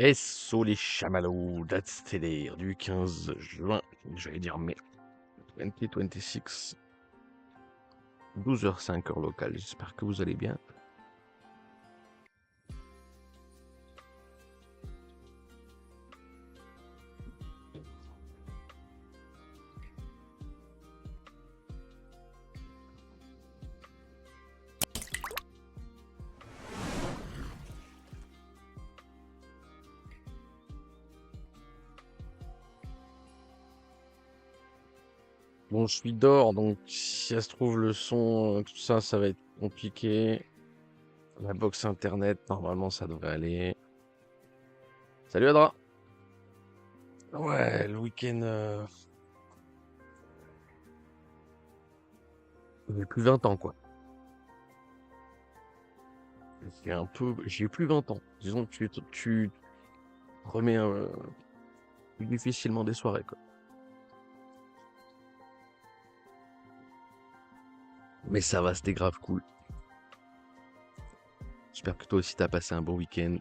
Et so les chamallows, that's today, du 15 juin, j'allais dire mai 2026, 12h05 heure locale, j'espère que vous allez bien. Bon, je suis dehors, donc si ça se trouve le son, tout ça, ça va être compliqué. La box internet, normalement, ça devrait aller. Salut Adra! Ouais, le week-end, j'ai plus 20 ans, quoi. J'ai plus 20 ans. Disons que tu remets plus difficilement des soirées, quoi. Mais ça va, c'était grave cool. J'espère que toi aussi t'as passé un bon week-end.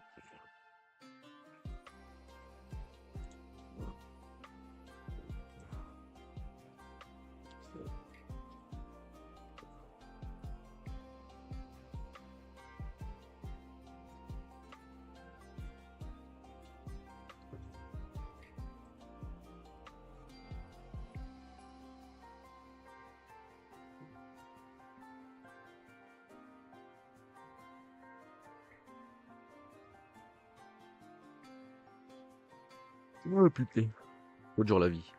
Oh putain. Faut dur la vie.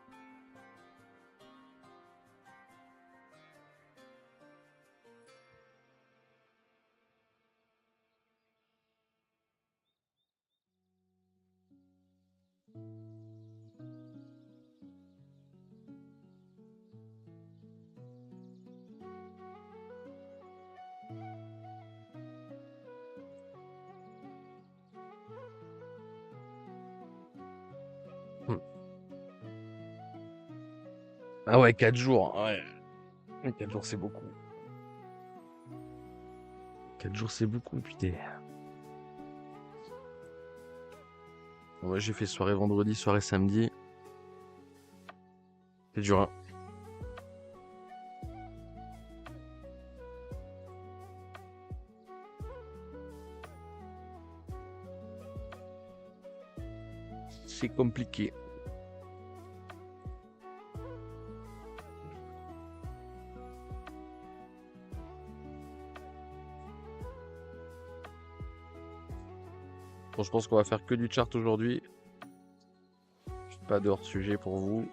Hmm. Ah ouais, 4 jours. Ouais. 4 jours, c'est beaucoup. 4 jours, c'est beaucoup, putain. Moi, j'ai fait soirée vendredi, soirée samedi. C'est dur, hein. C'est compliqué. Bon, je pense qu'on va faire que du chart aujourd'hui. Pas de hors-sujet pour vous.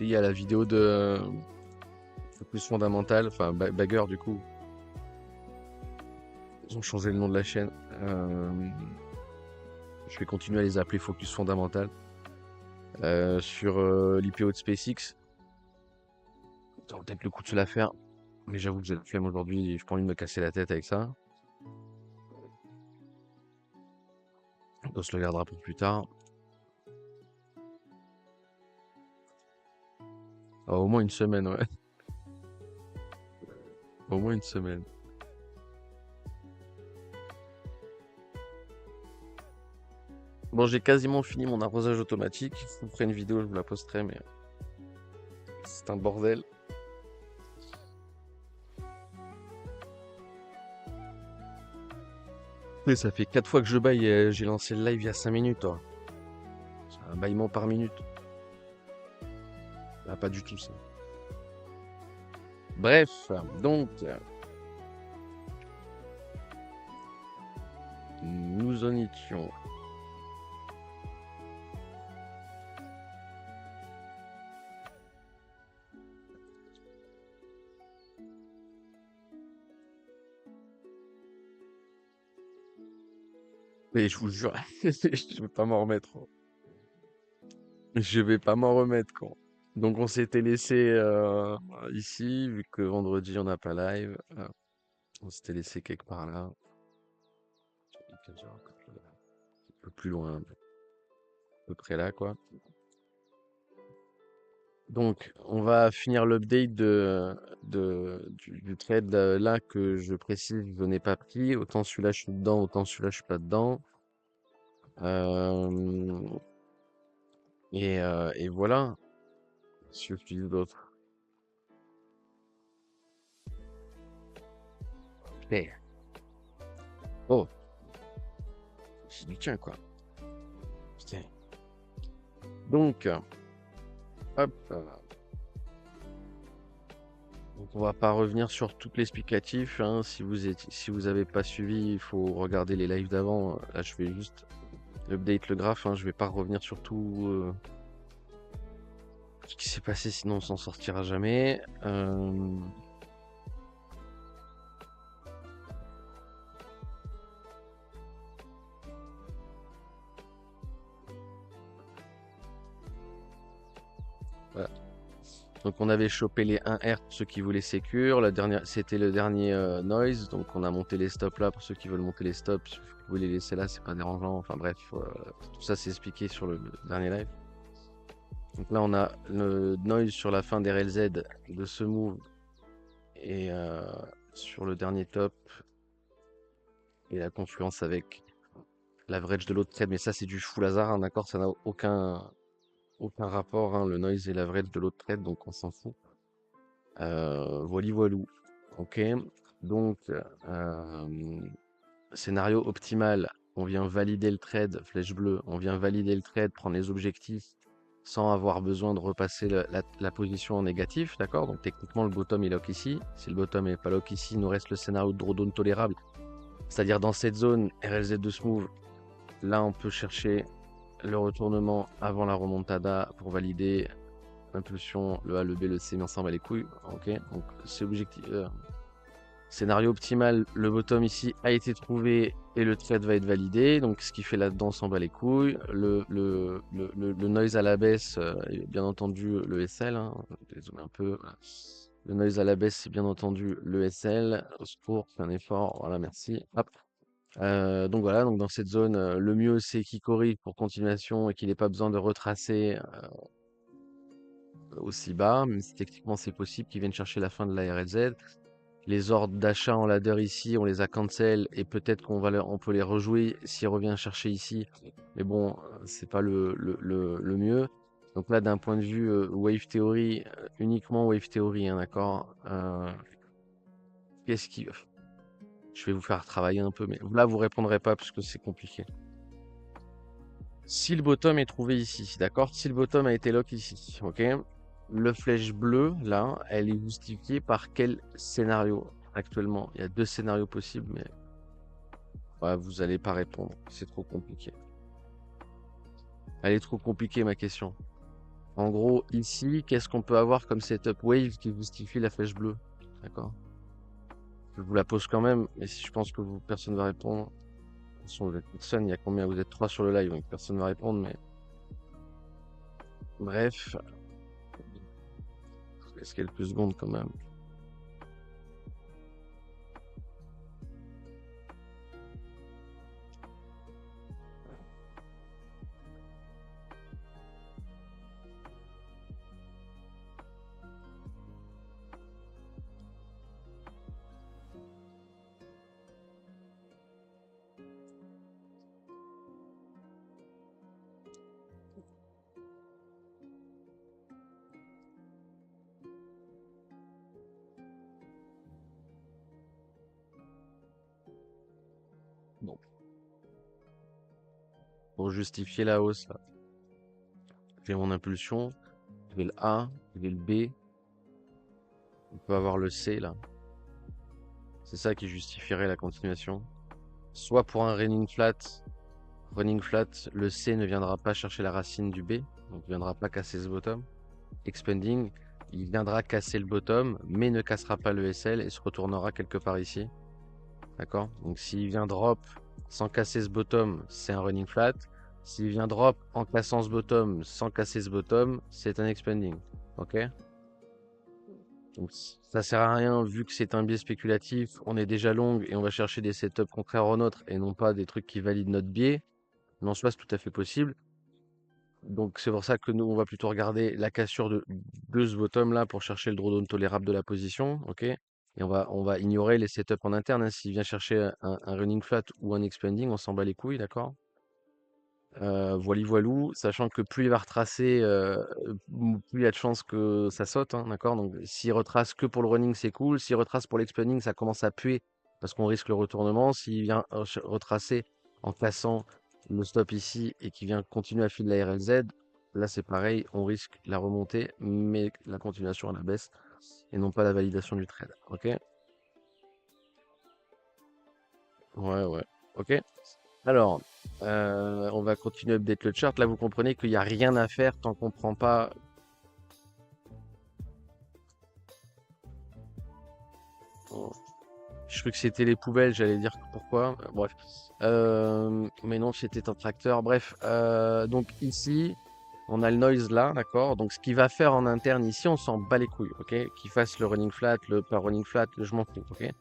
Il y a la vidéo de Focus Fondamental, enfin Bagger du coup. Ils ont changé le nom de la chaîne. Je vais continuer à les appeler Focus Fondamental. Sur l'IPO de SpaceX. Ça vaut peut-être le coup de se la faire. Mais j'avoue que j'ai la flemme aujourd'hui, j'ai pas envie de me casser la tête avec ça. On se le gardera pour plus tard. Ah, au moins une semaine, ouais. Au moins une semaine. Bon, j'ai quasiment fini mon arrosage automatique. Je vous ferai une vidéo, je vous la posterai, mais c'est un bordel. Et ça fait 4 fois que je baille, j'ai lancé le live il y a 5 minutes, toi. C'est un bâillement par minute. Ah, pas du tout ça. Bref, donc, nous en étions. Mais je vous jure, je vais pas m'en remettre, hein. Je vais pas m'en remettre, quoi. Donc on s'était laissé ici, vu que vendredi on n'a pas live. On s'était laissé quelque part là. Un peu plus loin, à peu près là, quoi. Donc, on va finir l'update du trade là que je précise, je n'ai pas pris. Autant celui-là, je suis dedans, autant celui-là, je suis pas dedans. Euh, et voilà. Si je dis d'autres. Putain. Oh, c'est du tien, quoi. Putain. Donc, hop. Donc, on va pas revenir sur tout l'explicatif, hein. Si vous avez pas suivi, il faut regarder les lives d'avant. Là, je fais juste update le graphe, hein. Je vais pas revenir sur tout ce qui s'est passé, sinon on s'en sortira jamais. Voilà. Donc on avait chopé les 1R pour ceux qui voulaient sécure. La dernière, c'était le dernier noise. Donc on a monté les stops là pour ceux qui veulent monter les stops. Si vous voulez les laisser là, c'est pas dérangeant. Enfin bref, tout ça c'est expliqué sur le dernier live. Donc là on a le noise sur la fin des RLZ de ce move et sur le dernier top et la confluence avec l'average de l'autre trade. Mais ça c'est du full hasard, hein, d'accord? Ça n'a aucun rapport, hein, le noise et l'average de l'autre trade, donc on s'en fout. Voili voilou. Ok. Donc, scénario optimal. On vient valider le trade, flèche bleue. On vient valider le trade, prendre les objectifs sans avoir besoin de repasser la position en négatif. D'accord? Donc, techniquement, le bottom est lock ici. Si le bottom n'est pas lock ici, il nous reste le scénario de drawdown tolérable. C'est-à-dire dans cette zone RLZ de smooth, là, on peut chercher le retournement avant la remontada pour valider impulsion, le A, le B, le C, mais on s'en bat les couilles. Ok, donc c'est objectif. Scénario optimal, le bottom ici a été trouvé et le trade va être validé. Donc ce qu'il fait là-dedans, on s'en bat les couilles. Le noise à la baisse, et bien entendu le SL. Hein. Désolé un peu. Voilà. Le noise à la baisse, c'est bien entendu le SL. Au secours, fais un effort. Voilà, merci. Hop. Donc voilà, donc dans cette zone, le mieux c'est qu'il corrige pour continuation et qu'il n'ait pas besoin de retracer aussi bas, même si techniquement c'est possible qu'ils viennent chercher la fin de la RLZ. Les ordres d'achat en ladder ici, on les a cancel et peut-être on peut les rejouer s'il revient chercher ici. Mais bon, c'est pas le mieux. Donc là, d'un point de vue wave theory, uniquement wave theory, hein, d'accord. Qu'est-ce qui... Je vais vous faire travailler un peu, mais là, vous répondrez pas parce que c'est compliqué. Si le bottom est trouvé ici, d'accord? Si le bottom a été lock ici, ok? Le flèche bleu, là, elle est justifiée par quel scénario actuellement? Il y a deux scénarios possibles, mais ouais, vous allez pas répondre. C'est trop compliqué. Elle est trop compliquée, ma question. En gros, ici, qu'est-ce qu'on peut avoir comme setup wave qui justifie la flèche bleue? D'accord? Je vous la pose quand même, mais si je pense que personne va répondre. De toute façon, vous êtes personne, il y a combien? Vous êtes trois sur le live, donc personne va répondre, mais bref, je laisse quelques secondes quand même. Bon, pour justifier la hausse, là, j'ai mon impulsion, j'ai le A, j'ai le B, on peut avoir le C là. C'est ça qui justifierait la continuation. Soit pour un running flat, le C ne viendra pas chercher la racine du B, donc ne viendra pas casser ce bottom. Expanding, il viendra casser le bottom, mais ne cassera pas le SL et se retournera quelque part ici. D'accord? Donc s'il vient drop sans casser ce bottom, c'est un running flat. S'il vient drop en cassant ce bottom sans casser ce bottom, c'est un expanding. Ok? Donc ça sert à rien vu que c'est un biais spéculatif. On est déjà long et on va chercher des setups contraires aux nôtres et non pas des trucs qui valident notre biais. Mais en soi, c'est tout à fait possible. Donc c'est pour ça que nous, on va plutôt regarder la cassure de ce bottom là pour chercher le drawdown tolérable de la position, ok? Et on va ignorer les setups en interne, hein. S'il vient chercher un running flat ou un expanding, on s'en bat les couilles, d'accord? Voili voilou, sachant que plus il va retracer, plus il y a de chances que ça saute, hein, d'accord? Donc s'il retrace que pour le running, c'est cool. S'il retrace pour l'expanding, ça commence à puer parce qu'on risque le retournement. S'il vient retracer en cassant le stop ici et qu'il vient continuer à filer la RLZ, là c'est pareil, on risque la remontée, mais la continuation à la baisse et non pas la validation du trade. Ok? Ouais, ouais. Ok? Alors, on va continuer à update le chart. Là, vous comprenez qu'il n'y a rien à faire tant qu'on prend pas. Oh, je crois que c'était les poubelles, j'allais dire pourquoi. Bref. Mais non, c'était un tracteur. Bref. Donc ici, on a le noise là, d'accord? Donc ce qu'il va faire en interne ici, on s'en bat les couilles, ok? Qu'il fasse le running flat, le pas running flat, je m'en fous, ok?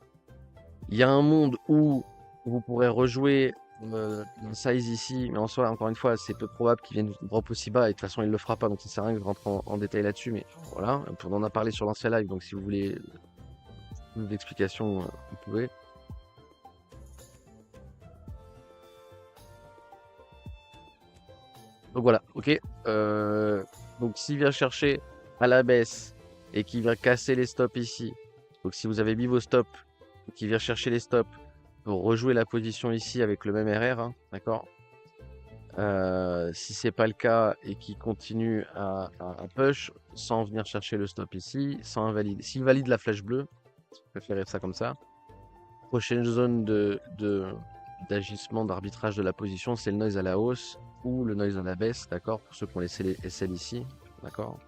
Il y a un monde où vous pourrez rejouer le size ici, mais en soi, encore une fois, c'est peu probable qu'il vienne drop aussi bas, et de toute façon, il le fera pas, donc ça sert à rien que je rentre en détail là-dessus, mais voilà, on en a parlé sur l'ancien live, donc si vous voulez plus d'explications, vous pouvez. Donc voilà, ok. Donc s'il vient chercher à la baisse et qu'il vient casser les stops ici, donc si vous avez mis vos stops, qu'il vient chercher les stops pour rejouer la position ici avec le même RR, hein, d'accord? Si c'est pas le cas et qu'il continue à push sans venir chercher le stop ici, sans invalider. S'il valide la flèche bleue, je préférerais ça comme ça. Prochaine zone d'agissement, d'arbitrage de la position, c'est le noise à la hausse ou le noise à la baisse, d'accord? Pour ceux qui ont laissé les SL ici, d'accord?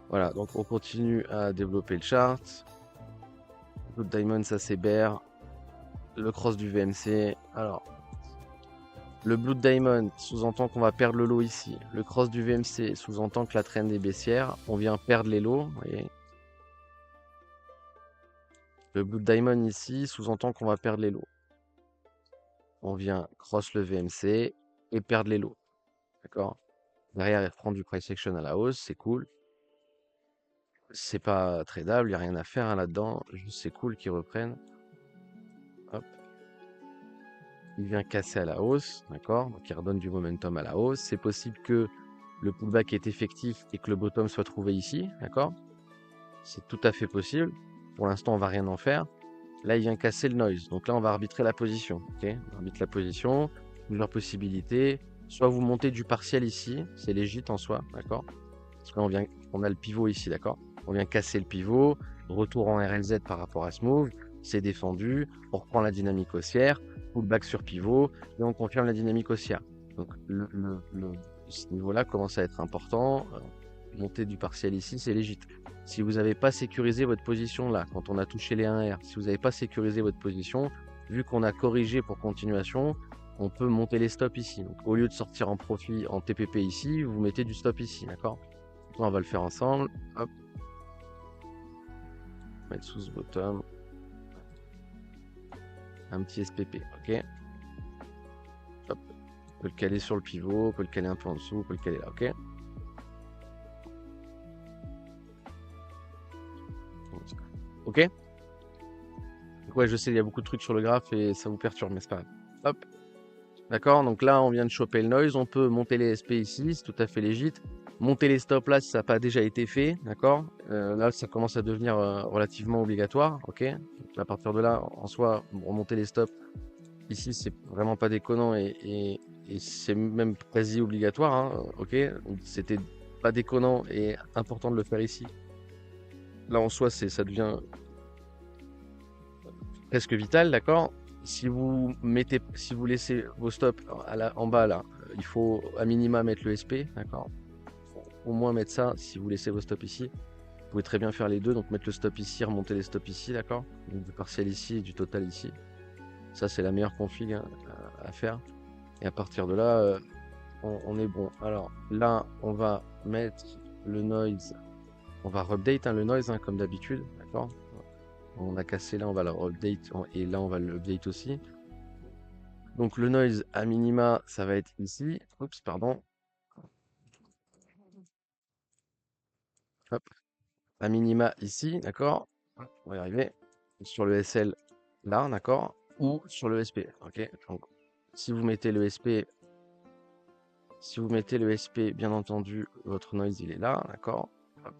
Voilà, donc on continue à développer le chart. Le diamond, ça c'est bear. Le cross du VMC. Alors, le Blood Diamond sous-entend qu'on va perdre le lot ici. Le cross du VMC sous-entend que la trend est baissière. On vient perdre les lots. Vous voyez. Le Blood Diamond ici sous-entend qu'on va perdre les lots. On vient cross le VMC et perdre les lots. D'accord? Derrière, il reprend du price action à la hausse. C'est cool. C'est pas tradable. Il n'y a rien à faire hein, là-dedans. Juste c'est cool qu'ils reprennent. Hop. Il vient casser à la hausse. D'accord? Donc il redonne du momentum à la hausse. C'est possible que le pullback est effectif et que le bottom soit trouvé ici. D'accord? C'est tout à fait possible. Pour l'instant, on va rien en faire. Là, il vient casser le noise. Donc là, on va arbitrer la position. Ok, on arbitre la position. Plusieurs possibilités. Soit vous montez du partiel ici. C'est légit en soi. D'accord? Parce que là, on a le pivot ici. D'accord? On vient casser le pivot. Retour en RLZ par rapport à ce move. C'est défendu. On reprend la dynamique haussière. Pullback sur pivot. Et on confirme la dynamique haussière. Donc, ce niveau-là commence à être important. Monter du partiel ici, c'est légit. Si vous n'avez pas sécurisé votre position là, quand on a touché les 1R, si vous n'avez pas sécurisé votre position, vu qu'on a corrigé pour continuation, on peut monter les stops ici. Donc au lieu de sortir en profit en TPP ici, vous mettez du stop ici, d'accord? On va le faire ensemble. Hop. Mettre sous ce bottom. Un petit SPP, ok? Hop. On peut le caler sur le pivot, on peut le caler un peu en dessous, on peut le caler là, ok? Ok? Donc ouais, je sais, il y a beaucoup de trucs sur le graphe et ça vous perturbe, mais c'est pas grave. Hop. D'accord? Donc là, on vient de choper le noise. On peut monter les SP ici, c'est tout à fait légit. Monter les stops là, si ça n'a pas déjà été fait. D'accord? Là, ça commence à devenir relativement obligatoire. Ok? Donc, à partir de là, en soi, remonter les stops ici, c'est vraiment pas déconnant et c'est même quasi obligatoire. Hein, ok? Donc, c'était pas déconnant et important de le faire ici. Là, en soi, ça devient presque vital, d'accord? Si vous laissez vos stops en bas là, il faut à minima mettre le SP, d'accord? Faut au moins mettre ça si vous laissez vos stops ici. Vous pouvez très bien faire les deux, donc mettre le stop ici, remonter les stops ici, d'accord? Donc du partiel ici et du total ici. Ça c'est la meilleure config hein, à faire. Et à partir de là, on est bon. Alors là, on va mettre le noise. On va update hein, le noise hein, comme d'habitude, d'accord? On a cassé là, on va le update et là on va le update aussi. Donc le noise à minima, ça va être ici. Oups, pardon. hop, à minima ici, d'accord? On va y arriver. Sur le SL, là, d'accord? Ou sur le SP, ok? Donc, si vous mettez le SP, bien entendu, votre noise, il est là, d'accord? Hop.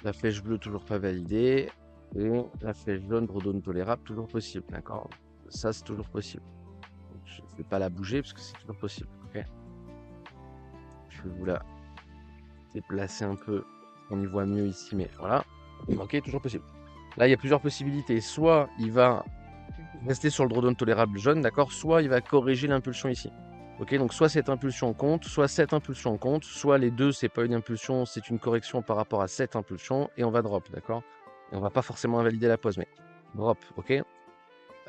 La flèche bleue, toujours pas validée. Et la flèche jaune, drone tolérable, toujours possible, d'accord? Ça, c'est toujours possible. Donc, je ne vais pas la bouger parce que c'est toujours possible, ok? Je vais vous la déplacer un peu. On y voit mieux ici, mais voilà. Ok, toujours possible. Là, il y a plusieurs possibilités. Soit il va rester sur le drawdown tolérable jaune, d'accord? Soit il va corriger l'impulsion ici. Ok, donc soit cette impulsion compte, soit cette impulsion compte, soit les deux, c'est pas une impulsion, c'est une correction par rapport à cette impulsion, et on va drop, d'accord? Et on va pas forcément invalider la pause, mais drop, ok?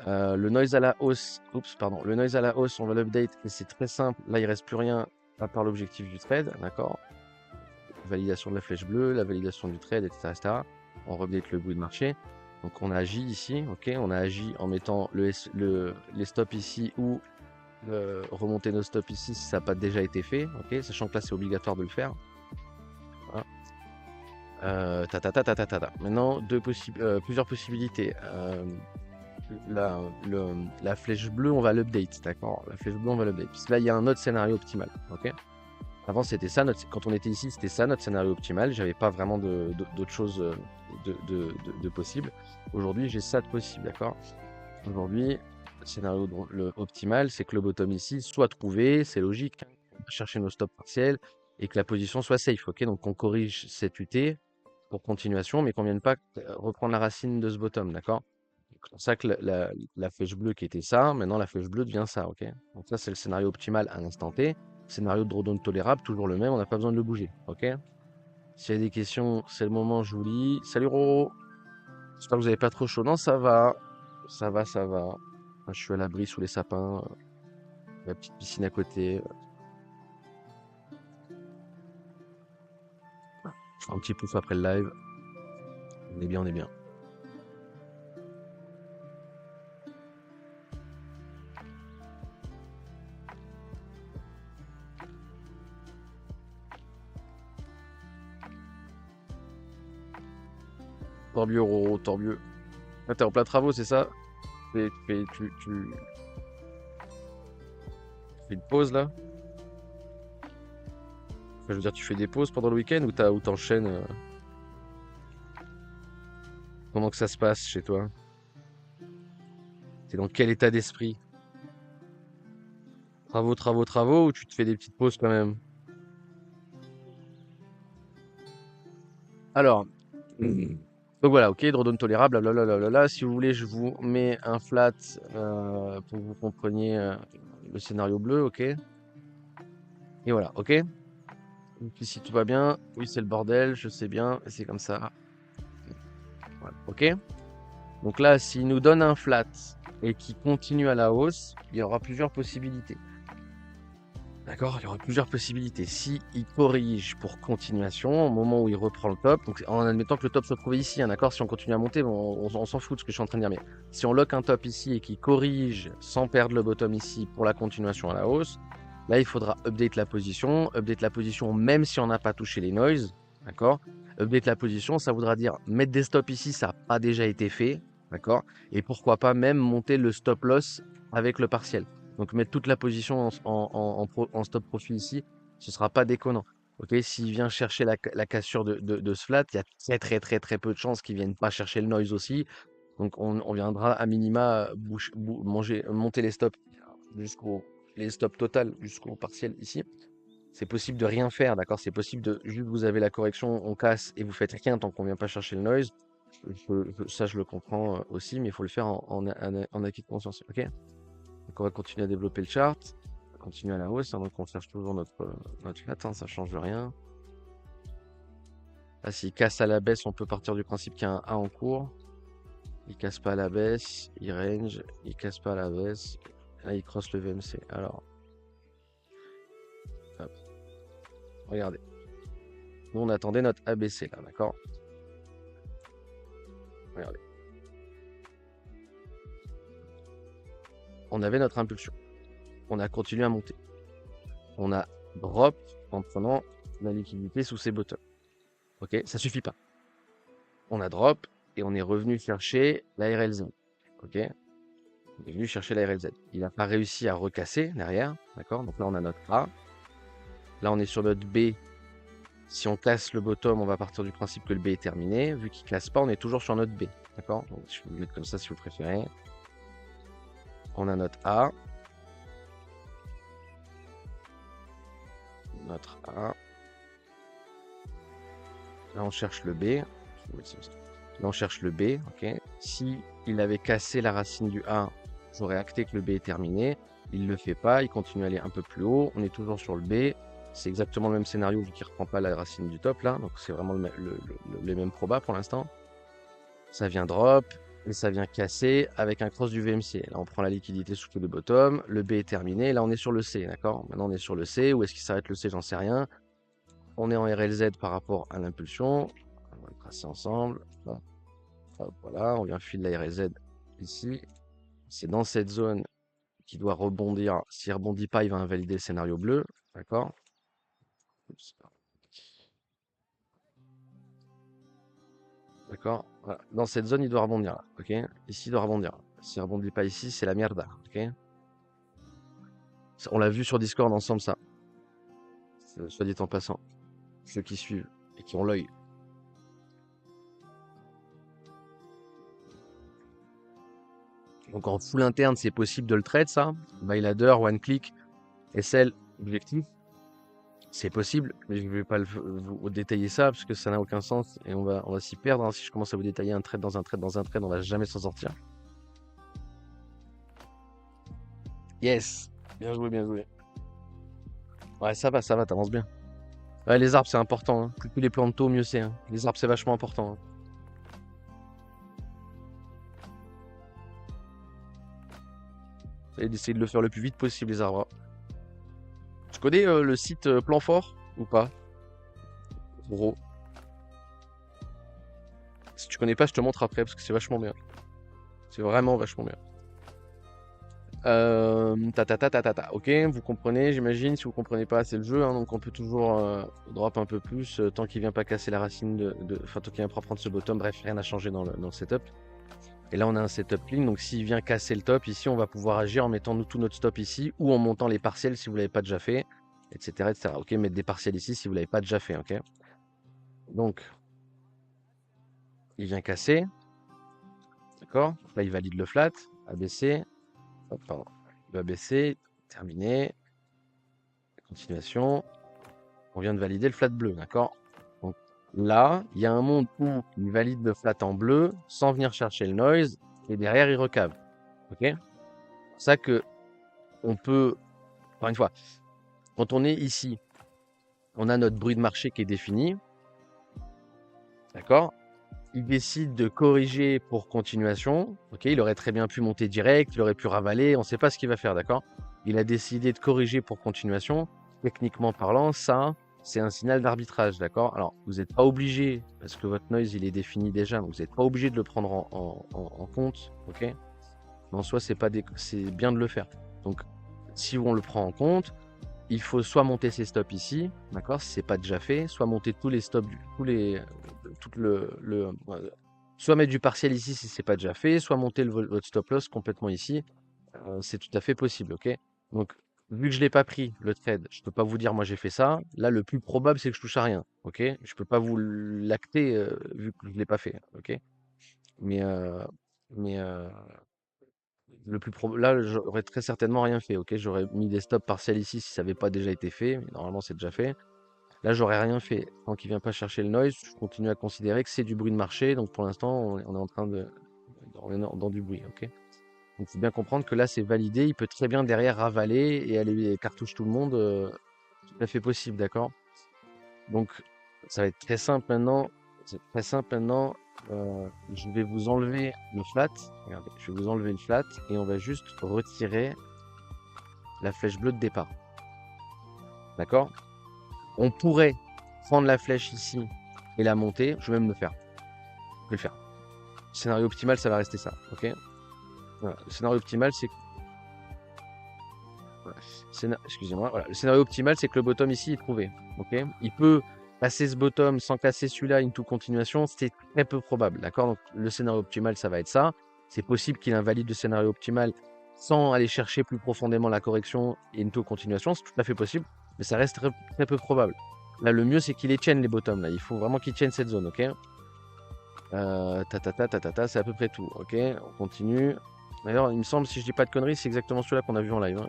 Le noise à la hausse, oups, pardon, le noise à la hausse, on va l'update, et c'est très simple. Là, il reste plus rien à part l'objectif du trade, d'accord? Validation de la flèche bleue, la validation du trade, etc., etc. On update le bruit de marché. Donc on a agi ici, ok? On a agi en mettant les stops ici ou remonter nos stops ici si ça n'a pas déjà été fait, ok? Sachant que là c'est obligatoire de le faire. Voilà. Maintenant, plusieurs possibilités. La flèche bleue, on va l'update, d'accord? La flèche bleue, on va l'update. Parce que là, il y a un autre scénario optimal, ok? Avant, c'était ça, quand on était ici, c'était ça notre scénario optimal. J'avais pas vraiment d'autres choses de possible. Aujourd'hui, j'ai ça de possible, d'accord? Aujourd'hui, le scénario optimal, c'est que le bottom ici soit trouvé, c'est logique, hein, on va chercher nos stops partiels et que la position soit safe, ok? Donc on corrige cette UT pour continuation, mais qu'on ne vienne pas reprendre la racine de ce bottom, d'accord? C'est pour ça que la flèche bleue qui était ça, maintenant la flèche bleue devient ça, ok? Donc ça, c'est le scénario optimal à l'instant T. Scénario de drawdown tolérable, toujours le même, on n'a pas besoin de le bouger, ok? S'il y a des questions, c'est le moment, je vous lis. Salut Roro! J'espère que vous n'avez pas trop chaud. Non, ça va. Ça va, ça va. Je suis à l'abri sous les sapins. La petite piscine à côté. Je ferai un petit pouf après le live. On est bien, on est bien. Torbieux, Roro, torbieux. Ah, t'es en plein travaux, c'est ça? Tu fais une pause là? Enfin, je veux dire, tu fais des pauses pendant le week-end ou t'enchaînes comment que ça se passe chez toi? T'es dans quel état d'esprit? Travaux, travaux, travaux ou tu te fais des petites pauses quand même? Alors, donc voilà, ok, drawdown tolérable, blablabla. Si vous voulez, je vous mets un flat pour que vous compreniez le scénario bleu, ok? Et voilà, ok? Donc ici tout va bien. Oui, c'est le bordel, je sais bien, et c'est comme ça. Voilà, ok? Donc là, s'il nous donne un flat et qu'il continue à la hausse, il y aura plusieurs possibilités. D'accord? Il y aura plusieurs possibilités. Si il corrige pour continuation, au moment où il reprend le top, donc en admettant que le top soit trouvé ici, hein, d'accord? Si on continue à monter, on s'en fout de ce que je suis en train de dire, mais si on lock un top ici et qu'il corrige sans perdre le bottom ici pour la continuation à la hausse, là, il faudra update la position. Update la position même si on n'a pas touché les noise, d'accord? Update la position, ça voudra dire mettre des stops ici, ça n'a pas déjà été fait, d'accord? Et pourquoi pas même monter le stop loss avec le partiel. Donc mettre toute la position en stop profit ici, ce sera pas déconnant. Ok, s'il vient chercher la cassure de ce flat, il y a très peu de chances qu'il vienne pas chercher le noise aussi. Donc on viendra à minima monter les stops jusqu'au les stops total jusqu'au partiel ici. C'est possible de rien faire, d'accord? C'est possible de juste vous avez la correction, on casse et vous faites rien tant qu'on vient pas chercher le noise. Ça je le comprends aussi, mais il faut le faire en acquis de conscience. Ok? Donc on va continuer à développer le chart, on va continuer à la hausse, hein, donc on cherche toujours notre flat, hein, ça change rien. Là, s'il casse à la baisse, on peut partir du principe qu'il y a un A en cours. Il casse pas à la baisse, il range, il casse pas à la baisse. Là, il cross le VMC. Alors, hop, regardez. Nous, on attendait notre ABC là, d'accord? Regardez. On avait notre impulsion. On a continué à monter. On a drop en prenant la liquidité sous ces bottoms. Ok, ça suffit pas. On a drop et on est revenu chercher la RLZ. Ok, on est venu chercher la RLZ. Il n'a pas réussi à recasser derrière. D'accord, donc là on a notre A. Là on est sur notre B. Si on casse le bottom, on va partir du principe que le B est terminé. Vu qu'il ne casse pas, on est toujours sur notre B. D'accord, donc je vais vous le mettre comme ça si vous préférez. On a notre A. Notre A. Là, on cherche le B. Là, on cherche le B. Ok. Si il avait cassé la racine du A, j'aurais acté que le B est terminé. Il ne le fait pas. Il continue à aller un peu plus haut. On est toujours sur le B. C'est exactement le même scénario vu qu'il ne reprend pas la racine du top là. Donc, c'est vraiment les mêmes probas pour l'instant. Ça vient drop. Et ça vient casser avec un cross du VMC. Là, on prend la liquidité sous le bottom. Le B est terminé. Là, on est sur le C. D'accord. Maintenant, on est sur le C. Où est-ce qu'il s'arrête le C? J'en sais rien. On est en RLZ par rapport à l'impulsion. On va le tracer ensemble. Hop, voilà, on vient filer la RLZ ici. C'est dans cette zone qui doit rebondir. S'il ne rebondit pas, il va invalider le scénario bleu. D'accord? D'accord? Voilà. Dans cette zone, il doit rebondir. Là, ok? Ici, il doit rebondir. S'il ne rebondit pas ici, c'est la merde. Ok? On l'a vu sur Discord ensemble, ça. Soit dit en passant. Ceux qui suivent et qui ont l'œil. Donc en full interne, c'est possible de le trade, ça. Buy ladder, one click, SL, objectif. C'est possible, mais je ne vais pas vous détailler ça parce que ça n'a aucun sens et on va s'y perdre. Hein. Si je commence à vous détailler un trade dans un trade dans un trade, on va jamais s'en sortir. Yes, bien joué, bien joué. Ouais, ça va, t'avances bien. Ouais, les arbres, c'est important. Hein. Plus les plantes tôt, mieux c'est. Hein. Les arbres, c'est vachement important. Hein. Et d'essayer de le faire le plus vite possible, les arbres. Tu connais le site Plan Fort ou pas? Gros. Si tu connais pas, je te montre après parce que c'est vachement bien. C'est vraiment vachement bien. Ok, vous comprenez, j'imagine. Si vous comprenez pas, c'est le jeu. Hein, donc on peut toujours drop un peu plus tant qu'il vient pas casser la racine enfin, tant qu'il vient pas prendre ce bottom. Bref, rien n'a changé dans le setup. Et là, on a un setup clean. Donc s'il vient casser le top, ici, on va pouvoir agir en mettant tout notre stop ici ou en montant les partiels si vous l'avez pas déjà fait, etc., etc. Ok, mettre des partiels ici si vous l'avez pas déjà fait. Ok. Donc, il vient casser. D'accord. Là, il valide le flat. ABC. Hop, pardon. Il va baisser. Terminé. Continuation. On vient de valider le flat bleu, d'accord? Donc là, il y a un monde où il valide le flat en bleu sans venir chercher le noise et derrière il recave. Ok? C'est pour ça que on peut, encore une fois, quand on est ici, on a notre bruit de marché qui est défini. D'accord? Il décide de corriger pour continuation. Ok, il aurait très bien pu monter direct, il aurait pu ravaler, on ne sait pas ce qu'il va faire, d'accord? Il a décidé de corriger pour continuation. Techniquement parlant, ça, c'est un signal d'arbitrage, d'accord? Alors, vous n'êtes pas obligé, parce que votre noise, il est défini déjà, donc vous n'êtes pas obligé de le prendre en compte, ok? Mais en soi, c'est bien de le faire. Donc, si on le prend en compte, il faut soit monter ses stops ici, d'accord, si c'est pas déjà fait, soit monter tous les stops, soit mettre du partiel ici si c'est pas déjà fait, soit monter votre stop loss complètement ici. C'est tout à fait possible, ok? Donc, vu que je l'ai pas pris le trade, je peux pas vous dire moi j'ai fait ça. Là, le plus probable c'est que je touche à rien, ok? Je peux pas vous l'acter vu que je l'ai pas fait, ok? Mais mais là, j'aurais très certainement rien fait, ok? J'aurais mis des stops partiels ici si ça n'avait pas déjà été fait, mais normalement c'est déjà fait. Là, j'aurais rien fait. Tant qu'il vient pas chercher le noise, je continue à considérer que c'est du bruit de marché. Donc pour l'instant, on est en train on est dans du bruit, ok? Donc il faut bien comprendre que là, c'est validé. Il peut très bien derrière ravaler et aller cartouche tout le monde. Tout à fait possible, d'accord? Donc ça va être très simple maintenant. C'est très simple maintenant. Je vais vous enlever le flat. Regardez, je vais vous enlever le flat et on va juste retirer la flèche bleue de départ. D'accord? On pourrait prendre la flèche ici et la monter. Je vais même le faire. Je vais le faire. Scénario optimal, ça va rester ça. Ok? Voilà. Le scénario optimal, c'est Excusez-moi, voilà. Le scénario optimal, c'est que le bottom ici est trouvé. Ok, il peut passer ce bottom sans casser celui-là into continuation, c'est très peu probable. D'accord, donc le scénario optimal, ça va être ça. C'est possible qu'il invalide le scénario optimal sans aller chercher plus profondément la correction et into continuation, c'est tout à fait possible, mais ça reste très, très peu probable. Là, le mieux, c'est qu'il les chaîne les bottoms. Là, il faut vraiment qu'il chaîne cette zone. Ok, c'est à peu près tout. Ok, on continue. D'ailleurs, il me semble, si je dis pas de conneries, c'est exactement celui-là qu'on a vu en live, hein.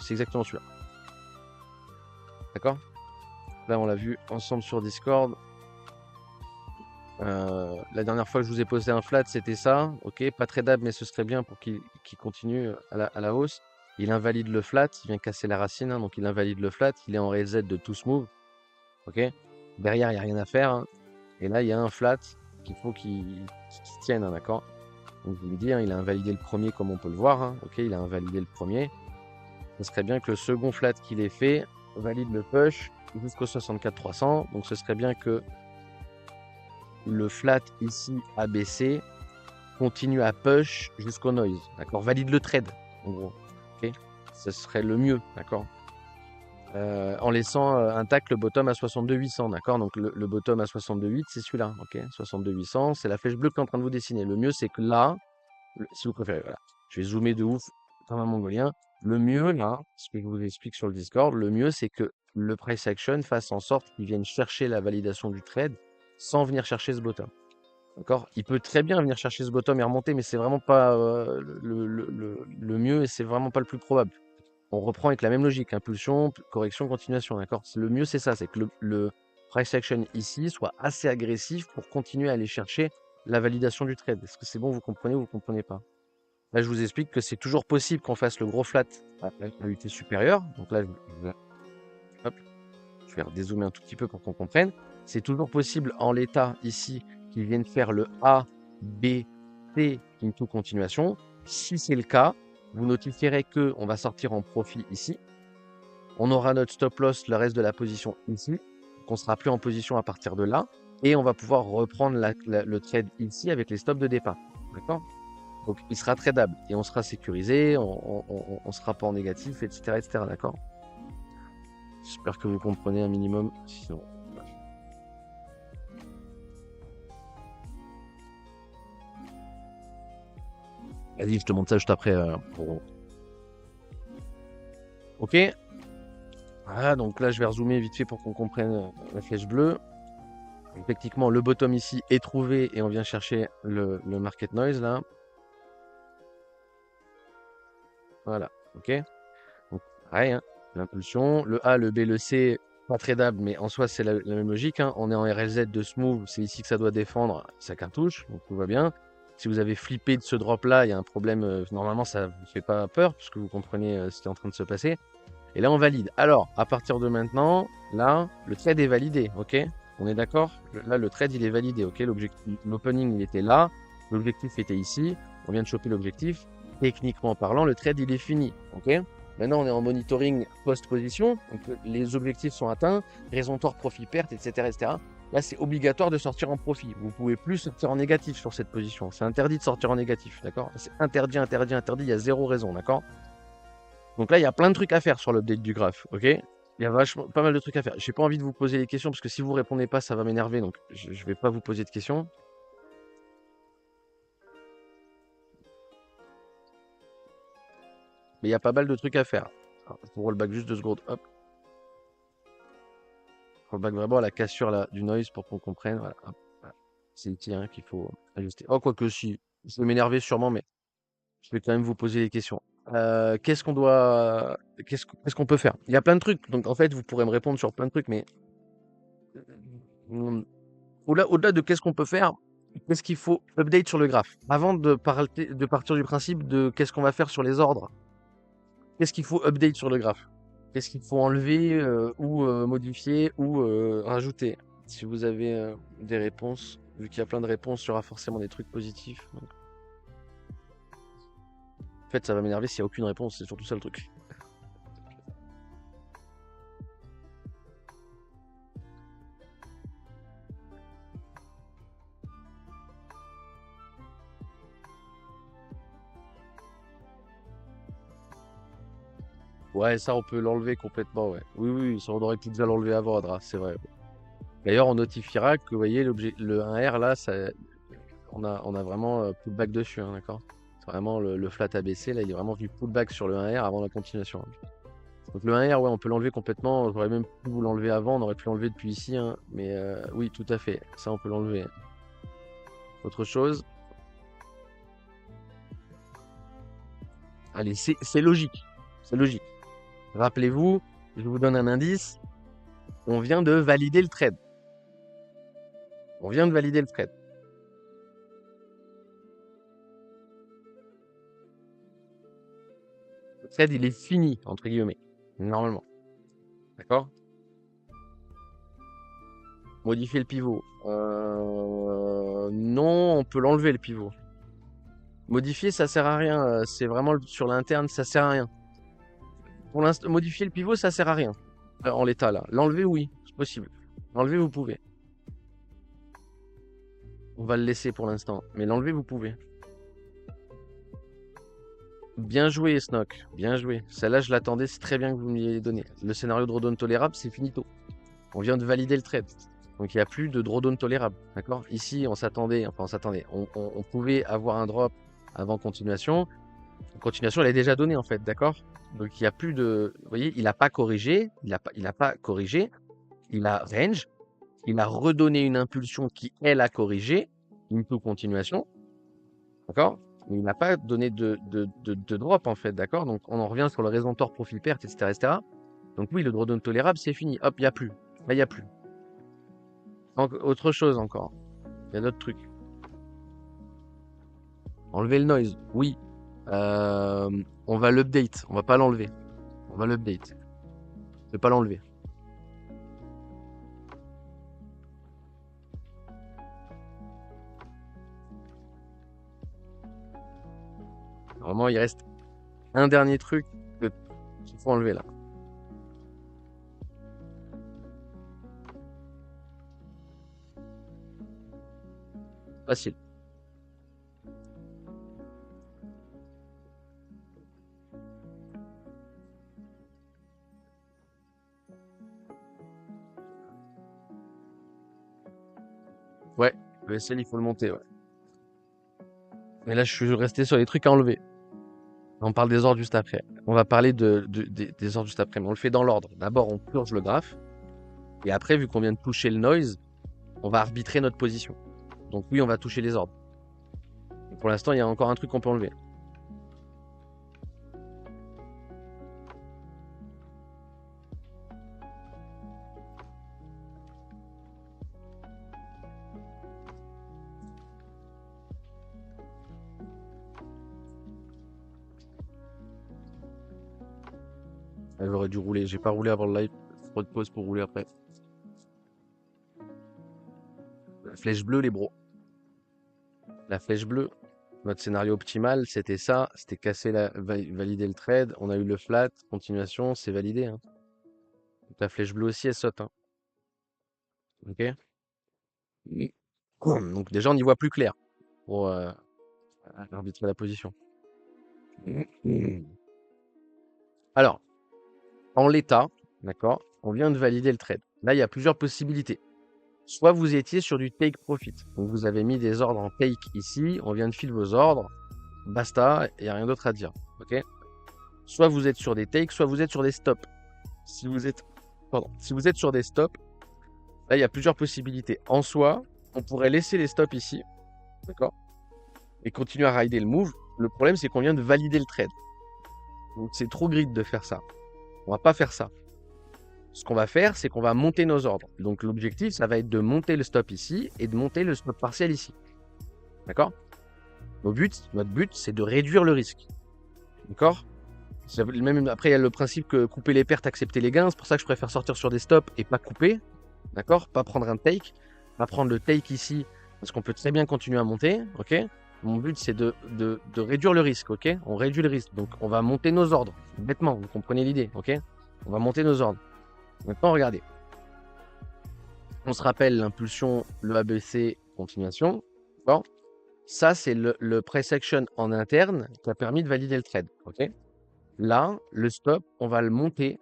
C'est exactement celui-là. D'accord? Là, on l'a vu ensemble sur Discord. La dernière fois que je vous ai posé un flat, c'était ça. Ok, pas très dab, mais ce serait bien pour qu'il continue à la hausse. Il invalide le flat, il vient casser la racine, hein, donc il invalide le flat. Il est en reset de tout smooth. Ok, derrière, il n'y a rien à faire, hein. Et là, il y a un flat qu'il faut qu'il tienne, hein, d'accord? Donc, je vous le dis, hein, il a invalidé le premier comme on peut le voir, hein. Ok, il a invalidé le premier. Ce serait bien que le second flat qu'il ait fait valide le push jusqu'au 64-300. Donc ce serait bien que le flat ici ABC continue à push jusqu'au noise. D'accord, valide le trade en gros. Ok, ce serait le mieux. D'accord, en laissant intact le bottom à 62-800. D'accord, donc le bottom à 62-8, c'est celui-là. Ok, 62-800, c'est la flèche bleue qui est en train de vous dessiner. Le mieux, c'est que là, si vous préférez, voilà. Je vais zoomer de ouf comme un mongolien. Le mieux, là, ce que je vous explique sur le Discord, le mieux, c'est que le price action fasse en sorte qu'il vienne chercher la validation du trade sans venir chercher ce bottom. D'accord? Il peut très bien venir chercher ce bottom et remonter, mais c'est vraiment pas le mieux et c'est vraiment pas le plus probable. On reprend avec la même logique, impulsion, correction, continuation. D'accord? Le mieux, c'est ça, c'est que le price action ici soit assez agressif pour continuer à aller chercher la validation du trade. Est-ce que c'est bon, vous comprenez ou vous comprenez pas? Là, je vous explique que c'est toujours possible qu'on fasse le gros flat à la UT supérieure. Donc là, hop, je vais redézoomer un tout petit peu pour qu'on comprenne. C'est toujours possible en l'état ici qu'ils viennent faire le A, B, C into continuation. Si c'est le cas, vous notifierez qu'on va sortir en profit ici. On aura notre stop loss, le reste de la position ici. Donc on sera plus en position à partir de là. Et on va pouvoir reprendre le trade ici avec les stops de départ. D'accord? Donc, il sera tradable et on sera sécurisé, on sera pas en négatif, etc., etc. D'accord? J'espère que vous comprenez un minimum. Sinon, vas-y, je te montre ça juste après. Ok. Voilà, donc là, je vais rezoomer vite fait pour qu'on comprenne la flèche bleue. Donc, techniquement, le bottom ici est trouvé et on vient chercher le market noise là. Voilà. Ok. Donc, pareil, hein, l'impulsion. Le A, le B, le C, pas tradable, mais en soi, c'est la même logique, hein. On est en RLZ de smooth, c'est ici que ça doit défendre sa cartouche, donc tout va bien. Si vous avez flippé de ce drop-là, il y a un problème. Normalement, ça ne vous fait pas peur, puisque vous comprenez ce qui est en train de se passer. Et là, on valide. Alors, à partir de maintenant, là, le trade est validé, ok? On est d'accord? Là, le trade, il est validé, ok? L'opening, il était là. L'objectif était ici. On vient de choper l'objectif. Techniquement parlant, le trade, il est fini, ok? Maintenant, on est en monitoring post-position. Donc, les objectifs sont atteints. Raison tort, profit, perte, etc., etc. Là, c'est obligatoire de sortir en profit. Vous ne pouvez plus sortir en négatif sur cette position. C'est interdit de sortir en négatif, d'accord? C'est interdit, interdit, interdit. Il y a zéro raison, d'accord? Donc là, il y a plein de trucs à faire sur l'update du graphe, ok? Il y a vachement, pas mal de trucs à faire. J'ai pas envie de vous poser les questions parce que si vous répondez pas, ça va m'énerver. Donc, je vais pas vous poser de questions. Mais il y a pas mal de trucs à faire. Alors, je vous rollback juste 2 secondes. Hop. Rollback vraiment à la cassure là, du noise pour qu'on comprenne. Voilà. Hop. Voilà. C'est ici hein, qu'il faut ajuster. Oh, quoique si. Je vais m'énerver sûrement, mais je vais quand même vous poser les questions. Qu'est-ce qu'on doit. Qu'est-ce qu'on peut faire? Il y a plein de trucs. Donc en fait, vous pourrez me répondre sur plein de trucs, mais hum, au-delà de qu'est-ce qu'on peut faire, qu'est-ce qu'il faut update sur le graphe? Avant de partir du principe de qu'est-ce qu'on va faire sur les ordres, qu'est-ce qu'il faut update sur le graphe? Qu'est-ce qu'il faut enlever ou modifier ou rajouter? Si vous avez des réponses, vu qu'il y a plein de réponses, il y aura forcément des trucs positifs. Donc, en fait, ça va m'énerver s'il n'y a aucune réponse, c'est surtout ça le truc. Ouais, ça, on peut l'enlever complètement, ouais. Oui, oui, ça, on aurait pu déjà l'enlever avant, Adra, c'est vrai. D'ailleurs, on notifiera que, vous voyez, le 1R, là, ça, on a vraiment pullback dessus, hein, d'accord? C'est vraiment le flat ABC, là, il est vraiment venu pullback sur le 1R avant la continuation, hein. Donc le 1R, ouais, on peut l'enlever complètement. J'aurais même pu vous l'enlever avant, on aurait pu l'enlever depuis ici, hein. Mais oui, tout à fait, ça, on peut l'enlever. Autre chose? Allez, c'est logique. C'est logique. Rappelez-vous, je vous donne un indice. On vient de valider le trade. On vient de valider le trade. Le trade, il est fini, entre guillemets, normalement. D'accord? Modifier le pivot. Non, on peut l'enlever, le pivot. Modifier, ça sert à rien. C'est vraiment sur l'interne, ça sert à rien. Pour l'instant, modifier le pivot, ça sert à rien. En l'état, là. L'enlever, oui, c'est possible. L'enlever, vous pouvez. On va le laisser pour l'instant. Mais l'enlever, vous pouvez. Bien joué, Snock. Bien joué. Celle-là, je l'attendais. C'est très bien que vous me l'ayez donné. Le scénario de drawdown tolérable, c'est finito. On vient de valider le trade. Donc, il n'y a plus de drawdown tolérable. D'accord? Ici, on s'attendait. Enfin, on s'attendait. On pouvait avoir un drop avant continuation. La continuation, elle est déjà donnée, en fait. D'accord? Donc, il n'y a plus de. Vous voyez, il n'a pas corrigé. Il a pas corrigé. Il a range. Il a redonné une impulsion qui, elle, a corrigé. Une continuation. D'accord? Mais il n'a pas donné de drop, en fait, d'accord? Donc, on en revient sur le résentor profil perte, etc., etc. Donc, oui, le drawdown tolérable, c'est fini. Hop, il n'y a plus. Là, il n'y a plus. Autre chose encore. Il y a d'autres trucs. Enlever le noise. Oui. On va l'update. On va pas l'enlever. On va l'update. Je vais pas l'enlever. Normalement, il reste un dernier truc qu'il faut enlever là. Facile. Ouais, le SL, il faut le monter, ouais. Mais là, je suis resté sur les trucs à enlever. On parle des ordres juste après. On va parler des ordres juste après, mais on le fait dans l'ordre. D'abord, on purge le graphe. Et après, vu qu'on vient de toucher le noise, on va arbitrer notre position. Donc oui, on va toucher les ordres. Et pour l'instant, il y a encore un truc qu'on peut enlever. J'aurais dû rouler. J'ai pas roulé avant le live. Trop de pause pour rouler après. La flèche bleue, les bros. La flèche bleue. Notre scénario optimal, c'était ça. C'était casser valider le trade. On a eu le flat. Continuation, c'est validé, hein. La flèche bleue aussi, elle saute, hein. Ok? Donc déjà, on y voit plus clair pour arbitrer la position. Alors, en l'état, d'accord, on vient de valider le trade. Là, il y a plusieurs possibilités. Soit vous étiez sur du take profit. Donc vous avez mis des ordres en take ici, on vient de filer vos ordres, basta, il n'y a rien d'autre à dire. Ok? Soit vous êtes sur des takes, soit vous êtes sur des stops. Si vous êtes sur des stops, là il y a plusieurs possibilités. En soi, on pourrait laisser les stops ici, d'accord? Et continuer à rider le move. Le problème, c'est qu'on vient de valider le trade. Donc c'est trop grid de faire ça. On va pas faire ça. Ce qu'on va faire, c'est qu'on va monter nos ordres. Donc l'objectif, ça va être de monter le stop ici et de monter le stop partiel ici. D'accord? Notre but, c'est de réduire le risque. D'accord? Même après, il y a le principe que couper les pertes, accepter les gains. C'est pour ça que je préfère sortir sur des stops et pas couper. D'accord? Pas prendre un take. Pas prendre le take ici parce qu'on peut très bien continuer à monter. Ok? Mon but, c'est de réduire le risque. Ok? On réduit le risque. Donc, on va monter nos ordres. Bêtement, vous comprenez l'idée. Ok? On va monter nos ordres. Maintenant, regardez. On se rappelle l'impulsion, le ABC, continuation. Bon. Ça, c'est le price action en interne qui a permis de valider le trade. Ok? Là, le stop, on va le monter.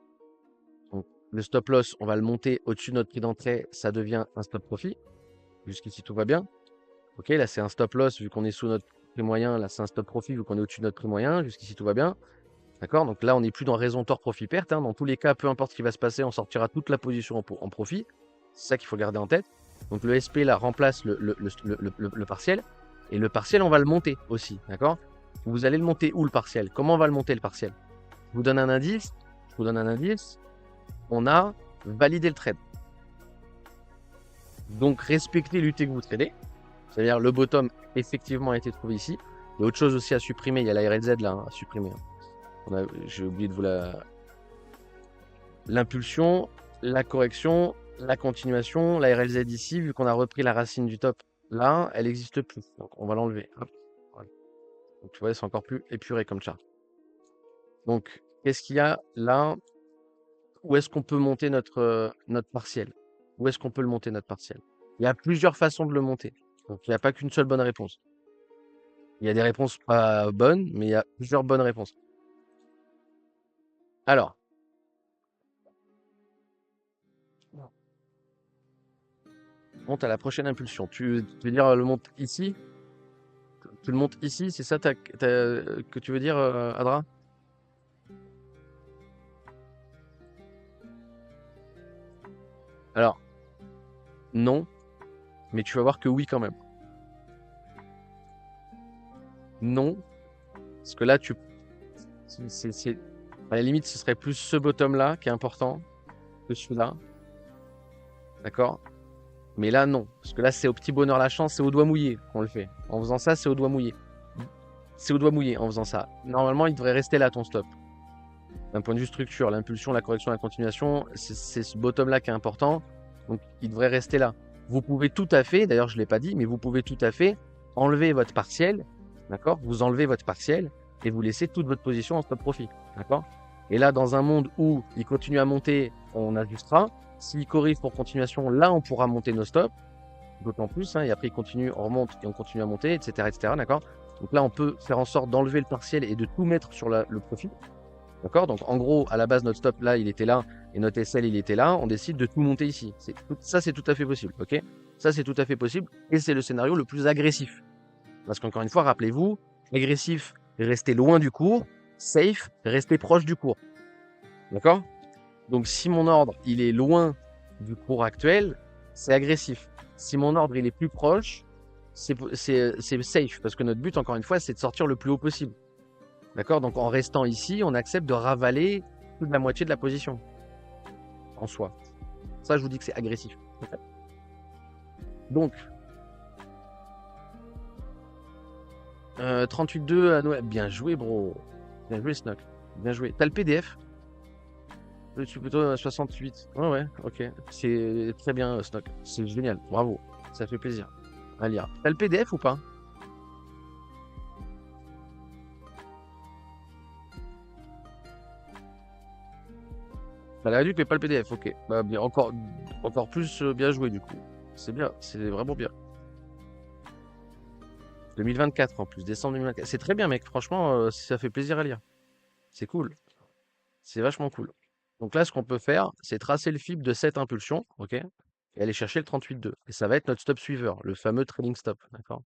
Donc, le stop loss, on va le monter au-dessus de notre prix d'entrée. Ça devient un stop profit. Jusqu'ici, tout va bien. Ok, là, c'est un stop loss vu qu'on est sous notre prix moyen. Là, c'est un stop profit vu qu'on est au-dessus de notre prix moyen. Jusqu'ici, tout va bien. D'accord? Donc là, on n'est plus dans raison tort profit perte. Dans tous les cas, peu importe ce qui va se passer, on sortira toute la position en profit. C'est ça qu'il faut garder en tête. Donc le SP là remplace le partiel. Et le partiel, on va le monter aussi. D'accord? Vous allez le monter où le partiel? Comment on va le monter le partiel? Je vous donne un indice. Je vous donne un indice. On a validé le trade. Donc respectez l'UT que vous tradez. C'est-à-dire le bottom effectivement a été trouvé ici. Il y a autre chose aussi à supprimer. Il y a la RLZ là à supprimer. J'ai oublié de vous l'impulsion, la correction, la continuation, la RLZ ici, vu qu'on a repris la racine du top là, elle n'existe plus. Donc on va l'enlever. Voilà. Donc tu vois, c'est encore plus épuré comme chart. Donc, qu'est-ce qu'il y a là? Où est-ce qu'on peut monter notre partiel? Où est-ce qu'on peut le monter notre partiel? Il y a plusieurs façons de le monter. Donc il n'y a pas qu'une seule bonne réponse. Il y a des réponses pas bonnes, mais il y a plusieurs bonnes réponses. Alors, monte à la prochaine impulsion. Tu veux dire le monte ici? Tu le montes ici? C'est ça que tu veux dire, Adra? Alors, non, mais tu vas voir que oui quand même. Non, parce que là, à la limite, ce serait plus ce bottom-là qui est important que celui-là. D'accord? Mais là, non. Parce que là, c'est au petit bonheur la chance, c'est au doigt mouillé qu'on le fait. En faisant ça, c'est au doigt mouillé. C'est au doigt mouillé en faisant ça. Normalement, il devrait rester là ton stop. D'un point de vue structure, l'impulsion, la correction, la continuation, c'est ce bottom-là qui est important. Donc, il devrait rester là. Vous pouvez tout à fait, d'ailleurs, je ne l'ai pas dit, mais vous pouvez tout à fait enlever votre partiel. D'accord? Vous enlevez votre partiel et vous laissez toute votre position en stop profit. D'accord? Et là, dans un monde où il continue à monter, on ajustera. S'il corrige pour continuation, là, on pourra monter nos stops. D'autant plus, et après, il continue, on remonte et on continue à monter, etc. etc. D'accord? Donc là, on peut faire en sorte d'enlever le partiel et de tout mettre sur le profit. D'accord? Donc en gros, à la base, notre stop là, il était là, et notre SL, il était là. On décide de tout monter ici. Ça, c'est tout à fait possible. Ok? Ça, c'est tout à fait possible. Et c'est le scénario le plus agressif. Parce qu'encore une fois, rappelez-vous, agressif, rester loin du cours. Safe, rester proche du cours. D'accord? Donc si mon ordre, il est loin du cours actuel, c'est agressif. Si mon ordre, il est plus proche, c'est safe. Parce que notre but, encore une fois, c'est de sortir le plus haut possible. D'accord? Donc en restant ici, on accepte de ravaler plus de la moitié de la position. En soi. Ça, je vous dis que c'est agressif. Donc, 38,2 à Noël. Bien joué, bro. Bien joué, Snock. Bien joué. T'as le PDF? Je suis plutôt à 68. Ouais, ok. C'est très bien, Snock. C'est génial. Bravo. Ça fait plaisir à lire. T'as le PDF ou pas? T'as la réduite, mais pas le PDF. Ok. Bah, bien. Encore plus bien joué, du coup. C'est bien. C'est vraiment bien. 2024 en plus, décembre 2024. C'est très bien, mec. Franchement, ça fait plaisir à lire. C'est cool. C'est vachement cool. Donc là, ce qu'on peut faire, c'est tracer le fib de cette impulsion, ok, et aller chercher le 38,2. Et ça va être notre stop suiveur, le fameux trailing stop, d'accord?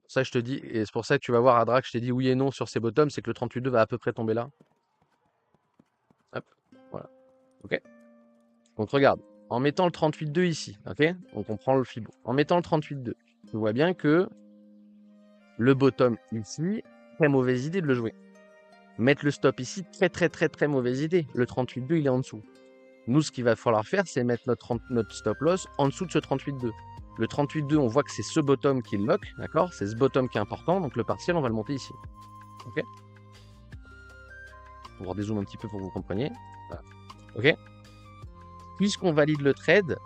Ça, je te dis, et c'est pour ça que tu vas voir, Adra, que je t'ai dit oui et non sur ces bottoms, c'est que le 38,2 va à peu près tomber là. Hop, voilà. Ok? Donc regarde, en mettant le 38,2 ici, ok? Donc on prend le fib. En mettant le 38,2, tu vois bien que le bottom ici, très mauvaise idée de le jouer. Mettre le stop ici, très mauvaise idée. Le 38,2, il est en dessous. Nous, ce qu'il va falloir faire, c'est mettre notre stop loss en dessous de ce 38,2. Le 38,2, on voit que c'est ce bottom qui est lock, d'accord? C'est ce bottom qui est important, donc le partiel, on va le monter ici. Ok? On va redézoomer un petit peu pour que vous compreniez. Voilà. Ok? Puisqu'on valide le trade,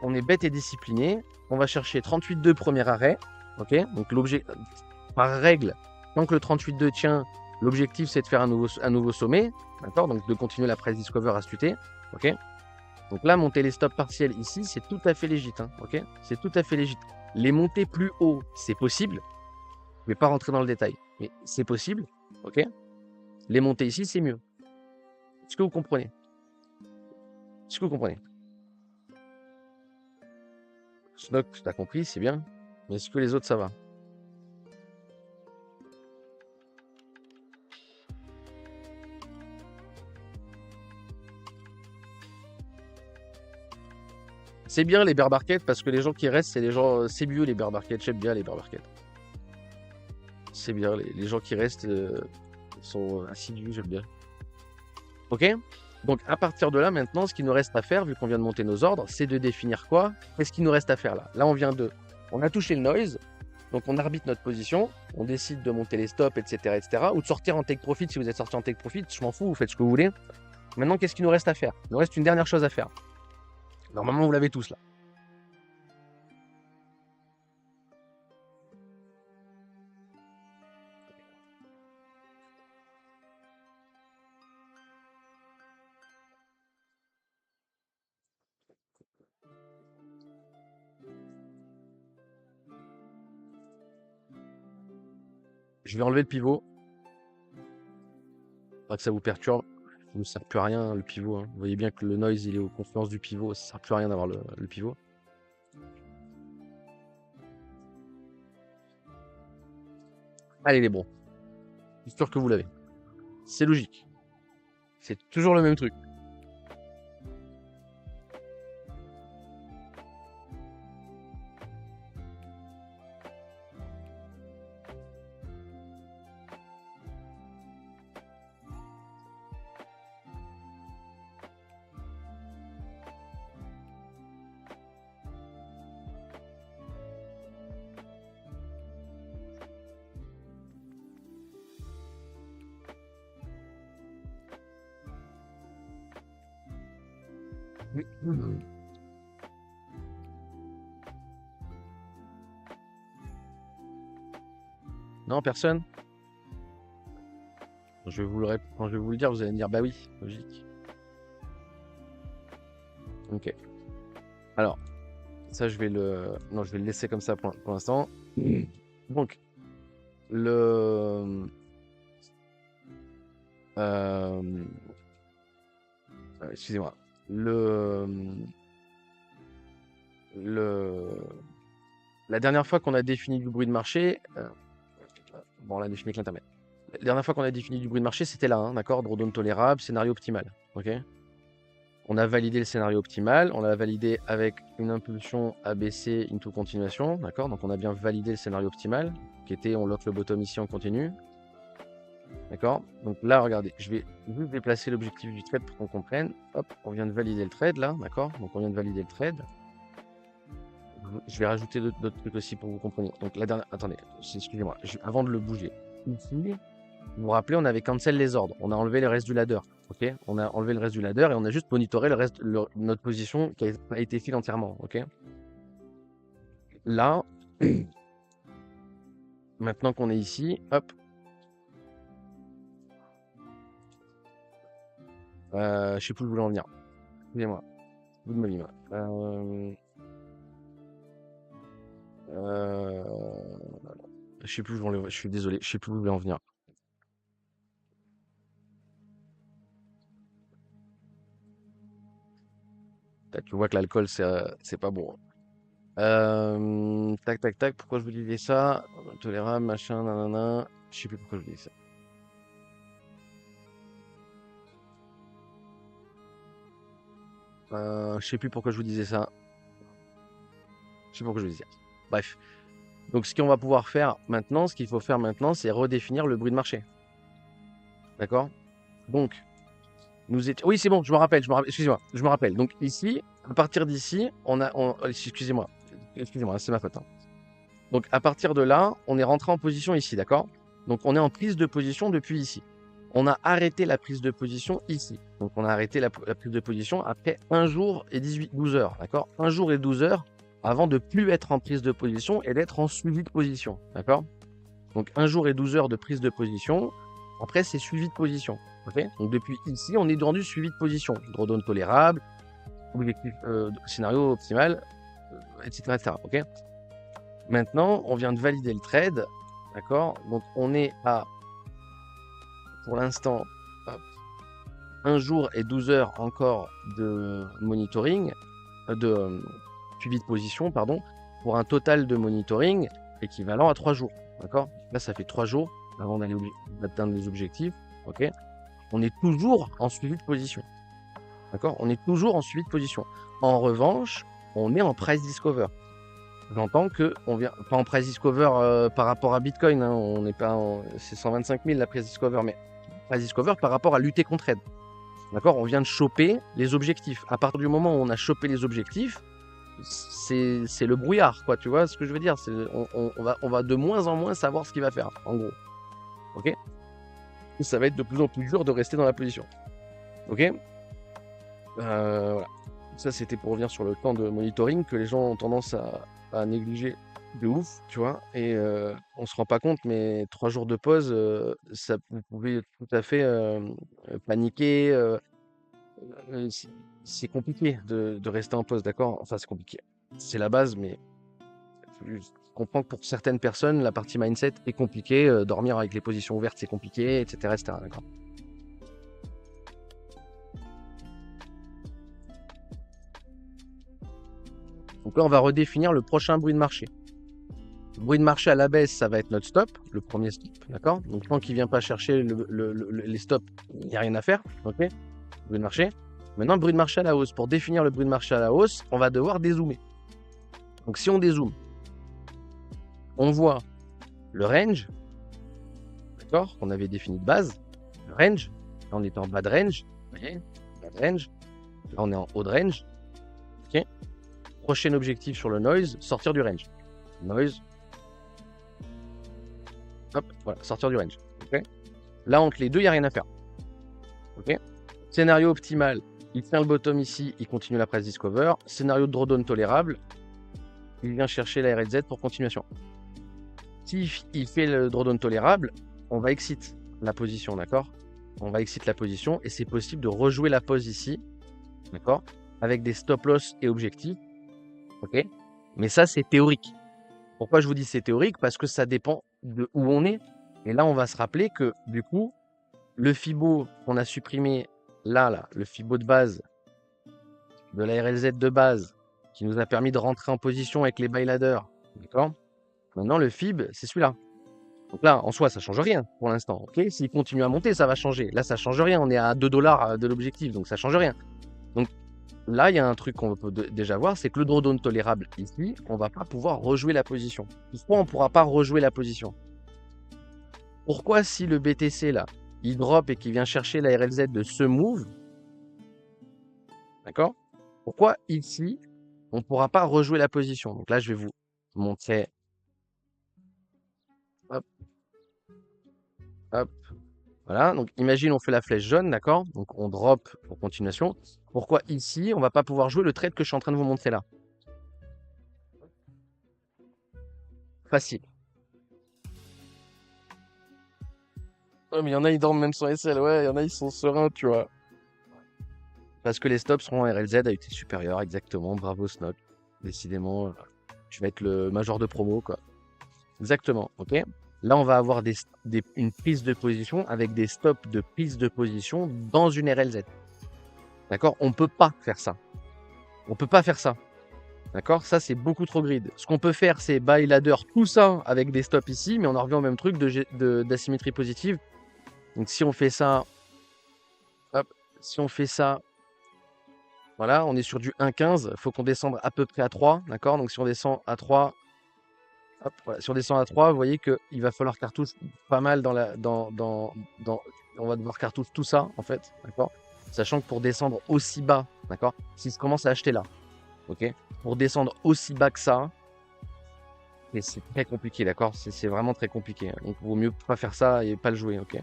on est bête et discipliné. On va chercher 38,2 premier arrêt. Ok? Donc l'objet, par règle, tant que le 38,2 tient, l'objectif c'est de faire un nouveau sommet. D'accord? Donc de continuer la price discover à stuter. Ok? Donc là, monter les stops partiels ici, c'est tout à fait légitime. Ok? C'est tout à fait légitime. Les monter plus haut, c'est possible. Je ne vais pas rentrer dans le détail, mais c'est possible. Ok? Les monter ici, c'est mieux. Est-ce que vous comprenez? Est-ce que vous comprenez? Snock, t'as compris, c'est bien. Mais est-ce que les autres, ça va? C'est bien les bear markets parce que les gens qui restent, c'est les gens. C'est mieux les bear markets. J'aime bien les bear markets. C'est bien. Les gens qui restent sont assidus, j'aime bien. Ok? Donc à partir de là, maintenant, ce qu'il nous reste à faire, vu qu'on vient de monter nos ordres, c'est de définir quoi? Qu'est-ce qu'il nous reste à faire là? Là, on a touché le noise, donc on arbitre notre position, on décide de monter les stops, etc., etc., ou de sortir en take profit si vous êtes sorti en take profit, je m'en fous, vous faites ce que vous voulez. Maintenant, qu'est-ce qu'il nous reste à faire? Il nous reste une dernière chose à faire. Normalement, vous l'avez tous là. Je vais enlever le pivot. Pas que ça vous perturbe. Ça ne sert plus à rien le pivot. Hein. Vous voyez bien que le noise il est aux confluences du pivot. Ça ne sert plus à rien d'avoir le pivot. Allez les bros. Je suis sûr que vous l'avez. C'est logique. C'est toujours le même truc. Non, personne. Quand je vais vous le dire, vous allez me dire bah oui, logique. Ok. Alors, ça je vais non, je vais le laisser comme ça pour l'instant. Donc, le excusez-moi. La dernière fois qu'on a défini du bruit de marché, bon, on l'a défini avec l'intermède. La dernière fois qu'on a défini du bruit de marché, c'était là, hein, d'accord? Drawdown tolérable, scénario optimal. Ok? On a validé le scénario optimal, on l'a validé avec une impulsion ABC into continuation, d'accord? Donc on a bien validé le scénario optimal, qui était on lock le bottom ici en continu. D'accord? Donc là, regardez, je vais juste déplacer l'objectif du trade pour qu'on comprenne. Hop, on vient de valider le trade là, d'accord? Donc on vient de valider le trade. Je vais rajouter d'autres trucs aussi pour que vous compreniez. Donc la dernière, attendez, excusez-moi, avant de le bouger. Ici, vous vous rappelez, on avait cancel les ordres, on a enlevé le reste du ladder, ok? On a enlevé le reste du ladder et on a juste monitoré le reste, notre position qui a été file entièrement, ok? Là, maintenant qu'on est ici, hop. Je sais plus où je voulais en venir. Excusez-moi. Vous de ma vie, moi. Je sais plus où je voulais, je suis désolé, je sais plus où je voulais en venir. Tu vois que l'alcool, c'est pas bon. Tac, tac, tac. Pourquoi je vous disais ça? Tolérable, machin, nanana. Je sais plus pourquoi je vous disais ça. Je sais plus pourquoi je vous disais ça. Je sais pas pourquoi je vous disais ça. Bref. Donc, ce qu'on va pouvoir faire maintenant, ce qu'il faut faire maintenant, c'est redéfinir le bruit de marché. D'accord? Donc, oui, c'est bon, je me rappelle, excusez-moi, je me rappelle. Donc ici, à partir d'ici, excusez-moi, c'est ma faute. Hein. Donc à partir de là, on est rentré en position ici, d'accord? Donc on est en prise de position depuis ici. On a arrêté la prise de position ici. Donc on a arrêté la prise de position après 1 jour et 12 heures, d'accord? 1 jour et 12 heures avant de plus être en prise de position et d'être en suivi de position, d'accord? Donc 1 jour et 12 heures de prise de position. Après, c'est suivi de position. Okay, donc depuis ici, on est dans du suivi de position. Drawdown tolérable, objectif, scénario optimal, etc., etc. Okay, maintenant, on vient de valider le trade. D'accord? Donc on est à pour l'instant, hop, 1 jour et 12 heures encore de monitoring, suivi de position, pardon, pour un total de monitoring équivalent à 3 jours. D'accord? Là, ça fait 3 jours avant d'atteindre les objectifs. Ok? On est toujours en suivi de position. D'accord? On est toujours en suivi de position. En revanche, on est en price discover. J'entends que on vient pas en price discover par rapport à Bitcoin. Hein, on n'est pas c'est 125 000 la price discover, mais price discover par rapport à lutter contre aide. D'accord? On vient de choper les objectifs. À partir du moment où on a chopé les objectifs, c'est le brouillard, quoi. Tu vois ce que je veux dire? On va de moins en moins savoir ce qu'il va faire, en gros. Ok? Ça va être de plus en plus dur de rester dans la position. Ok? Voilà. Ça, c'était pour revenir sur le temps de monitoring que les gens ont tendance à négliger de ouf, tu vois. Et on se rend pas compte, mais 3 jours de pause, ça, vous pouvez tout à fait paniquer. C'est compliqué de rester en pause, d'accord? Enfin, c'est compliqué. C'est la base, mais je comprends que pour certaines personnes, la partie mindset est compliquée. Dormir avec les positions ouvertes, c'est compliqué, etc., etc., d'accord? Donc là, on va redéfinir le prochain bruit de marché. Le bruit de marché à la baisse, ça va être notre stop, le premier stop, d'accord? Donc tant qu'il ne vient pas chercher les stops, il n'y a rien à faire, ok? Bruit de marché. Maintenant, le bruit de marché à la hausse. Pour définir le bruit de marché à la hausse, on va devoir dézoomer. Donc si on dézoome, on voit le range, d'accord, qu'on avait défini de base, le range. Là, on est en bas de range, vous voyez, bas de range. Là, on est en haut de range, ok? Prochain objectif sur le noise, sortir du range. Noise. Hop, voilà, sortir du range. Okay. Là, entre les deux, il n'y a rien à faire. Okay. Scénario optimal, il tient le bottom ici, il continue la price discover. Scénario de drawdown tolérable, il vient chercher la RLZ pour continuation. S'il fait le drawdown tolérable, on va exit la position, d'accord? On va exit la position et c'est possible de rejouer la pause ici, d'accord? Avec des stop loss et objectifs. Ok? Mais ça, c'est théorique. Pourquoi je vous dis c'est théorique? Parce que ça dépend de où on est. Et là, on va se rappeler que, du coup, le FIBO qu'on a supprimé là, le FIBO de base, de la RLZ de base, qui nous a permis de rentrer en position avec les buy ladders, d'accord? Maintenant, le FIB, c'est celui-là. Donc là, en soi, ça ne change rien pour l'instant. Ok? S'il continue à monter, ça va changer. Là, ça ne change rien. On est à 2 $ de l'objectif, donc ça ne change rien. Donc, là, il y a un truc qu'on peut déjà voir, c'est que le drawdown tolérable ici, on ne va pas pouvoir rejouer la position. Pourquoi on ne pourra pas rejouer la position? Pourquoi si le BTC, là, il drop et qu'il vient chercher la RLZ de ce move, d'accord? Pourquoi ici, on ne pourra pas rejouer la position? Donc là, je vais vous montrer. Hop, hop. Voilà, donc imagine on fait la flèche jaune, d'accord? Donc on drop pour continuation. Pourquoi ici, on ne va pas pouvoir jouer le trade que je suis en train de vous montrer là? Facile. Ouais, mais il y en a, ils dorment même sans SL, ouais, il y en a, ils sont sereins, tu vois. Parce que les stops seront en RLZ à UT supérieur, exactement, bravo Snock. Décidément, tu vas être le major de promo, quoi. Exactement, ok? Là, on va avoir une prise de position avec des stops de prise de position dans une RLZ. D'accord? On ne peut pas faire ça. On ne peut pas faire ça. D'accord? Ça, c'est beaucoup trop grid. Ce qu'on peut faire, c'est buy ladder, tout ça avec des stops ici, mais on en revient au même truc d'asymétrie positive. Donc, si on fait ça, hop, si on fait ça, voilà, on est sur du 1,15. Il faut qu'on descende à peu près à 3. D'accord? Donc, si on descend à 3, hop, voilà, si on descend à 3, vous voyez qu'il va falloir cartouche pas mal on va devoir cartouche tout ça, en fait. D'accord? Sachant que pour descendre aussi bas, d'accord? S'il se commence à acheter là, ok? Pour descendre aussi bas que ça, c'est très compliqué, d'accord? C'est vraiment très compliqué. Donc, il vaut mieux pas faire ça et pas le jouer, ok?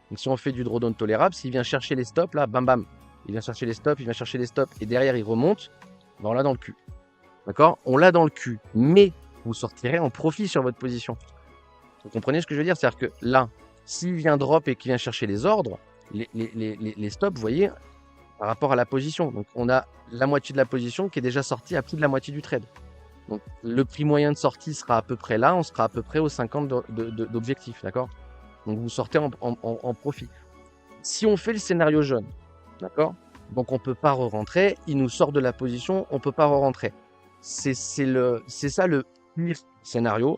Donc, si on fait du drawdown tolérable, s'il vient chercher les stops, là, bam bam, il vient chercher les stops, et derrière, il remonte, ben, on l'a dans le cul. D'accord? On l'a dans le cul, mais vous sortirez en profit sur votre position. Vous comprenez ce que je veux dire? C'est-à-dire que là, s'il vient drop et qu'il vient chercher les ordres, les stops, vous voyez, par rapport à la position. Donc, on a la moitié de la position qui est déjà sortie à plus de la moitié du trade. Donc, le prix moyen de sortie sera à peu près là, on sera à peu près aux 50 d'objectifs, d'accord? Donc, vous sortez en profit. Si on fait le scénario jaune, d'accord? Donc on peut pas re-rentrer, il nous sort de la position, on peut pas re-rentrer. C'est ça le pire scénario,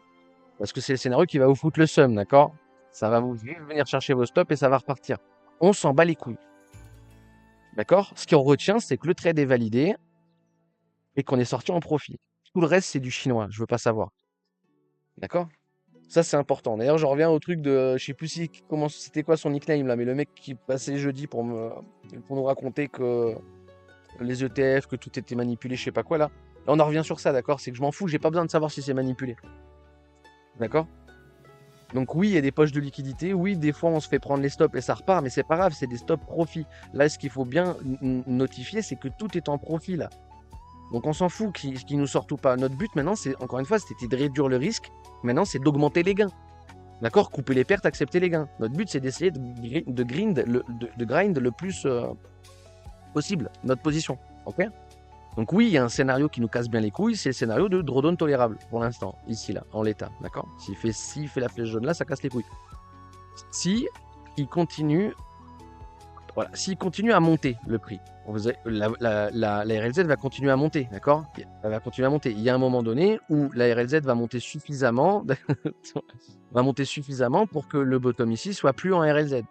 parce que c'est le scénario qui va vous foutre le seum, d'accord? Ça va vous venir chercher vos stops et ça va repartir. On s'en bat les couilles, d'accord? Ce qu'on retient, c'est que le trade est validé et qu'on est sorti en profit. Tout le reste, c'est du chinois, je veux pas savoir, d'accord? Ça, c'est important. D'ailleurs, je reviens au truc de, je sais plus si, comment, c'était quoi son nickname là, mais le mec qui passait jeudi pour nous raconter que les ETF, que tout était manipulé, je sais pas quoi là. Là, on en revient sur ça, d'accord? C'est que je m'en fous, j'ai pas besoin de savoir si c'est manipulé. D'accord? Donc oui, il y a des poches de liquidité. Oui, des fois, on se fait prendre les stops et ça repart, mais c'est pas grave, c'est des stops profit. Là, ce qu'il faut bien notifier, c'est que tout est en profit là. Donc on s'en fout qui nous sortent ou pas. Notre but maintenant, c'est encore une fois, c'était de réduire le risque. Maintenant, c'est d'augmenter les gains. D'accord? Couper les pertes, accepter les gains. Notre but, c'est d'essayer de grind le plus possible notre position. Ok? Donc oui, il y a un scénario qui nous casse bien les couilles, c'est le scénario de drawdown tolérable pour l'instant, ici, là, en l'état. D'accord? S'il fait la flèche jaune là, ça casse les couilles. Si il continue, voilà, s'il continue à monter le prix, la RLZ va continuer à monter, d'accord? Elle va continuer à monter. Il y a un moment donné où la RLZ va monter suffisamment, va monter suffisamment pour que le bottom ici soit plus en RLZ.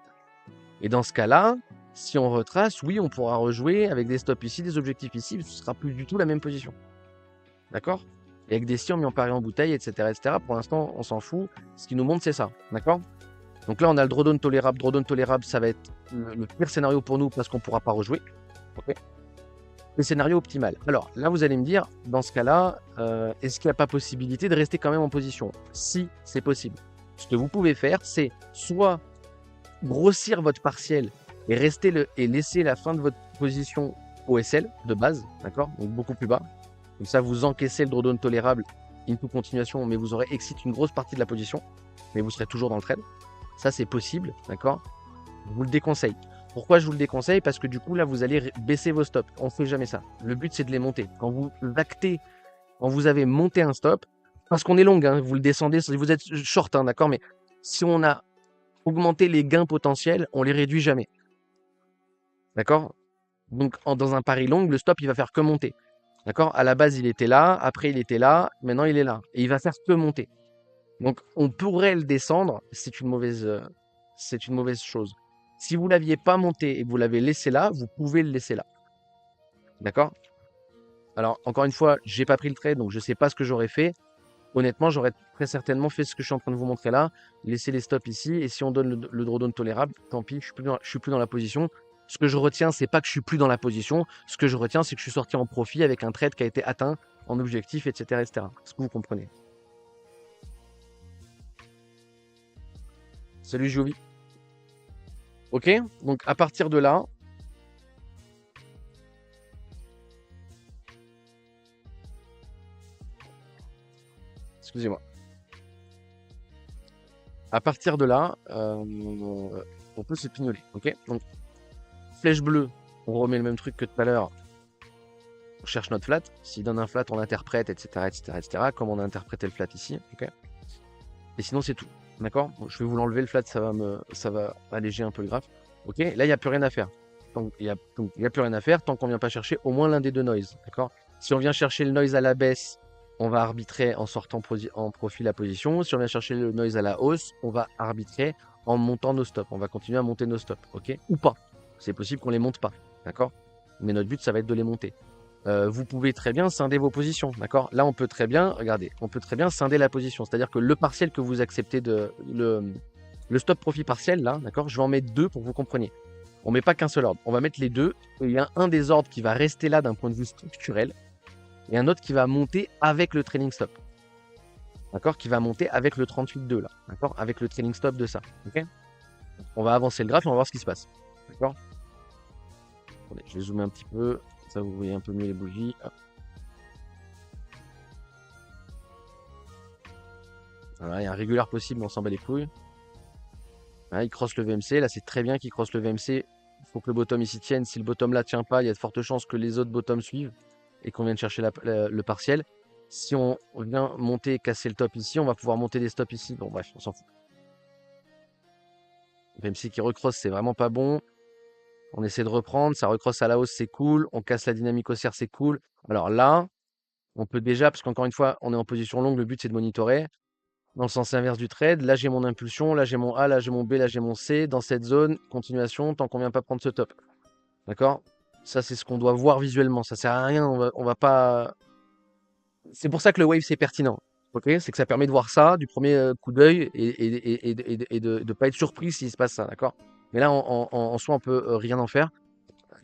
Et dans ce cas-là, si on retrace, oui, on pourra rejouer avec des stops ici, des objectifs ici, ce sera plus du tout la même position. D'accord? Et avec des si on met en pari en bouteille, etc., etc. Pour l'instant, on s'en fout. Ce qui nous montre, c'est ça. D'accord? Donc là, on a le drawdown tolérable. Drawdown tolérable, ça va être le pire scénario pour nous parce qu'on ne pourra pas rejouer. Okay, le scénario optimal. Alors là, vous allez me dire, dans ce cas-là, est-ce qu'il n'y a pas possibilité de rester quand même en position? Si, c'est possible. Ce que vous pouvez faire, c'est soit grossir votre partiel et laisser la fin de votre position au SL de base, d'accord? Donc beaucoup plus bas. Comme ça, vous encaissez le drawdown tolérable into continuation, mais vous aurez exit une grosse partie de la position, mais vous serez toujours dans le trade. Ça, c'est possible, d'accord? Je vous le déconseille. Pourquoi je vous le déconseille? Parce que du coup, là, vous allez baisser vos stops. On ne fait jamais ça. Le but, c'est de les monter. Quand vous actez, quand vous avez monté un stop, parce qu'on est long, hein, vous le descendez, vous êtes short, hein, d'accord? Mais si on a augmenté les gains potentiels, on les réduit jamais. D'accord? Donc, dans un pari long, le stop, il va faire que monter. D'accord? À la base, il était là, après, il était là, maintenant, il est là. Et il va faire que monter. Donc, on pourrait le descendre, c'est une mauvaise chose. Si vous ne l'aviez pas monté et que vous l'avez laissé là, vous pouvez le laisser là. D'accord? Alors, encore une fois, j'ai pas pris le trade, donc je ne sais pas ce que j'aurais fait. Honnêtement, j'aurais très certainement fait ce que je suis en train de vous montrer là, laisser les stops ici, et si on donne le drawdown tolérable, tant pis, je suis plus dans la position. Ce que je retiens, c'est pas que je suis plus dans la position. Ce que je retiens, c'est que je suis sorti en profit avec un trade qui a été atteint en objectif, etc., etc. Est-ce que vous comprenez? Salut Jovi. Ok? Donc à partir de là, excusez-moi. À partir de là, on peut se pignoler. Ok? Donc flèche bleue, on remet le même truc que tout à l'heure. On cherche notre flat. S'il donne un flat, on l'interprète, etc., etc., etc., comme on a interprété le flat ici. Ok? Et sinon, c'est tout. D'accord? Bon, je vais vous l'enlever le flat, ça va alléger un peu le graphe. Ok? Là, il n'y a plus rien à faire. Donc, il n'y a plus rien à faire tant qu'on ne vient pas chercher au moins l'un des deux noise. D'accord? Si on vient chercher le noise à la baisse, on va arbitrer en sortant en profit la position. Si on vient chercher le noise à la hausse, on va arbitrer en montant nos stops. On va continuer à monter nos stops. Ok? Ou pas. C'est possible qu'on ne les monte pas. D'accord? Mais notre but, ça va être de les monter. Vous pouvez très bien scinder vos positions, d'accord? Là, on peut très bien, regardez, on peut très bien scinder la position. C'est-à-dire que le partiel que vous acceptez le stop profit partiel, là, d'accord? Je vais en mettre deux pour que vous compreniez. On met pas qu'un seul ordre. On va mettre les deux. Il y a un des ordres qui va rester là d'un point de vue structurel et un autre qui va monter avec le trailing stop. D'accord? Qui va monter avec le 38.2 là. D'accord? Avec le trailing stop de ça. Ok? On va avancer le graphe et on va voir ce qui se passe. D'accord? Attendez, je vais zoomer un petit peu. Ça, vous voyez un peu mieux les bougies. Hop. Voilà, il y a un régulier possible, mais on s'en bat les couilles. Voilà, il crosse le VMC. Là, c'est très bien qu'il crosse le VMC. Il faut que le bottom ici tienne. Si le bottom là tient pas, il y a de fortes chances que les autres bottoms suivent et qu'on vienne chercher le partiel. Si on vient monter et casser le top ici, on va pouvoir monter des stops ici. Bon, bref, on s'en fout. VMC qui recrosse, c'est vraiment pas bon. On essaie de reprendre, ça recrosse à la hausse, c'est cool. On casse la dynamique haussière, c'est cool. Alors là, on peut déjà, parce qu'encore une fois, on est en position longue, le but c'est de monitorer. Dans le sens inverse du trade, là j'ai mon impulsion, là j'ai mon A, là j'ai mon B, là j'ai mon C. Dans cette zone, continuation, tant qu'on vient pas prendre ce top. D'accord? Ça, c'est ce qu'on doit voir visuellement. Ça sert à rien, on va pas. C'est pour ça que le wave c'est pertinent. Ok? C'est que ça permet de voir ça du premier coup d'œil et de pas être surpris s'il se passe ça. D'accord? Mais là, en soi, on peut rien en faire.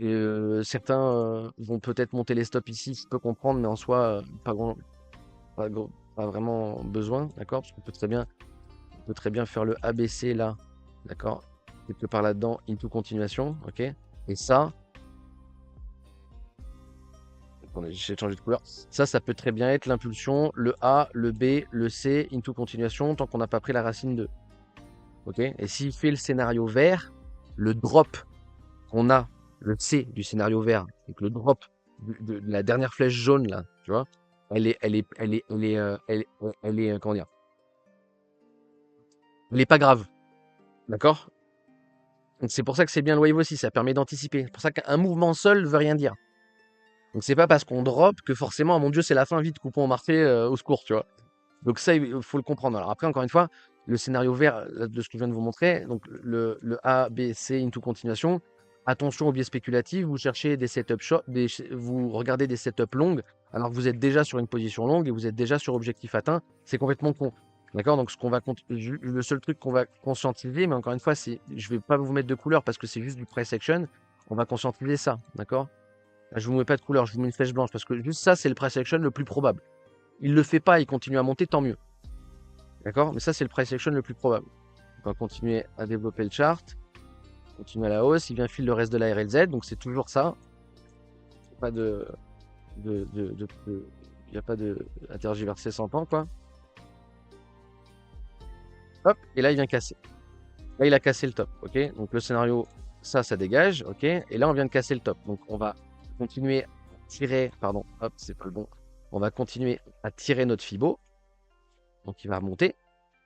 Et, certains vont peut-être monter les stops ici, je peux comprendre, mais en soi, pas, pas vraiment besoin, d'accord? Parce qu'on peut très bien faire le ABC là, d'accord? Quelque part là-dedans, into continuation, ok? Et ça, attendez, j'ai changé de couleur. Ça peut très bien être l'impulsion, le A, le B, le C, into continuation, tant qu'on n'a pas pris la racine 2, ok? Et s'il fait le scénario vert, le drop qu'on a, le C du scénario vert, donc le drop de la dernière flèche jaune là, tu vois, comment dire, elle est pas grave, d'accord? Donc c'est pour ça que c'est bien le wave aussi, ça permet d'anticiper. C'est pour ça qu'un mouvement seul veut rien dire. Donc c'est pas parce qu'on drop que forcément, oh mon Dieu, c'est la fin, vite, coupons au marché, au secours, tu vois. Donc ça, il faut le comprendre. Alors après, encore une fois, le scénario vert de ce que je viens de vous montrer, donc le A, B, C, into continuation, attention aux biais spéculatifs, vous cherchez des setups short, vous regardez des setups longues, alors que vous êtes déjà sur une position longue et vous êtes déjà sur objectif atteint, c'est complètement con. D'accord? Donc le seul truc qu'on va conscientiser, mais encore une fois, je vais pas vous mettre de couleur parce que c'est juste du price action, on va conscientiser ça, d'accord? Là, je vous mets pas de couleur, je vous mets une flèche blanche parce que juste ça, c'est le price action le plus probable. Il le fait pas, il continue à monter, tant mieux. D'accord? Mais ça, c'est le price action le plus probable. On va continuer à développer le chart. Continue à la hausse. Il vient fil le reste de la RLZ. Donc, c'est toujours ça. Pas de. Il n'y a pas de. À tergiverser 100 ans, quoi. Hop. Et là, il vient casser. Là, il a cassé le top. OK? Donc, le scénario, ça dégage. OK? Et là, on vient de casser le top. Donc, on va continuer à tirer. Pardon. Hop, c'est pas le bon. On va continuer à tirer notre Fibo. Donc, il va remonter.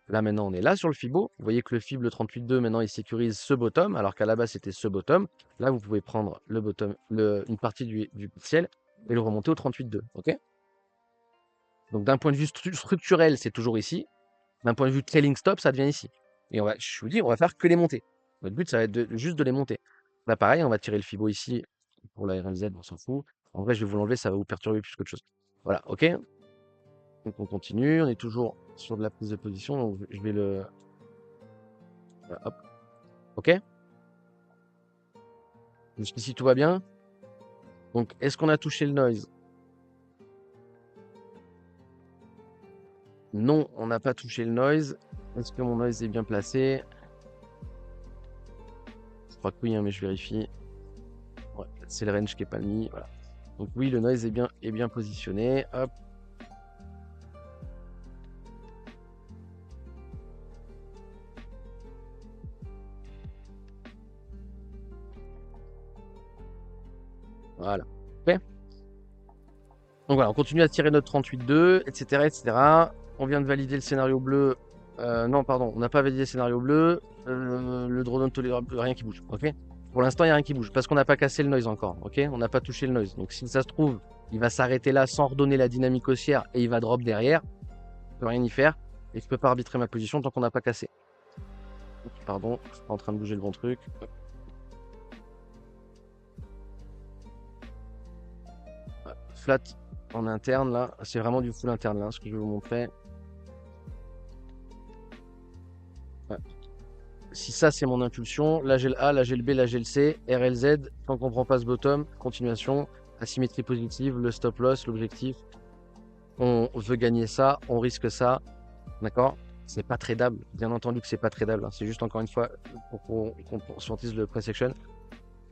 Là, maintenant, on est là sur le Fibo. Vous voyez que le Fib, le 38.2, maintenant, il sécurise ce bottom, alors qu'à la base, c'était ce bottom. Là, vous pouvez prendre le bottom, une partie du ciel et le remonter au 38.2. OK? Donc, d'un point de vue structurel, c'est toujours ici. D'un point de vue trailing stop, ça devient ici. Et je vous dis, on va faire que les monter. Notre but, ça va être juste de les monter. Là, pareil, on va tirer le Fibo ici pour la RLZ, on s'en fout. En vrai, je vais vous l'enlever, ça va vous perturber plus qu'autre chose. Voilà, OK? Donc, on continue. On est toujours sur de la prise de position. Donc, je vais le. Hop. OK? Jusqu'ici, tout va bien. Donc, est-ce qu'on a touché le noise? Non, on n'a pas touché le noise. Est-ce que mon noise est bien placé? Je crois que oui, hein, mais je vérifie. Ouais, c'est le range qui est pas mis. Voilà. Donc oui, le noise est bien positionné. Hop. Voilà. Ok. Donc voilà, on continue à tirer notre 38.2, etc., etc. On vient de valider le scénario bleu. Non, pardon, on n'a pas validé le scénario bleu. Le drawdown tolérable, rien qui bouge. Ok. Pour l'instant, il n'y a rien qui bouge parce qu'on n'a pas cassé le noise encore. Ok. On n'a pas touché le noise. Donc si ça se trouve, il va s'arrêter là sans redonner la dynamique haussière et il va drop derrière. Je peux rien y faire. Et je peux pas arbitrer ma position tant qu'on n'a pas cassé. Pardon, je suis pas en train de bouger le bon truc. Flat en interne là, c'est vraiment du full interne là, ce que je vais vous montrer. Ouais. Si ça c'est mon impulsion, là j'ai le A, là j'ai le B, là j'ai le C, RLZ, tant qu'on prend pas ce bottom, continuation, asymétrie positive, le stop loss, l'objectif, on veut gagner ça, on risque ça, d'accord? C'est pas tradable, bien entendu que c'est pas tradable, hein. C'est juste encore une fois pour qu'on conscientise le price action.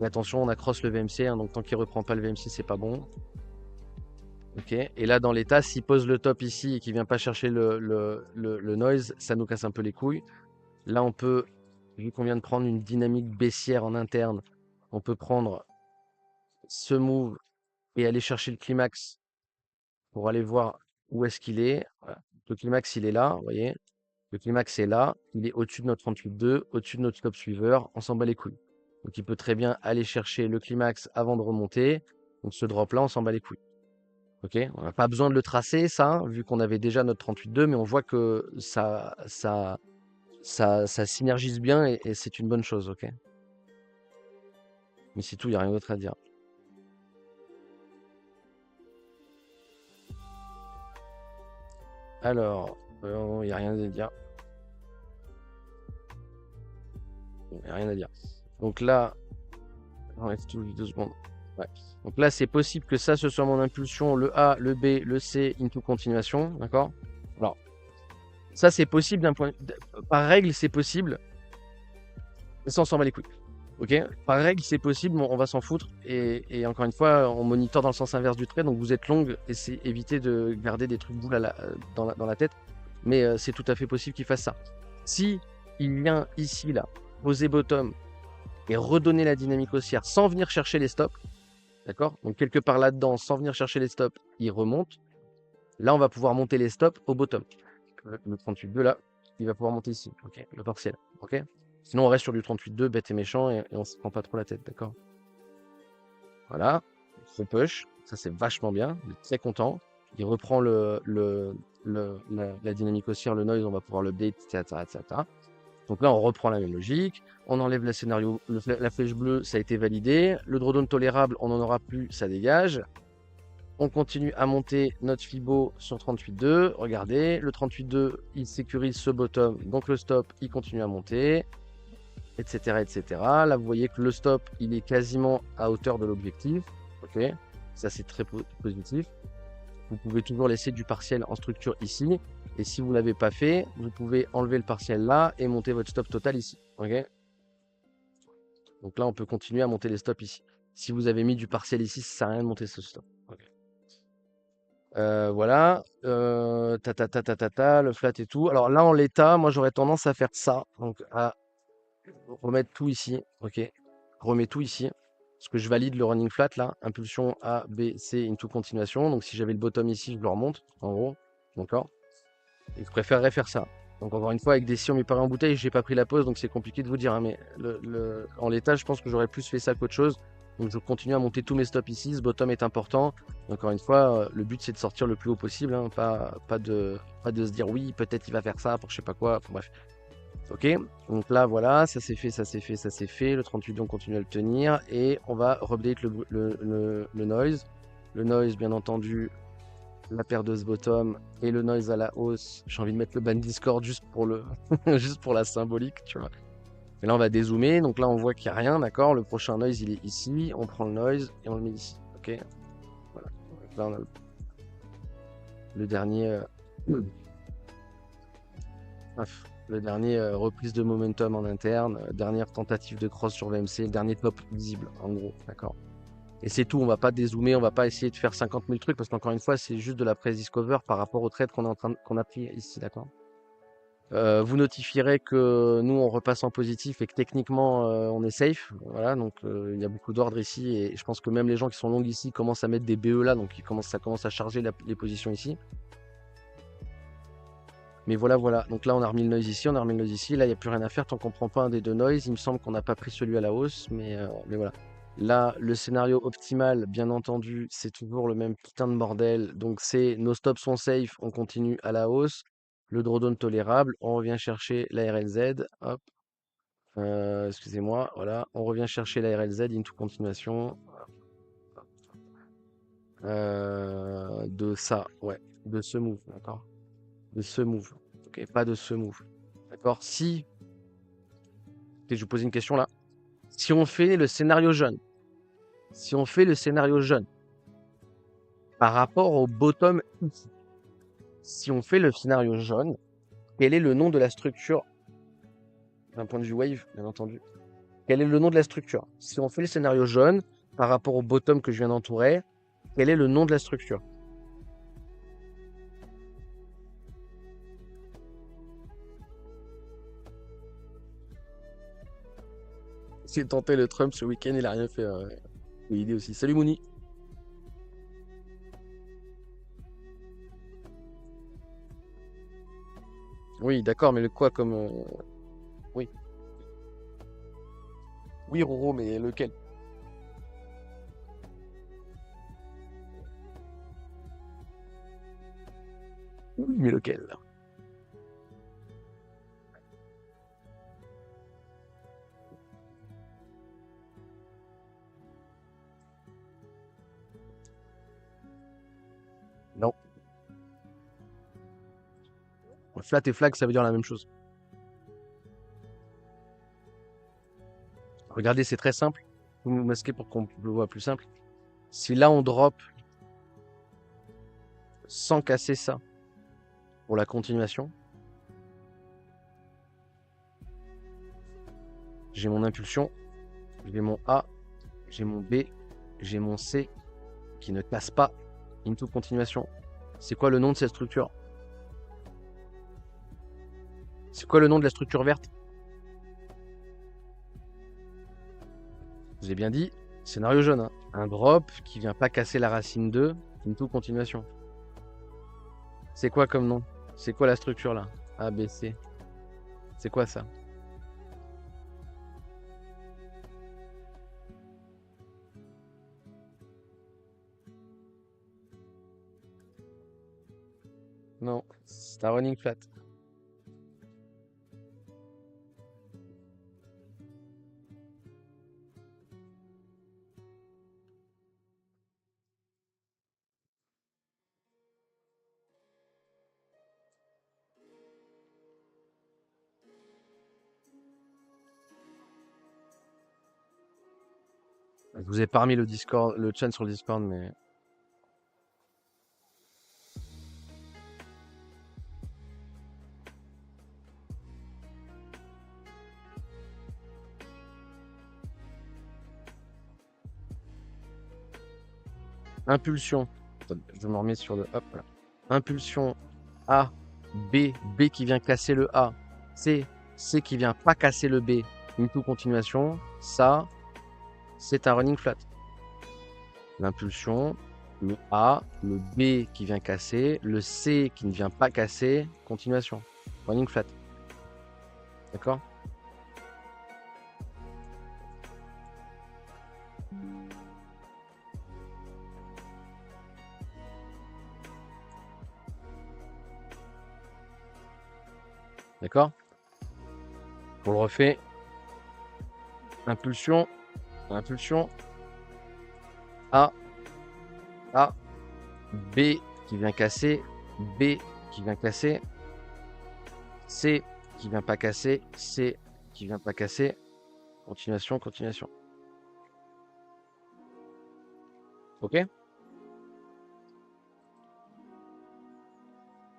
Mais attention, on a cross le VMC, hein, donc tant qu'il reprend pas le VMC, c'est pas bon. Ok. Et là, dans l'état, s'il pose le top ici et qu'il vient pas chercher le noise, ça nous casse un peu les couilles. Là, on peut, vu qu'on vient de prendre une dynamique baissière en interne, on peut prendre ce move et aller chercher le climax pour aller voir où est-ce qu'il est. Voilà. Le climax, il est là, vous voyez. Le climax est là, il est au-dessus de notre 38.2, au-dessus de notre stop suiveur, on s'en bat les couilles. Donc il peut très bien aller chercher le climax avant de remonter. Donc ce drop-là, on s'en bat les couilles. Ok, on n'a pas besoin de le tracer, ça, hein, vu qu'on avait déjà notre 38.2, mais on voit que ça synergise bien et c'est une bonne chose, ok? Mais c'est tout, il n'y a rien d'autre à dire. Alors, il n'y a rien à dire. Il n'y a rien à dire. Donc là, on reste tout 2 secondes. Ouais. Donc là, c'est possible que ça, ce soit mon impulsion, le A, le B, le C, into continuation, d'accord? Alors, ça, c'est possible par règle, c'est possible. Mais ça, on s'en bat les couilles. Ok? Par règle, c'est possible, on va s'en foutre. Et encore une fois, on monitor dans le sens inverse du trait, donc vous êtes longue, et c'est éviter de garder des trucs boules dans la tête. Mais c'est tout à fait possible qu'il fasse ça. Si il vient ici, là, poser bottom et redonner la dynamique haussière sans venir chercher les stops, d'accord? Donc quelque part là-dedans, sans venir chercher les stops, il remonte. Là, on va pouvoir monter les stops au bottom. Le 38.2 là, il va pouvoir monter ici, ok? Le partiel, ok? Sinon, on reste sur du 38.2, bête et méchant, et on se prend pas trop la tête, d'accord? Voilà, gros push, ça c'est vachement bien, il est très content. Il reprend la dynamique haussière, le noise, on va pouvoir l'update, etc., etc. Donc là, on reprend la même logique. On enlève le scénario, la flèche bleue, ça a été validé. Le drawdown tolérable, on n'en aura plus, ça dégage. On continue à monter notre Fibo sur 38.2. Regardez, le 38.2, il sécurise ce bottom, donc le stop, il continue à monter, etc., etc. Là, vous voyez que le stop, il est quasiment à hauteur de l'objectif. Ok, ça c'est très positif. Vous pouvez toujours laisser du partiel en structure ici. Et si vous ne l'avez pas fait, vous pouvez enlever le partiel là et monter votre stop total ici. Ok. Donc là, on peut continuer à monter les stops ici. Si vous avez mis du partiel ici, ça ne sert à rien de monter ce stop. Okay. Voilà. Le flat et tout. Alors là, en l'état, moi, j'aurais tendance à faire ça. Donc à remettre tout ici. Ok. Remets tout ici. Parce que je valide le running flat là. Impulsion A, B, C, into continuation. Donc si j'avais le bottom ici, je le remonte. En gros. D'accord. Et je préférerais faire ça. Donc encore une fois, avec des si on m'y paraît en bouteille, j'ai pas pris la pause, donc c'est compliqué de vous dire. Hein, mais en l'état, je pense que j'aurais plus fait ça qu'autre chose. Donc je continue à monter tous mes stops ici. Ce bottom est important. Encore une fois, le but c'est de sortir le plus haut possible. Hein, pas de se dire oui, peut-être il va faire ça pour je sais pas quoi. Enfin, bref. Ok. Donc là, voilà, ça c'est fait, ça c'est fait, ça c'est fait. Le 38, on continue à le tenir. Et on va update le noise. Le noise, bien entendu, la paire de ce bottom et le noise à la hausse. J'ai envie de mettre le ban Discord juste pour juste pour la symbolique, tu vois. Et là, on va dézoomer. Donc là, on voit qu'il n'y a rien, d'accord. Le prochain noise, il est ici. On prend le noise et on le met ici. Ok. Voilà. Donc là, on a le dernier. Bref, le dernier reprise de momentum en interne. Dernière tentative de cross sur VMC. Dernier top visible, en gros. D'accord. Et c'est tout, on va pas dézoomer, on va pas essayer de faire 50 000 trucs parce qu'encore une fois, c'est juste de la press discover par rapport au trade qu'on a pris ici, d'accord? Vous notifierez que nous, on repasse en positif et que techniquement, on est safe. Voilà, donc il y a beaucoup d'ordre ici et je pense que même les gens qui sont longs ici commencent à mettre des BE là, donc ça commence à charger les positions ici. Mais voilà, voilà. Donc là, on a remis le noise ici, on a remis le noise ici. Là, il n'y a plus rien à faire tant qu'on prend pas un des deux noise. Il me semble qu'on n'a pas pris celui à la hausse, mais voilà. Là, le scénario optimal, bien entendu, c'est toujours le même putain de bordel. Donc, c'est nos stops sont safe, on continue à la hausse. Le drawdown tolérable, on revient chercher la RLZ. Hop, excusez-moi, voilà. On revient chercher la RLZ into continuation de ça, ouais, de ce move, d'accord? De ce move, ok, pas de ce move, d'accord? Si, je vais vous poser une question là. Si on fait le scénario jaune, si on fait le scénario jaune par rapport au bottom ici, si on fait le scénario jaune, quel est le nom de la structure d'un point de vue wave, bien entendu? Quel est le nom de la structure? Si on fait le scénario jaune par rapport au bottom que je viens d'entourer, quel est le nom de la structure? J'ai tenté le Trump ce week-end, il a rien fait. Il est aussi. Salut Mouni. Oui, d'accord, mais le quoi comme... Oui. Oui, Roro, mais lequel? Oui, mais lequel? Non. Flat et flag, ça veut dire la même chose. Regardez, c'est très simple. Vous me masquez pour qu'on le voit plus simple. Si là, on drop sans casser ça pour la continuation, j'ai mon impulsion, j'ai mon A, j'ai mon B, j'ai mon C qui ne casse pas into continuation. C'est quoi le nom de cette structure? C'est quoi le nom de la structure verte? Je vous ai bien dit, scénario jaune, hein. Un drop qui vient pas casser la racine 2 into continuation. C'est quoi comme nom? C'est quoi la structure là? A, B, C. C'est quoi ça? Non, c'est un running flat. Je vous ai pas remis le Discord, le chat sur le Discord, mais impulsion. Attendez, je me remets sur le hop. Voilà. Impulsion A, B, B qui vient casser le A, C, C qui vient pas casser le B. Into continuation. Ça, c'est un running flat. L'impulsion, le A, le B qui vient casser, le C qui ne vient pas casser, continuation. Running flat. D'accord? D'accord? On le refait. Impulsion, impulsion, A, A, B qui vient casser, B qui vient casser, C qui vient pas casser, C qui vient pas casser, continuation, continuation. Ok?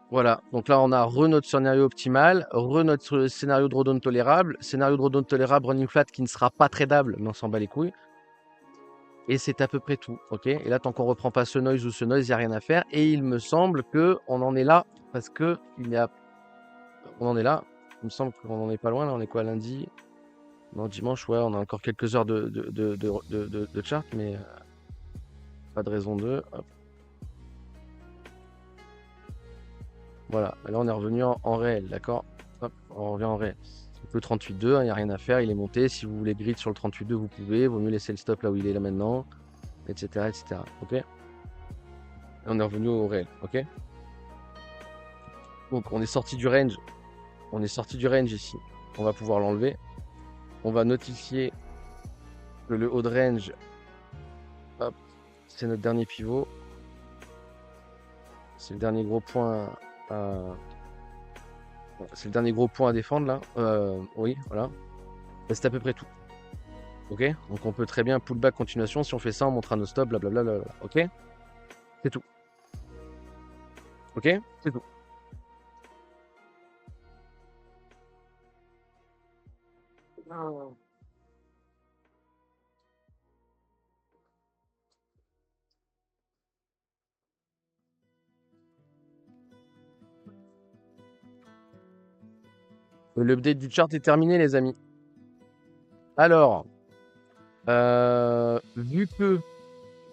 Voilà, donc là on a notre scénario optimal, notre scénario drawdown tolérable, scénario drawdown tolérable running flat qui ne sera pas tradable, mais on s'en bat les couilles. Et c'est à peu près tout, ok? Et là, tant qu'on reprend pas ce noise ou ce noise, il n'y a rien à faire. Et il me semble que on en est là, parce que on en est là. Il me semble qu'on en est pas loin, là on est quoi, lundi? Non, dimanche, ouais, on a encore quelques heures de chart, mais pas de raison de. Hop. Voilà, et là on est revenu en réel, d'accord? Hop, on revient en réel. Donc, le 38.2, il n'y a rien à faire, il est monté. Si vous voulez grid sur le 38.2, vous pouvez. Vaut mieux laisser le stop là où il est là maintenant, etc. etc. Ok? Et on est revenu au réel, ok? Donc on est sorti du range. On est sorti du range ici. On va pouvoir l'enlever. On va notifier que le haut de range, hop, c'est notre dernier pivot. C'est le dernier gros point à... C'est le dernier gros point à défendre là. Oui, voilà. C'est à peu près tout. Ok? Donc on peut très bien pullback continuation. Si on fait ça, on montrera nos stops, blablabla. Ok? C'est tout. Ok? C'est tout. L'update du chart est terminé, les amis. Alors, vu que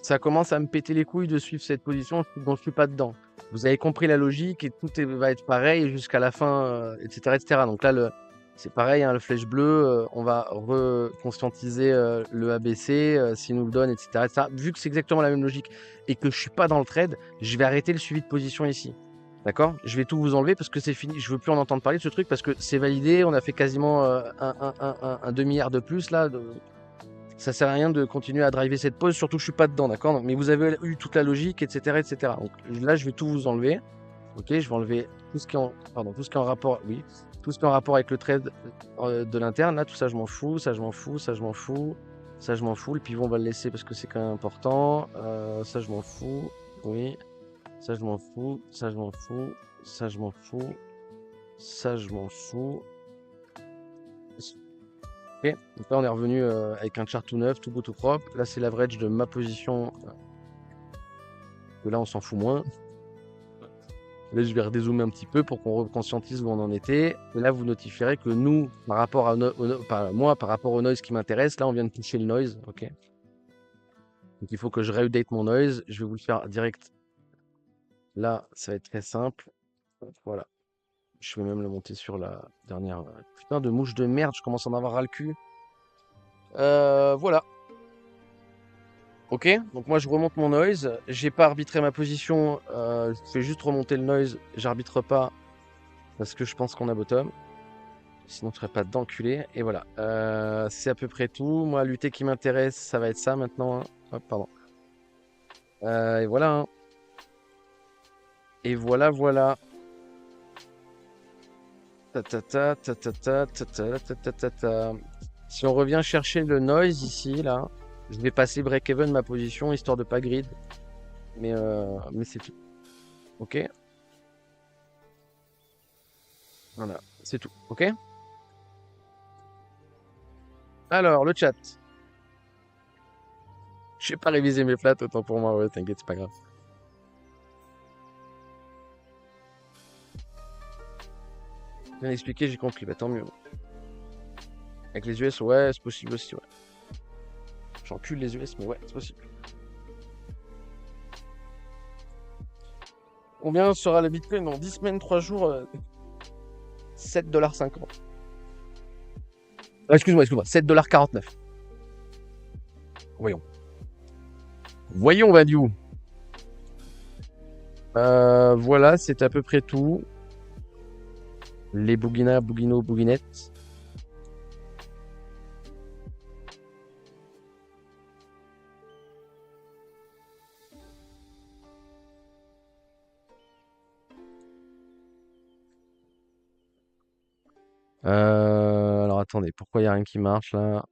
ça commence à me péter les couilles de suivre cette position dont je suis pas dedans, Vous avez compris la logique et va être pareil jusqu'à la fin, etc., etc. Donc là, c'est pareil, hein, le flèche bleue, on va reconscientiser le ABC, s'il nous le donne, etc., etc. Vu que c'est exactement la même logique et que je suis pas dans le trade, je vais arrêter le suivi de position ici. D'accord? Je vais tout vous enlever parce que c'est fini. Je veux plus en entendre parler de ce truc parce que c'est validé. On a fait quasiment un demi-heure de plus là. Ça sert à rien de continuer à driver cette pause, surtout que je suis pas dedans, d'accord? Mais vous avez eu toute la logique, etc., etc. Donc là, je vais tout vous enlever. Ok, je vais enlever tout ce qui est tout ce qui est en rapport, oui, tout ce qui est en rapport avec le trade de l'interne. Là, tout ça, je m'en fous, ça, je m'en fous, ça, je m'en fous, ça, je m'en fous. Le pivot, on va le laisser parce que c'est quand même important. Ça, je m'en fous, oui. Ça, je m'en fous, ça, je m'en fous, ça, je m'en fous, ça, je m'en fous. Ok, donc là on est revenu avec un chart tout neuf, tout beau, tout propre. Là c'est l'average de ma position. Que là on s'en fout moins. Là je vais redézoomer un petit peu pour qu'on reconscientise où on en était. Et là vous notifierez que nous, par rapport à moi, par rapport au noise qui m'intéresse, là on vient de toucher le noise. Ok. Donc il faut que je réupdate mon noise. Je vais vous le faire direct. Là ça va être très simple. Voilà. Je vais même le monter sur la dernière. Putain de mouche de merde, je commence à en avoir ras le cul. Voilà. Ok, donc moi je remonte mon noise, j'ai pas arbitré ma position, je fais juste remonter le noise, j'arbitre pas parce que je pense qu'on a bottom, sinon je serais pas d'enculé, et voilà, c'est à peu près tout. Moi l'UT qui m'intéresse ça va être ça maintenant, hein. Hop, pardon, et voilà, hein. Et voilà, voilà. Ta ta ta ta ta ta ta ta ta ta ta ta. Si on revient chercher le noise ici, là, je vais passer break-even ma position histoire de pas grid, mais c'est tout. Ok, voilà, c'est tout. Ok. Alors, le chat. Je n'ai pas révisé mes flats, autant pour moi. Ouais, t'inquiète, c'est pas grave. Bien expliqué, j'ai compris. Bah, tant mieux. Avec les US, ouais, c'est possible aussi, ouais. J'encule les US, mais ouais, c'est possible. Combien sera le Bitcoin dans 10 semaines, 3 jours 7,50 $. Excuse-moi, 7,49 $. Voyons. Voyons, Value. Voilà, c'est à peu près tout. Les bouginettes. Alors attendez, pourquoi il n'y a rien qui marche là?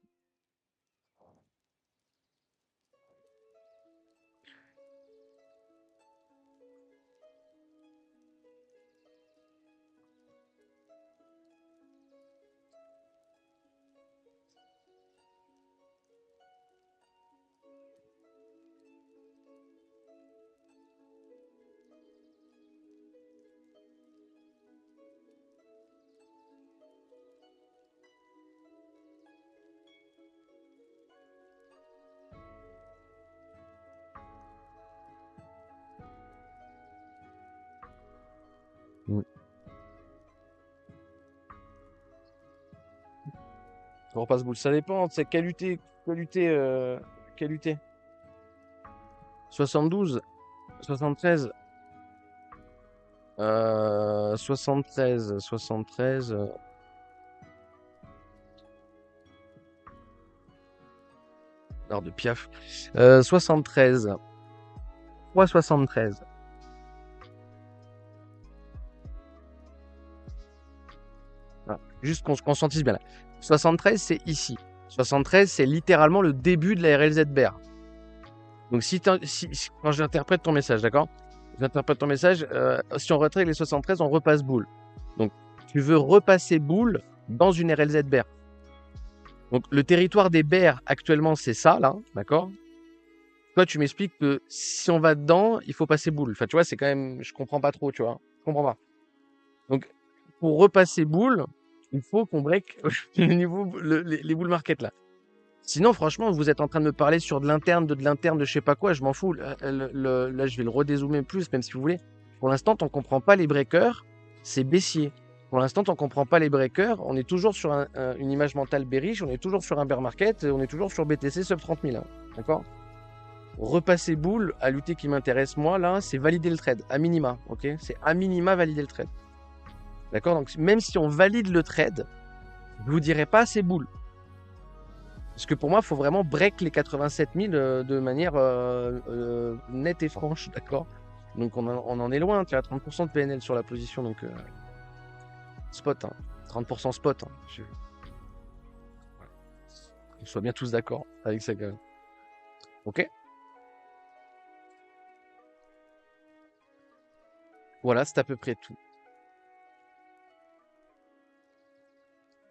Hmm. On repasse boule, ça dépend, c'est quelle UT, quelle UT? 72, 73, 73. Alors de Piaf. 73. 3,73. Voilà. Juste qu'on se conscientise bien là. 73, c'est ici. 73, c'est littéralement le début de la RLZ bear. Donc quand j'interprète ton message, d'accord? J'interprète ton message, si on retrait les 73, on repasse boule. Donc tu veux repasser boule dans une RLZ bear. Donc le territoire des bears actuellement, c'est ça, là, d'accord? Toi, tu m'expliques que si on va dedans, il faut passer boule. Enfin, tu vois, c'est quand même... Je comprends pas trop, tu vois. Je comprends pas. Donc, pour repasser boule, il faut qu'on break les bull market, là. Sinon, franchement, vous êtes en train de me parler sur de l'interne, de je sais pas quoi, je m'en fous. Là, je vais le redézoomer plus, même si vous voulez. Pour l'instant, tant qu'on prend pas les breakers, c'est baissier. Pour l'instant, tant qu'on prend pas les breakers, on est toujours sur une image mentale bearish, on est toujours sur un bear market, on est toujours sur BTC sub 30 000. Hein, d'accord? Repasser boule, à lutter qui m'intéresse moi, là, c'est valider le trade, à minima. Ok? C'est à minima valider le trade. D'accord? Donc, même si on valide le trade, je vous dirai pas c'est boule. Parce que pour moi, il faut vraiment break les 87 000 de manière nette et franche, d'accord? Donc on en est loin, tu as 30% de PNL sur la position, donc spot, hein. 30% spot. Hein. On soit bien tous d'accord avec ça quand même. Ok? Voilà, c'est à peu près tout.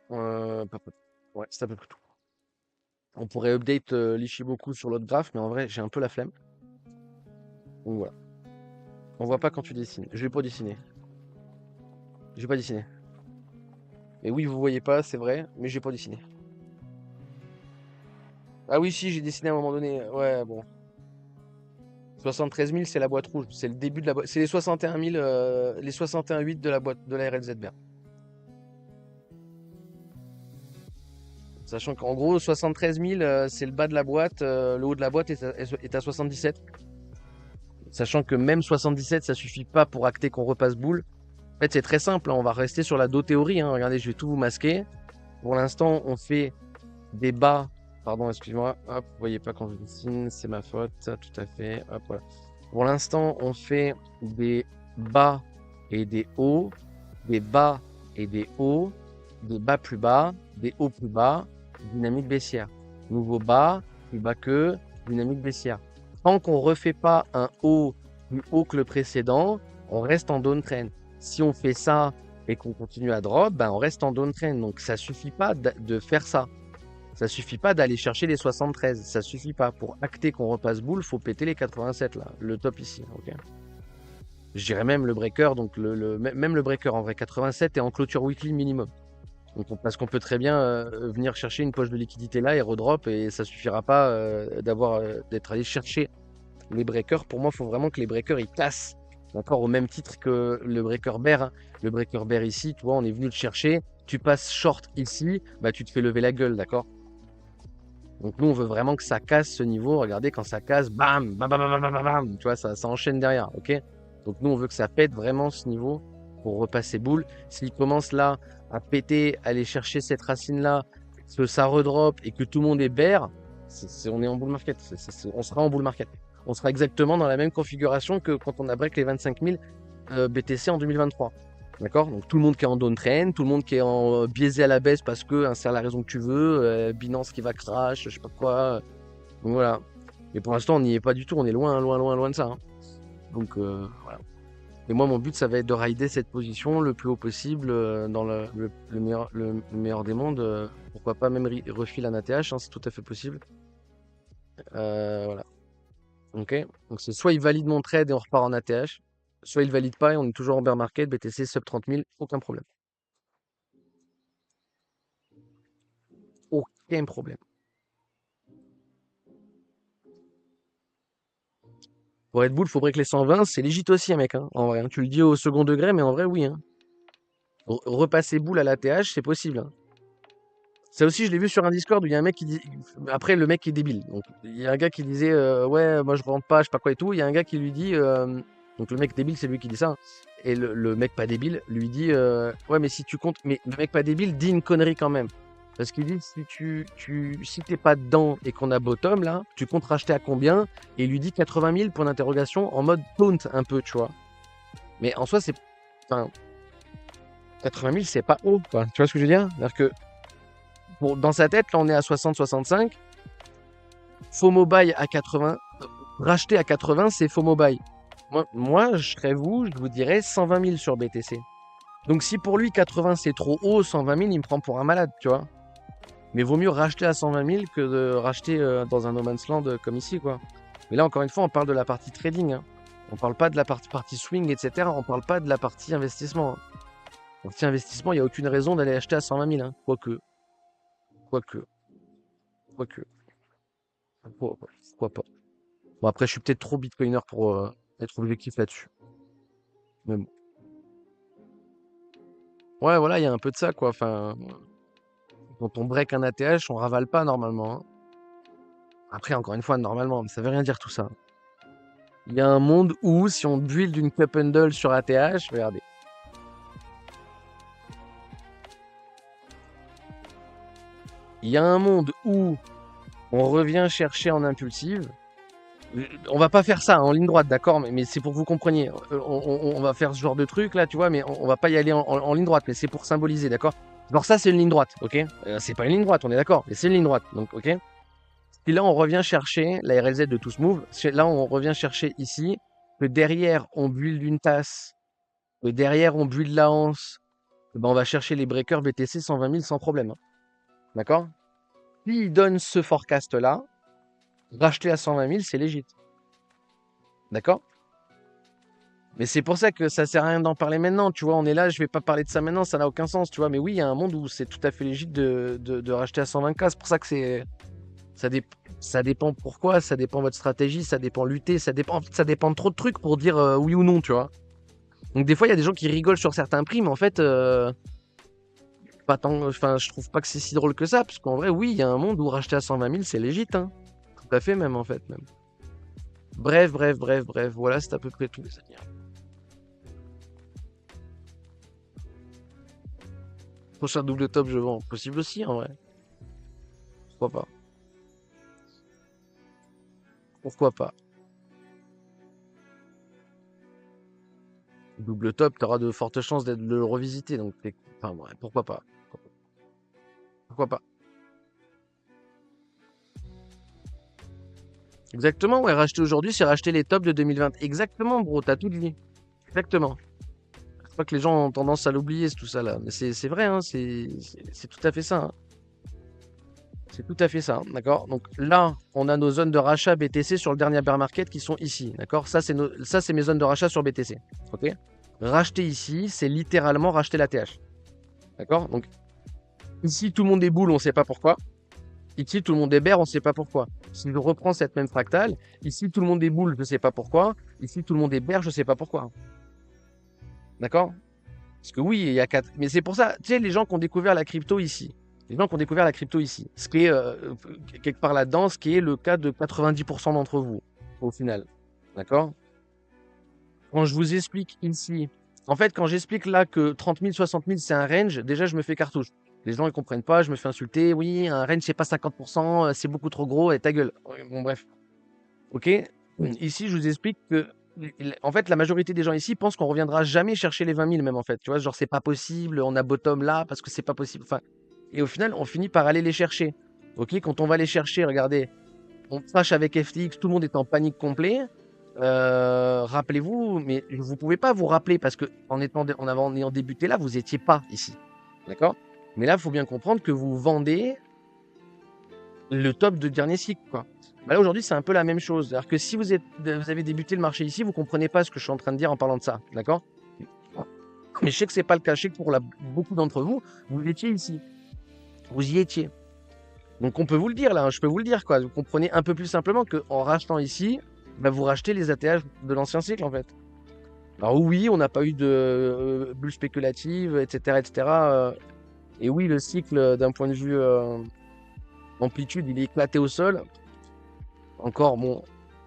Ouais, c'est à peu près tout. On pourrait update l'Ishimoku sur l'autre graphe, mais en vrai, j'ai un peu la flemme. Donc voilà. On voit pas quand tu dessines. Je vais pas dessiner. Je vais pas dessiner. Et oui, vous voyez pas, c'est vrai, mais j'ai pas dessiné. Ah oui, si, j'ai dessiné à un moment donné. Ouais, bon. 73 000, c'est la boîte rouge. C'est le début de la boîte. C'est les 61 000, les 61,8 de la boîte de la RLZBR. Sachant qu'en gros, 73 000, c'est le bas de la boîte. Le haut de la boîte est à 77. Sachant que même 77, ça suffit pas pour acter qu'on repasse boule. En fait, c'est très simple. Hein, on va rester sur la dos théorie. Hein. Regardez, je vais tout vous masquer. Pour l'instant, on fait des bas. Pardon, excuse-moi. Hop, vous voyez pas quand je dessine, c'est ma faute. Tout à fait. Hop, voilà. Pour l'instant, on fait des bas et des hauts, des bas et des hauts, des bas plus bas, des hauts plus bas, dynamique baissière. Nouveau bas, plus bas que, dynamique baissière. Tant qu'on ne refait pas un haut plus haut que le précédent, on reste en downtrend. Si on fait ça et qu'on continue à drop, ben on reste en downtrend. Donc ça suffit pas de faire ça. Ça suffit pas d'aller chercher les 73. Ça suffit pas. Pour acter qu'on repasse boule, faut péter les 87 là. Le top ici. Ok. Je dirais même le breaker. Donc même le breaker en vrai 87 est en clôture weekly minimum. Donc parce qu'on peut très bien venir chercher une poche de liquidité là et redrop et ça suffira pas d'être allé chercher les breakers. Pour moi, il faut vraiment que les breakers ils cassent. D'accord, au même titre que le breaker bear. Hein. Le breaker bear ici, tu vois, on est venu le chercher. Tu passes short ici, bah tu te fais lever la gueule, d'accord? Donc nous, on veut vraiment que ça casse ce niveau. Regardez, quand ça casse, bam, bam, bam, bam, bam, bam, bam, tu vois, ça enchaîne derrière, ok? Donc nous, on veut que ça pète vraiment ce niveau pour repasser boule. S'il commence là à péter, aller chercher cette racine-là, que ça redrop et que tout le monde est bear, on est en bull market. On sera en bull market. On sera exactement dans la même configuration que quand on a break les 25 000 BTC en 2023. D'accord? Donc tout le monde qui est en downtrend, tout le monde qui est en biaisé à la baisse parce que insère la raison que tu veux, Binance qui va crash, je sais pas quoi. Donc voilà. Mais pour l'instant, on n'y est pas du tout, on est loin, loin, loin, loin de ça. Hein. Donc voilà. Et moi, mon but, ça va être de rider cette position le plus haut possible dans le meilleur des mondes. Pourquoi pas même refil un ATH, hein, c'est tout à fait possible. Voilà. Ok. Donc c'est soit il valide mon trade et on repart en ATH, soit il valide pas et on est toujours en bear market, BTC sub 30 000, aucun problème. Aucun problème. Pour Red Bull, faut break les 120, c'est légit aussi, mec, hein, en vrai. Hein. Tu le dis au second degré, mais en vrai, oui. Hein. Repasser boule à l'ATH, c'est possible. Hein. Ça aussi, je l'ai vu sur un Discord où il y a un mec qui dit. Après, le mec est débile. Donc, il y a un gars qui disait ouais, moi je rentre pas, je sais pas quoi et tout. Il y a un gars qui lui dit donc, le mec débile, c'est lui qui dit ça. Hein. Et le mec pas débile lui dit ouais, mais si tu comptes. Mais le mec pas débile dit une connerie quand même. Parce qu'il dit si t'es pas dedans et qu'on a bottom là, tu comptes racheter à combien? Et il lui dit 80 000 point d'interrogation en mode taunt un peu, tu vois. Mais en soi, c'est. Enfin, 80 000, c'est pas haut, quoi. Tu vois ce que je veux dire? C'est-à-dire que dans sa tête, là, on est à 60-65. FOMO buy à 80. Racheter à 80, c'est FOMO buy. Moi, je serais vous, je vous dirais 120 000 sur BTC. Donc si pour lui 80 c'est trop haut, 120 000 il me prend pour un malade, tu vois. Mais vaut mieux racheter à 120 000 que de racheter dans un no man's land comme ici, quoi. Mais là, encore une fois, on parle de la partie trading. Hein. On parle pas de la partie swing, etc. On parle pas de la partie investissement. Hein. Partie investissement, il n'y a aucune raison d'aller acheter à 120 000. Hein. Quoique. Quoique. Quoique. Pourquoi pas. Bon, après, je suis peut-être trop bitcoiner pour être objectif là-dessus. Mais bon. Ouais, voilà, il y a un peu de ça, quoi. Enfin, quand on break un ATH, on ravale pas normalement, hein. Après, encore une fois, normalement, mais ça veut rien dire tout ça. Il y a un monde où, si on build une cup handle sur ATH, regardez. Il y a un monde où on revient chercher en impulsive. On va pas faire ça hein, en ligne droite, d'accord, mais c'est pour que vous compreniez. On va faire ce genre de truc là, tu vois, mais on va pas y aller en ligne droite, mais c'est pour symboliser, d'accord. Alors ça, c'est une ligne droite, ok. C'est pas une ligne droite, on est d'accord, mais c'est une ligne droite, donc ok. Et là, on revient chercher la RLZ de tout move. Là, on revient chercher ici que derrière, on build une tasse, que derrière, on build la hanse. Ben, on va chercher les breakers BTC 120 000 sans problème, hein. D'accord. S'il donne ce forecast là, racheter à 120 000, c'est légit. D'accord. Mais c'est pour ça que ça sert à rien d'en parler maintenant, tu vois. On est là, je vais pas parler de ça maintenant, ça n'a aucun sens, tu vois. Mais oui, il y a un monde où c'est tout à fait légitime de racheter à 120K. C'est pour ça que ça, ça dépend pourquoi, ça dépend votre stratégie, ça dépend lutter, ça dépend, en fait, ça dépend de trop de trucs pour dire oui ou non, tu vois. Donc des fois, il y a des gens qui rigolent sur certains prix, mais en fait, pas tant, enfin, je trouve pas que c'est si drôle que ça, parce qu'en vrai, oui, il y a un monde où racheter à 120 000, c'est légit, hein. Tout à fait même, en fait, même. Bref, bref, bref, bref, voilà, c'est à peu près tout, les amis. Prochain double top, je vends. Possible aussi, en vrai. Pourquoi pas? Pourquoi pas? Double top, tu auras de fortes chances d'être le revisiter. Donc, enfin, ouais, pourquoi pas? Pourquoi pas? Exactement, ouais, racheter aujourd'hui, c'est racheter les tops de 2020. Exactement, bro, t'as tout dit. Exactement. Je crois que les gens ont tendance à l'oublier, tout ça là. Mais c'est vrai, hein, c'est tout à fait ça, hein. C'est tout à fait ça, hein, d'accord? Donc là, on a nos zones de rachat BTC sur le dernier bear market qui sont ici, d'accord? Ça, c'est mes zones de rachat sur BTC, ok? Racheter ici, c'est littéralement racheter la TH, d'accord? Donc ici, tout le monde est boule, on ne sait pas pourquoi. Ici, tout le monde est bear, on ne sait pas pourquoi. Si je reprends cette même fractale, ici, tout le monde est boule, je ne sais pas pourquoi. Ici, tout le monde est bear, je ne sais pas pourquoi. D'accord? Parce que oui, il y a quatre. Mais c'est pour ça, tu sais, les gens qui ont découvert la crypto ici, les gens qui ont découvert la crypto ici, ce qui est quelque part là-dedans, ce qui est le cas de 90% d'entre vous, au final. D'accord? Quand je vous explique ici, en fait, quand j'explique là que 30 000, 60 000, c'est un range, déjà, je me fais cartouche. Les gens, ils comprennent pas, je me fais insulter. Oui, un range, c'est pas 50%, c'est beaucoup trop gros, et ta gueule. Ouais, bon, bref. Ok? Ici, je vous explique que, en fait, la majorité des gens ici pensent qu'on reviendra jamais chercher les 20 000, même, en fait. Tu vois, genre, c'est pas possible, on a bottom là, parce que c'est pas possible. Enfin, et au final, on finit par aller les chercher. Ok? Quand on va les chercher, regardez, on crash avec FTX, tout le monde est en panique complet. Rappelez-vous, mais vous pouvez pas vous rappeler parce que en ayant débuté là, vous étiez pas ici, d'accord? Mais là, il faut bien comprendre que vous vendez le top de dernier cycle, quoi. Bah là aujourd'hui, c'est un peu la même chose. C'est-à-dire que si vous avez débuté le marché ici, vous comprenez pas ce que je suis en train de dire en parlant de ça, d'accord? Mais je sais que c'est pas le cas. Je sais que pour beaucoup d'entre vous, vous étiez ici, vous y étiez. Donc on peut vous le dire là, hein, je peux vous le dire quoi. Vous comprenez un peu plus simplement qu'en rachetant ici, bah, vous rachetez les ATH de l'ancien cycle en fait. Alors oui, on n'a pas eu de bulle spéculative, etc., etc. Et oui, le cycle, d'un point de vue amplitude, il est éclaté au sol. Encore, bon,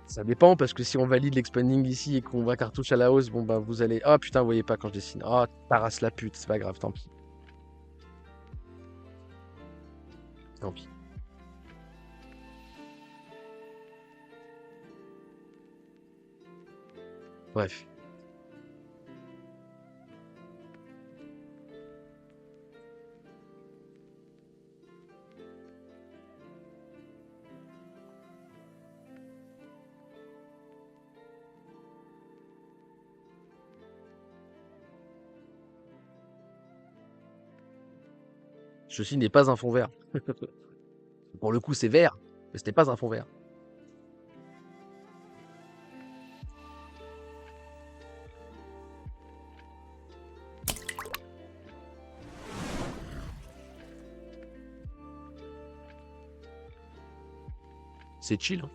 ça dépend parce que si on valide l'expanding ici et qu'on va cartouche à la hausse, bon bah vous allez. Ah putain, vous voyez pas quand je dessine. Ah, t'arrasse la pute, c'est pas grave, tant pis. Tant pis. Bref. Ceci n'est pas un fond vert. Pour le coup, c'est vert, mais ce n'est pas un fond vert. C'est chill, hein.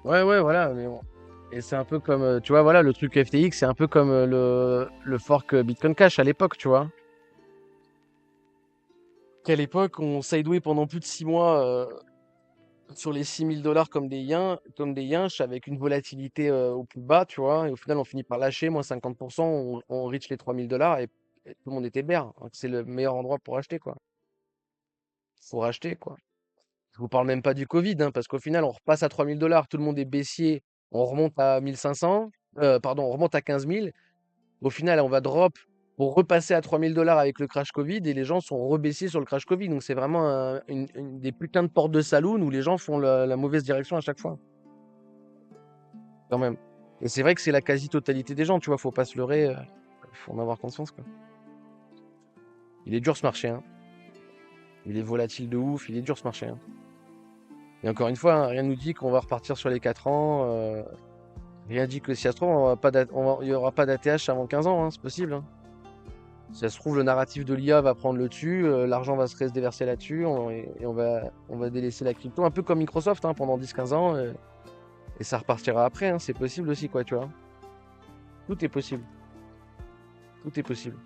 Ouais, ouais, voilà. Mais bon. Et c'est un peu comme, tu vois, voilà, le truc FTX, c'est un peu comme le fork Bitcoin Cash à l'époque, tu vois. Qu'à l'époque, on sideway pendant plus de 6 mois sur les 6 000 $ comme des yinches avec une volatilité au plus bas, tu vois. Et au final, on finit par lâcher, moins 50%, on reach les 3 000 $ et tout le monde était bear. Donc, c'est le meilleur endroit pour acheter, quoi. Faut racheter, quoi. Je vous parle même pas du Covid, hein, parce qu'au final, on repasse à 3 000 $, tout le monde est baissier, on remonte à 1 500, pardon, on remonte à 15 000. Au final, on va drop pour repasser à 3 000 $ avec le crash Covid et les gens sont rebaissiers sur le crash Covid. Donc c'est vraiment une des putains de portes de saloon où les gens font la mauvaise direction à chaque fois, quand même. Et c'est vrai que c'est la quasi-totalité des gens, tu vois, faut pas se leurrer, faut en avoir conscience, quoi. Il est dur ce marché, hein. Il est volatile de ouf, il est dur ce marché, hein. Et encore une fois, hein, rien nous dit qu'on va repartir sur les 4 ans. Rien dit que si ça se trouve, il y aura pas d'ATH avant 15 ans, hein, c'est possible, hein. Si ça se trouve, le narratif de l'IA va prendre le dessus, l'argent va se déverser là-dessus, et on va délaisser la crypto, un peu comme Microsoft, hein, pendant 10 15 ans, et ça repartira après, hein, c'est possible aussi, quoi, tu vois. Tout est possible, tout est possible.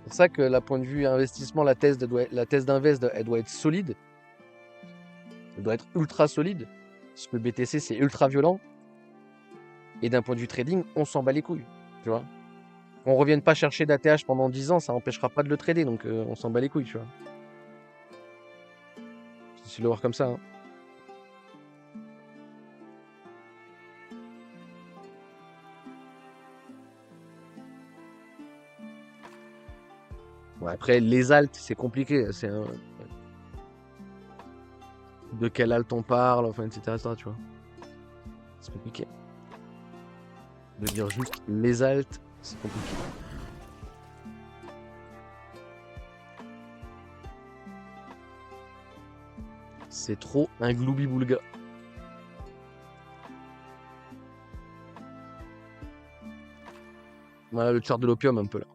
C'est pour ça que, la point de vue investissement, la thèse d'invest, elle doit être solide, elle doit être ultra solide, parce que le BTC, c'est ultra violent, et d'un point de vue trading, on s'en bat les couilles, tu vois. Qu'on revienne pas chercher d'ATH pendant 10 ans, ça empêchera pas de le trader, donc on s'en bat les couilles, tu vois. C'est le voir comme ça, hein. Bon, après, les alts, c'est compliqué. De quel alt on parle, enfin, etc., etc., tu vois. C'est compliqué. De dire juste les alts, c'est compliqué. C'est trop un gloubi-boulga. Voilà le chart de l'opium un peu là.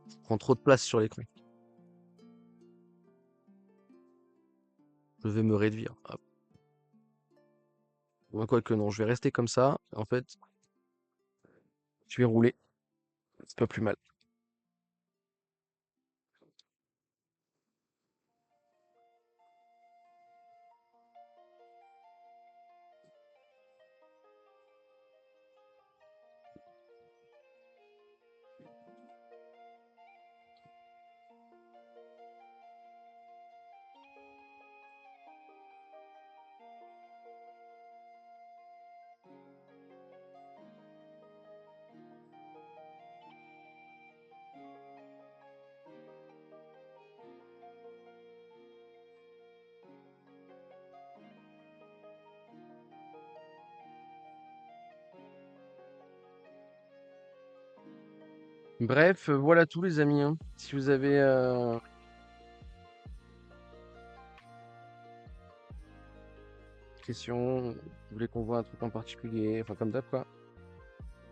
Ça prend trop de place sur l'écran. Je vais me réduire. Hop. Ouais, quoi que non, je vais rester comme ça. En fait, je vais rouler. C'est pas plus mal. Bref, voilà tous les amis, hein. Si vous avez des questions, vous voulez qu'on voit un truc en particulier, enfin comme d'hab quoi.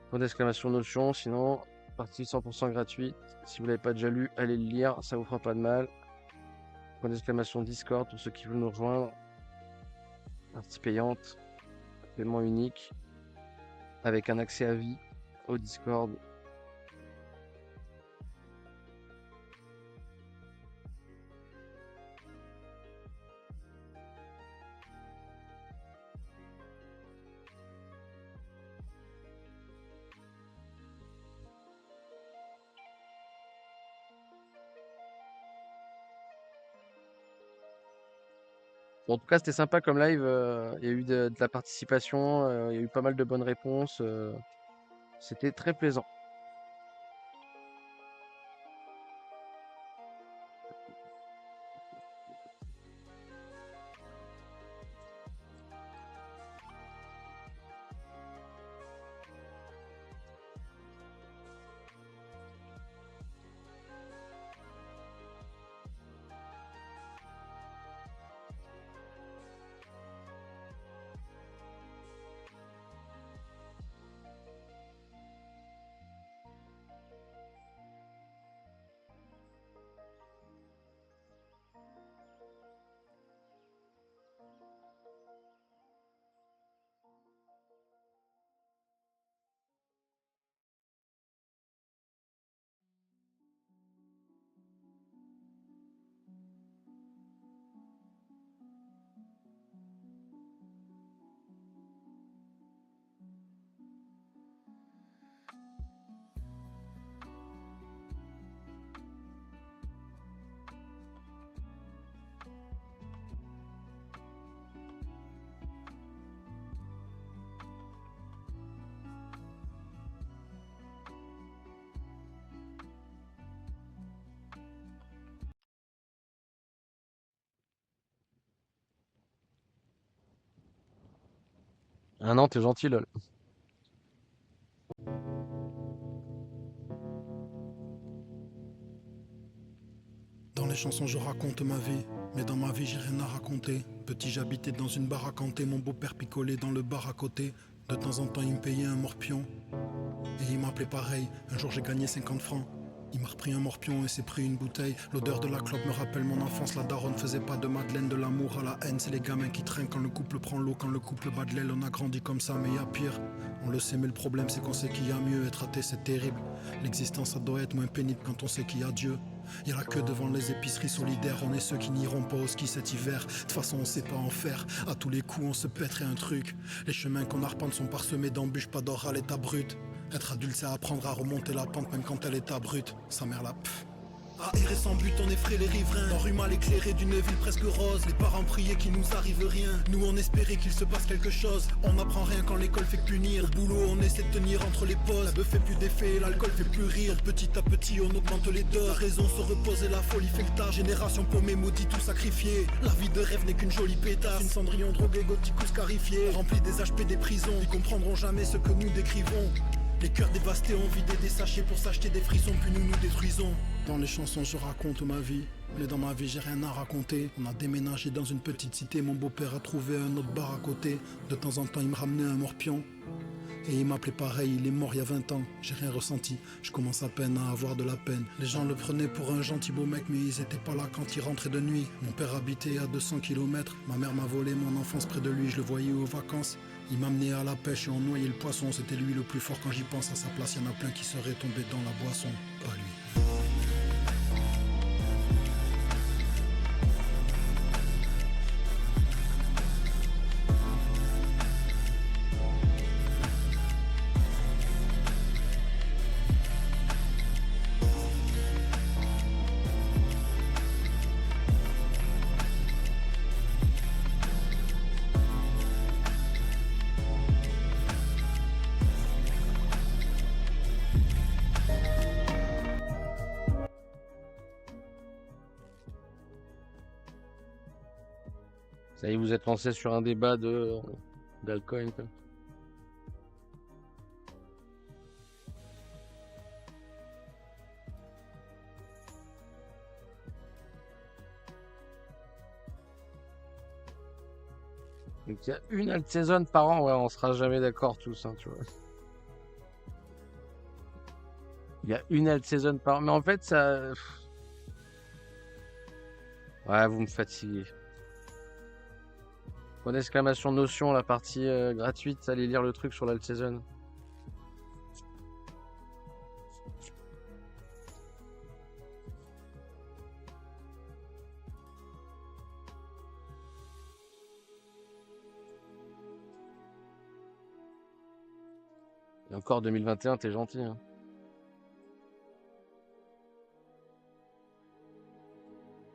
Point d'exclamation Notion, sinon, partie 100% gratuite. Si vous l'avez pas déjà lu, allez le lire, ça vous fera pas de mal. Point d'exclamation Discord pour ceux qui veulent nous rejoindre. Partie payante, paiement unique, avec un accès à vie au Discord. Bon, en tout cas, c'était sympa comme live. Il y a eu de la participation, il y a eu pas mal de bonnes réponses. C'était très plaisant. Ah non, t'es gentil, lol. Dans les chansons je raconte ma vie, mais dans ma vie j'ai rien à raconter. Petit j'habitais dans une baraque hantée, mon beau-père picolait dans le bar à côté. De temps en temps il me payait un morpion, et il m'appelait pareil. Un jour j'ai gagné 50 francs. Il m'a repris un morpion et s'est pris une bouteille. L'odeur de la clope me rappelle mon enfance. La daronne faisait pas de madeleine, de l'amour à la haine. C'est les gamins qui traînent quand le couple prend l'eau, quand le couple bat de l'aile. On a grandi comme ça, mais y a pire. On le sait, mais le problème c'est qu'on sait qu'il y a mieux. Être athée c'est terrible. L'existence ça doit être moins pénible quand on sait qu'il y a Dieu. Y a la queue devant les épiceries solidaires. On est ceux qui n'iront pas au ski cet hiver. De toute façon on sait pas en faire. À tous les coups on se pèterait un truc. Les chemins qu'on arpente sont parsemés d'embûches, pas d'or à l'état brut. Être adulte c'est apprendre à remonter la pente même quand elle est à brute. Sa mère la pff. À errer sans but, on effraie les riverains. Dans rue mal éclairée d'une ville presque rose. Les parents priaient qu'il nous arrive rien. Nous on espérait qu'il se passe quelque chose. On n'apprend rien quand l'école fait punir. Au boulot on essaie de tenir entre les pauses. La bœuf fait plus d'effet, l'alcool fait plus rire. Petit à petit on augmente les doses. La raison se repose et la folie fait le tas. Génération paumée, maudit, tout sacrifié. La vie de rêve n'est qu'une jolie pétasse. Une cendrillon droguée, gothique ou scarifié. Rempli des HP des prisons. Ils comprendront jamais ce que nous décrivons. Les cœurs dévastés ont vidé des sachets pour s'acheter des frissons, puis nous nous détruisons. Dans les chansons je raconte ma vie, mais dans ma vie j'ai rien à raconter. On a déménagé dans une petite cité, mon beau-père a trouvé un autre bar à côté. De temps en temps il me ramenait un morpion, et il m'appelait pareil, il est mort il y a 20 ans. J'ai rien ressenti, je commence à peine à avoir de la peine. Les gens le prenaient pour un gentil beau mec, mais ils étaient pas là quand il rentrait de nuit. Mon père habitait à 200 km, ma mère m'a volé mon enfance près de lui, je le voyais aux vacances. Il m'amenait à la pêche et on noyait le poisson, c'était lui le plus fort quand j'y pense. À sa place, y en a plein qui seraient tombés dans la boisson, pas lui. Ça y est, vous êtes lancé sur un débat de d'alcool, quoi. Donc il y a une alt saison par an, ouais, on sera jamais d'accord tous, hein, tu vois. Il y a une alt saison par an, mais en fait ça, ouais, vous me fatiguez. Point d'exclamation notion, la partie gratuite, allez lire le truc sur l'alt saison. Et encore 2021, t'es gentil, hein.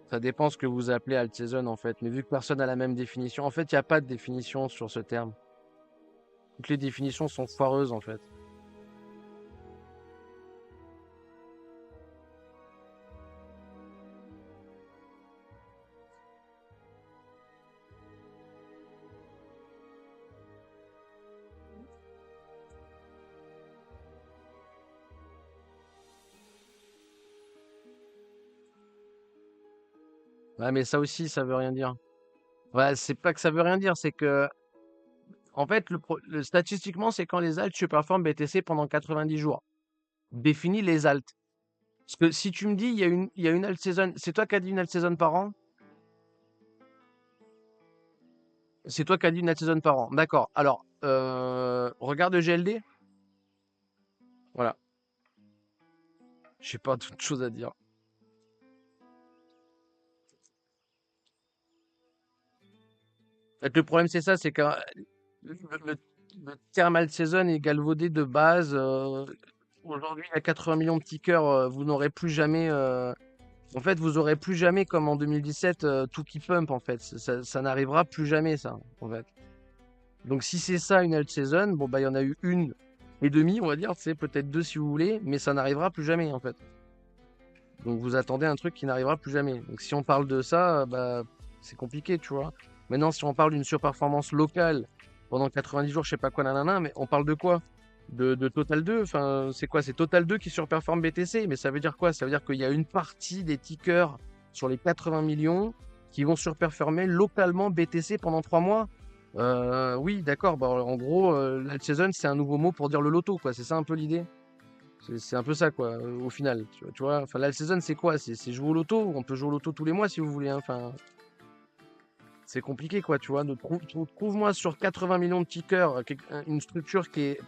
Ça dépend ce que vous appelez alt saison en fait, mais vu que personne n'a la même définition, en fait, il n'y a pas de définition sur ce terme. Toutes les définitions sont foireuses en fait. Ouais, mais ça aussi, ça veut rien dire. Ouais, c'est pas que ça veut rien dire, c'est que, en fait, statistiquement, c'est quand les alts surperforment BTC pendant 90 jours. Définis les alts. Parce que si tu me dis, il y a une alt saison, c'est toi qui as dit une alt saison par an? C'est toi qui as dit une alt saison par an. D'accord. Alors, regarde le GLD. Voilà. J'ai pas d'autre chose à dire. En fait, le problème, c'est ça, c'est que le terme alt saison est galvaudé de base. Aujourd'hui, il y a 80 millions de tickers. Vous n'aurez plus jamais. En fait, vous aurez plus jamais, comme en 2017, tout qui pump. En fait, ça n'arrivera plus jamais, ça. En fait. Donc, si c'est ça une alt saison, bon, bah, il y en a eu une et demie, on va dire. C'est peut-être deux si vous voulez, mais ça n'arrivera plus jamais, en fait. Donc, vous attendez un truc qui n'arrivera plus jamais. Donc, si on parle de ça, bah, c'est compliqué, tu vois. Maintenant, si on parle d'une surperformance locale, pendant 90 jours, je sais pas quoi, nanana, mais on parle de quoi? De Total 2? Enfin, c'est quoi? C'est Total 2 qui surperforme BTC, mais ça veut dire quoi? Ça veut dire qu'il y a une partie des tickers sur les 80 millions qui vont surperformer localement BTC pendant 3 mois. Oui, d'accord. Bah, en gros, l'alt season, c'est un nouveau mot pour dire le loto, quoi. C'est ça un peu l'idée. C'est un peu ça, quoi, au final. Tu vois, enfin, l'alt season, c'est quoi? C'est jouer au loto. On peut jouer au loto tous les mois si vous voulez, hein. Enfin, c'est compliqué, quoi, tu vois. Trouve-moi sur 80 millions de tickers une structure qui est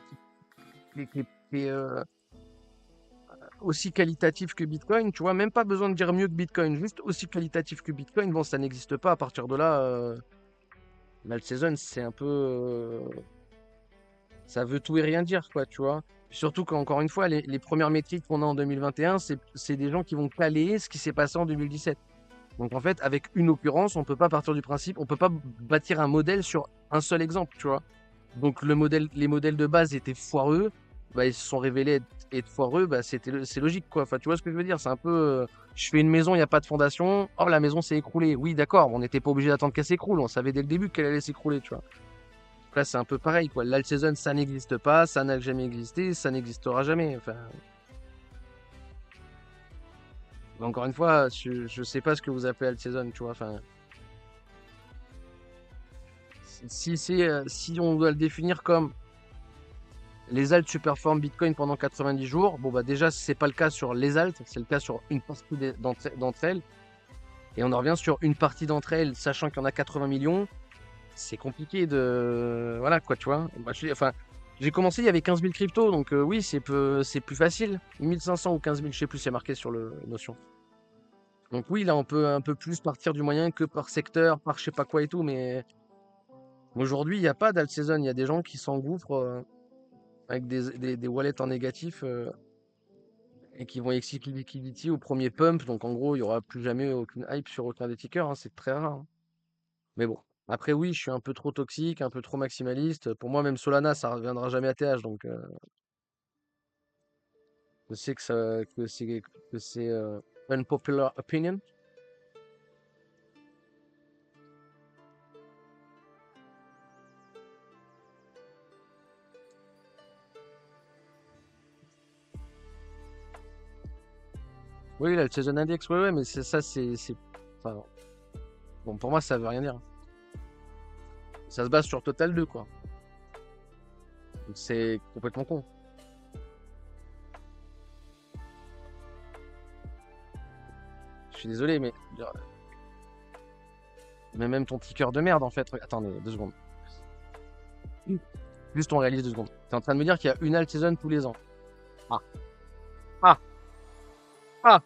aussi qualitative que Bitcoin, tu vois. Même pas besoin de dire mieux que Bitcoin, juste aussi qualitatif que Bitcoin. Bon, ça n'existe pas. À partir de là, l'alt season, c'est un peu. Ça veut tout et rien dire, quoi, tu vois. Surtout qu'encore une fois, les premières métriques qu'on a en 2021, c'est des gens qui vont caler ce qui s'est passé en 2017. Donc en fait, avec une occurrence, on peut pas partir du principe, on peut pas bâtir un modèle sur un seul exemple, tu vois. Donc les modèles de base étaient foireux, bah, ils se sont révélés être foireux, bah, c'est logique, quoi. Enfin, tu vois ce que je veux dire? C'est un peu, je fais une maison, il n'y a pas de fondation, oh la maison s'est écroulée. Oui, d'accord, on n'était pas obligé d'attendre qu'elle s'écroule, on savait dès le début qu'elle allait s'écrouler, tu vois. Là, c'est un peu pareil, quoi. L'alt season, ça n'existe pas, ça n'a jamais existé, ça n'existera jamais. Enfin, encore une fois, je sais pas ce que vous appelez alt season, tu vois. Enfin, si on doit le définir comme les alts superforment Bitcoin pendant 90 jours, bon bah déjà c'est pas le cas sur les alts, c'est le cas sur une partie d'entre elles. Et on en revient sur une partie d'entre elles, sachant qu'il y en a 80 millions, c'est compliqué de... Voilà quoi, tu vois. Bah, enfin, j'ai commencé, il y avait 15 000 cryptos, donc oui, c'est plus facile. 1500 ou 15 000, je sais plus, c'est marqué sur le Notion. Donc oui, là on peut un peu plus partir du moyen que par secteur, par je sais pas quoi et tout, mais aujourd'hui il n'y a pas d'alt season, il y a des gens qui s'engouffrent avec des wallets en négatif et qui vont exit liquidity au premier pump. Donc en gros, il y aura plus jamais aucune hype sur aucun des tickers, hein, c'est très rare, hein. Mais bon, après oui, je suis un peu trop toxique, un peu trop maximaliste. Pour moi, même Solana, ça reviendra jamais à TH. Donc je sais que c'est unpopular opinion. Oui, là, le Season Index, ouais, ouais, mais c'est ça, enfin, bon, pour moi, ça veut rien dire, hein. Ça se base sur Total 2, quoi. Donc c'est complètement con. Je suis désolé, mais même ton ticker de merde, en fait. Attendez, 2 secondes. Juste on réalise 2 secondes. T'es en train de me dire qu'il y a une alt season tous les ans. Ah, ah, ah.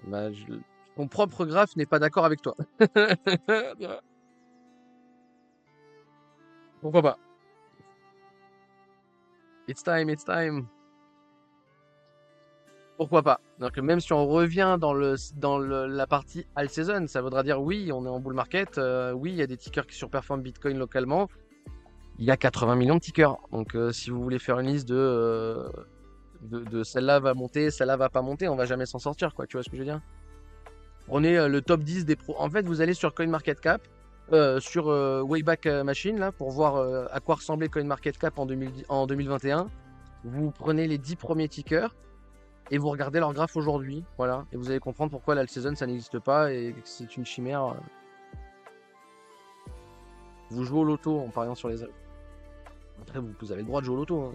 Bah, ton propre graphe n'est pas d'accord avec toi. Pourquoi pas? It's time, it's time. Pourquoi pas? Donc même si on revient la partie alt season, ça voudra dire oui, on est en bull market, oui, il y a des tickers qui surperforment Bitcoin localement. Il y a 80 millions de tickers. Donc si vous voulez faire une liste de celle-là va monter, celle-là va pas monter, on va jamais s'en sortir, quoi. Tu vois ce que je veux dire? Prenez le top 10 des pros. En fait, vous allez sur CoinMarketCap, sur Wayback Machine, là, pour voir à quoi ressemblait CoinMarketCap en 2021. Vous prenez les 10 premiers tickers et vous regardez leur graphe aujourd'hui. Voilà. Et vous allez comprendre pourquoi l'alt season, ça n'existe pas et que c'est une chimère. Vous jouez au loto en pariant sur les alts. Après, vous avez le droit de jouer au loto, hein.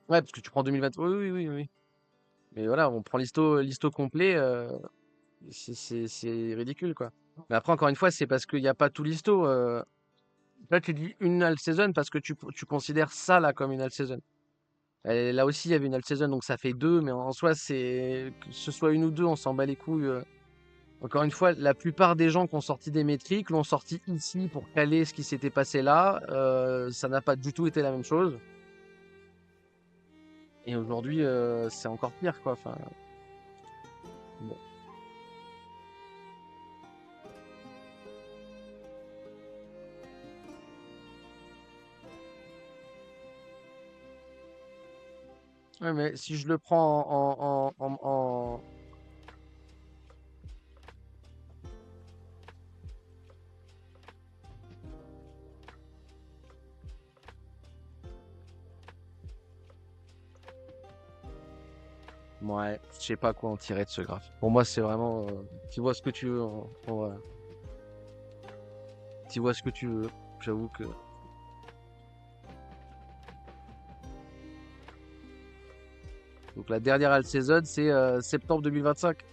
Ouais, parce que tu prends 2020. Oui, oui, oui, oui. Mais voilà, on prend l'isto complet, c'est ridicule, quoi. Mais après, encore une fois, c'est parce qu'il n'y a pas tout l'isto. Là, tu dis une alt season parce que tu considères ça là comme une alt season. Et là aussi, il y avait une alt season, donc ça fait deux, mais en soi, que ce soit une ou deux, on s'en bat les couilles. Encore une fois, la plupart des gens qui ont sorti des métriques l'ont sorti ici pour caler ce qui s'était passé là. Ça n'a pas du tout été la même chose. Et aujourd'hui, c'est encore pire, quoi. Enfin, bon. Ouais, mais si je le prends ouais, je sais pas quoi en tirer de ce graphe. Pour moi, c'est vraiment, tu vois ce que tu veux. Ouais. Tu vois ce que tu veux. J'avoue que. Donc la dernière alt saison, c'est septembre 2025.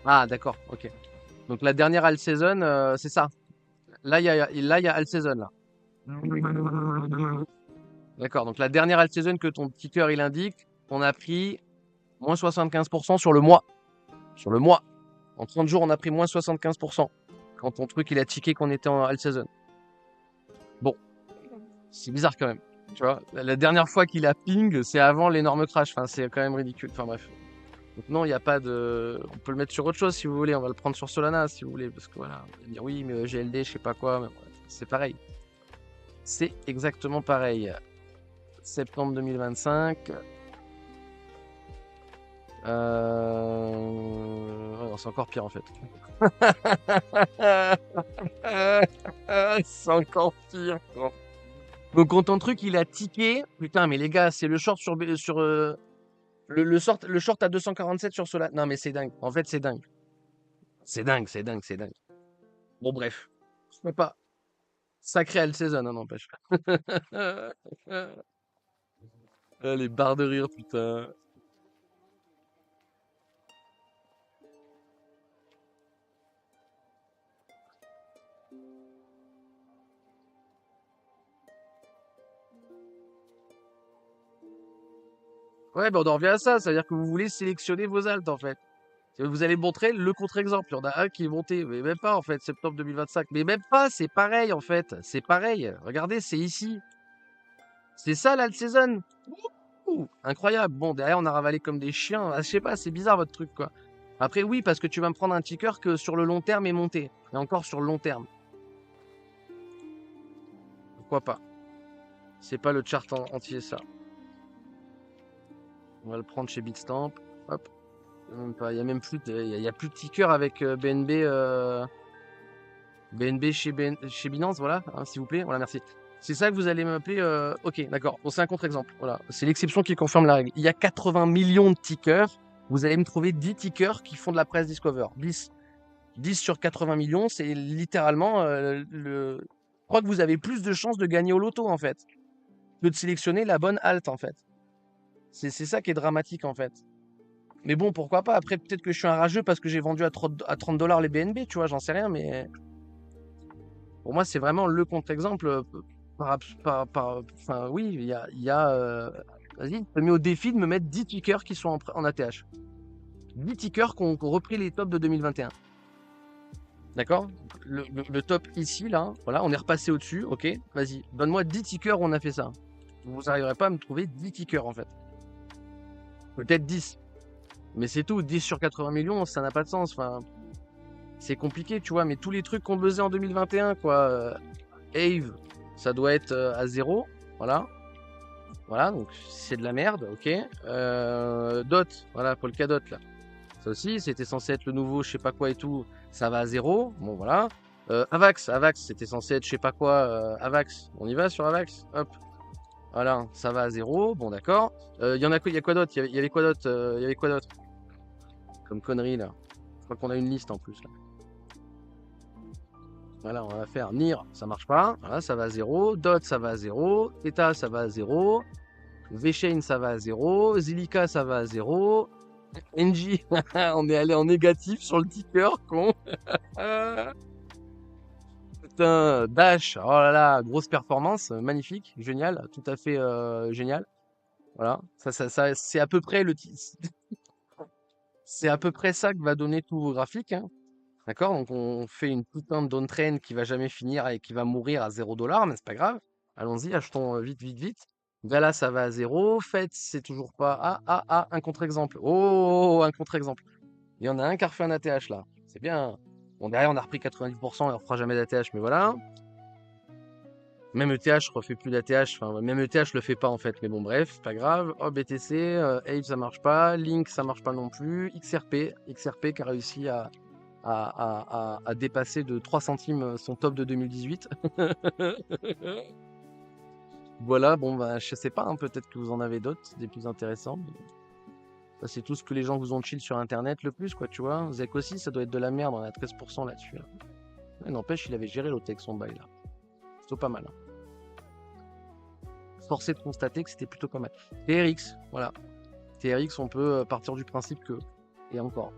Ah, d'accord, ok. Donc la dernière alt saison, c'est ça. Là, il y a alt saison là. D'accord. Donc la dernière alt saison que ton ticker il indique, on a pris moins 75% sur le mois. Sur le mois. En 30 jours, on a pris moins 75%. Quand ton truc il a tiqué qu'on était en alt saison. Bon, c'est bizarre quand même. Tu vois, la dernière fois qu'il a ping, c'est avant l'énorme crash. Enfin, c'est quand même ridicule. Enfin bref. Donc non, il n'y a pas de. On peut le mettre sur autre chose si vous voulez. On va le prendre sur Solana si vous voulez. Parce que voilà, on va dire oui, mais GLD, je sais pas quoi. Mais bref, c'est pareil. C'est exactement pareil. Septembre 2025. Ouais, non, c'est encore pire en fait. C'est encore pire. Donc quand ton truc il a tiqué, putain mais les gars, c'est le short sur le short à 247 sur Solana. Non mais c'est dingue. En fait c'est dingue. C'est dingue, c'est dingue, c'est dingue. Bon bref, je peux pas. Sacré All Season, hein, n'empêche. Ah, les barres de rire, putain. Ouais, bah on en revient à ça, c'est-à-dire que vous voulez sélectionner vos alts en fait. Vous allez montrer le contre-exemple. Il y en a un qui est monté, mais même pas en fait, septembre 2025. Mais même pas, c'est pareil en fait. C'est pareil. Regardez, c'est ici. C'est ça l'alt season. Ouh, incroyable. Bon, derrière, on a ravalé comme des chiens. Ah, je sais pas, c'est bizarre votre truc quoi. Après, oui, parce que tu vas me prendre un ticker que sur le long terme est monté. Et encore sur le long terme. Pourquoi pas? C'est pas le chart entier ça. On va le prendre chez Bitstamp. Hop. Même pas, il y a même plus de, il y a plus de ticker avec BNB chez Binance, voilà, hein, s'il vous plaît. Voilà, merci. C'est ça que vous allez m'appeler. Ok, d'accord. Bon, c'est un contre-exemple. Voilà. C'est l'exception qui confirme la règle. Il y a 80 millions de tickers. Vous allez me trouver 10 tickers qui font de la presse Discover. 10 sur 80 millions, c'est littéralement le. Je crois que vous avez plus de chances de gagner au loto, en fait, que de sélectionner la bonne alt, en fait. C'est ça qui est dramatique, en fait. Mais bon, pourquoi pas. Après, peut-être que je suis un rageux parce que j'ai vendu à 30 dollars les BNB, tu vois, j'en sais rien, mais pour moi, c'est vraiment le contre-exemple. Enfin, oui, vas-y, je me mets au défi de me mettre 10 tickers qui sont en ATH. 10 tickers qui ont repris les tops de 2021. D'accord? Le top ici, là, voilà, on est repassé au-dessus, ok? Vas-y, donne-moi 10 tickers où on a fait ça. Vous n'arriverez pas à me trouver 10 tickers, en fait. Peut-être 10. Mais c'est tout, 10 sur 80 millions, ça n'a pas de sens. Enfin, c'est compliqué, tu vois, mais tous les trucs qu'on faisait en 2021, quoi. Ave, ça doit être à 0. Voilà. Voilà, donc c'est de la merde, ok. Dot, voilà, Polkadot, là. Ça aussi, c'était censé être le nouveau, je sais pas quoi et tout. Ça va à 0. Bon, voilà. Avax, c'était censé être je sais pas quoi. Avax, on y va sur Avax? Hop. Voilà, ça va à 0. Bon, d'accord. Il y en a quoi, il y a quoi d'autre? Il y avait quoi d'autre? Il y avait quoi d'autre? Comme connerie, là. Je crois qu'on a une liste en plus, là. Voilà, on va faire NIR, ça marche pas. Voilà, ça va à 0. Dot, ça va à 0. Theta, ça va à 0. VeChain, ça va à 0. Zilliqa, ça va à 0. NJ, on est allé en négatif sur le ticker, con. putain, Dash, oh là là, grosse performance, magnifique, génial, tout à fait génial. Voilà, c'est à peu près c'est à peu près ça que va donner tout vos graphiques, hein. D'accord? Donc on fait une putain de downtrend qui va jamais finir et qui va mourir à 0 $, mais c'est pas grave. Allons-y, achetons vite, vite, vite. Gala, ça va à 0. Faites, c'est toujours pas. Un contre-exemple. Oh, un contre-exemple. Il y en a un qui a refait un ATH là. C'est bien. Bon, derrière, on a repris 90% et on refera jamais d'ATH, mais voilà. Même ETH refait plus d'ATH. Enfin, même ETH le fait pas en fait, mais bon, bref, pas grave. Oh, BTC, Aave, ça marche pas. Link, ça marche pas non plus. XRP qui a réussi à dépasser de 3 centimes son top de 2018. Voilà, bon, bah, je sais pas, hein, peut-être que vous en avez d'autres, des plus intéressants. Mais ça, c'est tout ce que les gens vous ont chill sur Internet le plus, quoi, tu vois. Zek aussi, ça doit être de la merde, on a 13% là-dessus. Là. Mais n'empêche, il avait géré l'OTEX, son bail, là. Plutôt pas mal. Hein. Forcé de constater que c'était plutôt pas mal. TRX, voilà. TRX, on peut partir du principe que... Et encore.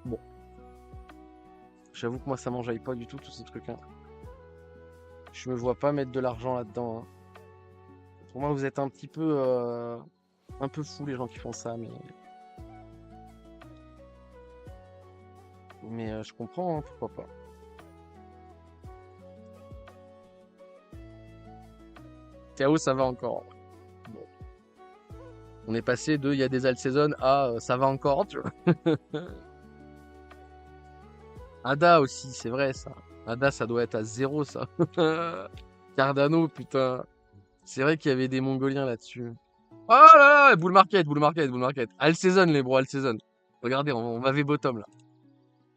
Bon. J'avoue que moi, ça m'enjaille pas du tout, tous ces trucs, hein. Je me vois pas mettre de l'argent là-dedans. Hein. Pour moi, vous êtes un peu fous les gens qui font ça, mais je comprends, hein, pourquoi pas. KO, ça va encore. Bon. On est passé de il y a des alt saison à ça va encore, tu vois. Ada aussi, c'est vrai ça. Ada, ça doit être à 0 ça. Cardano, putain. C'est vrai qu'il y avait des Mongoliens là-dessus. Oh là là, bull market, bull market, bull market. All season, les bros, all season. Regardez, on va V-bottom là.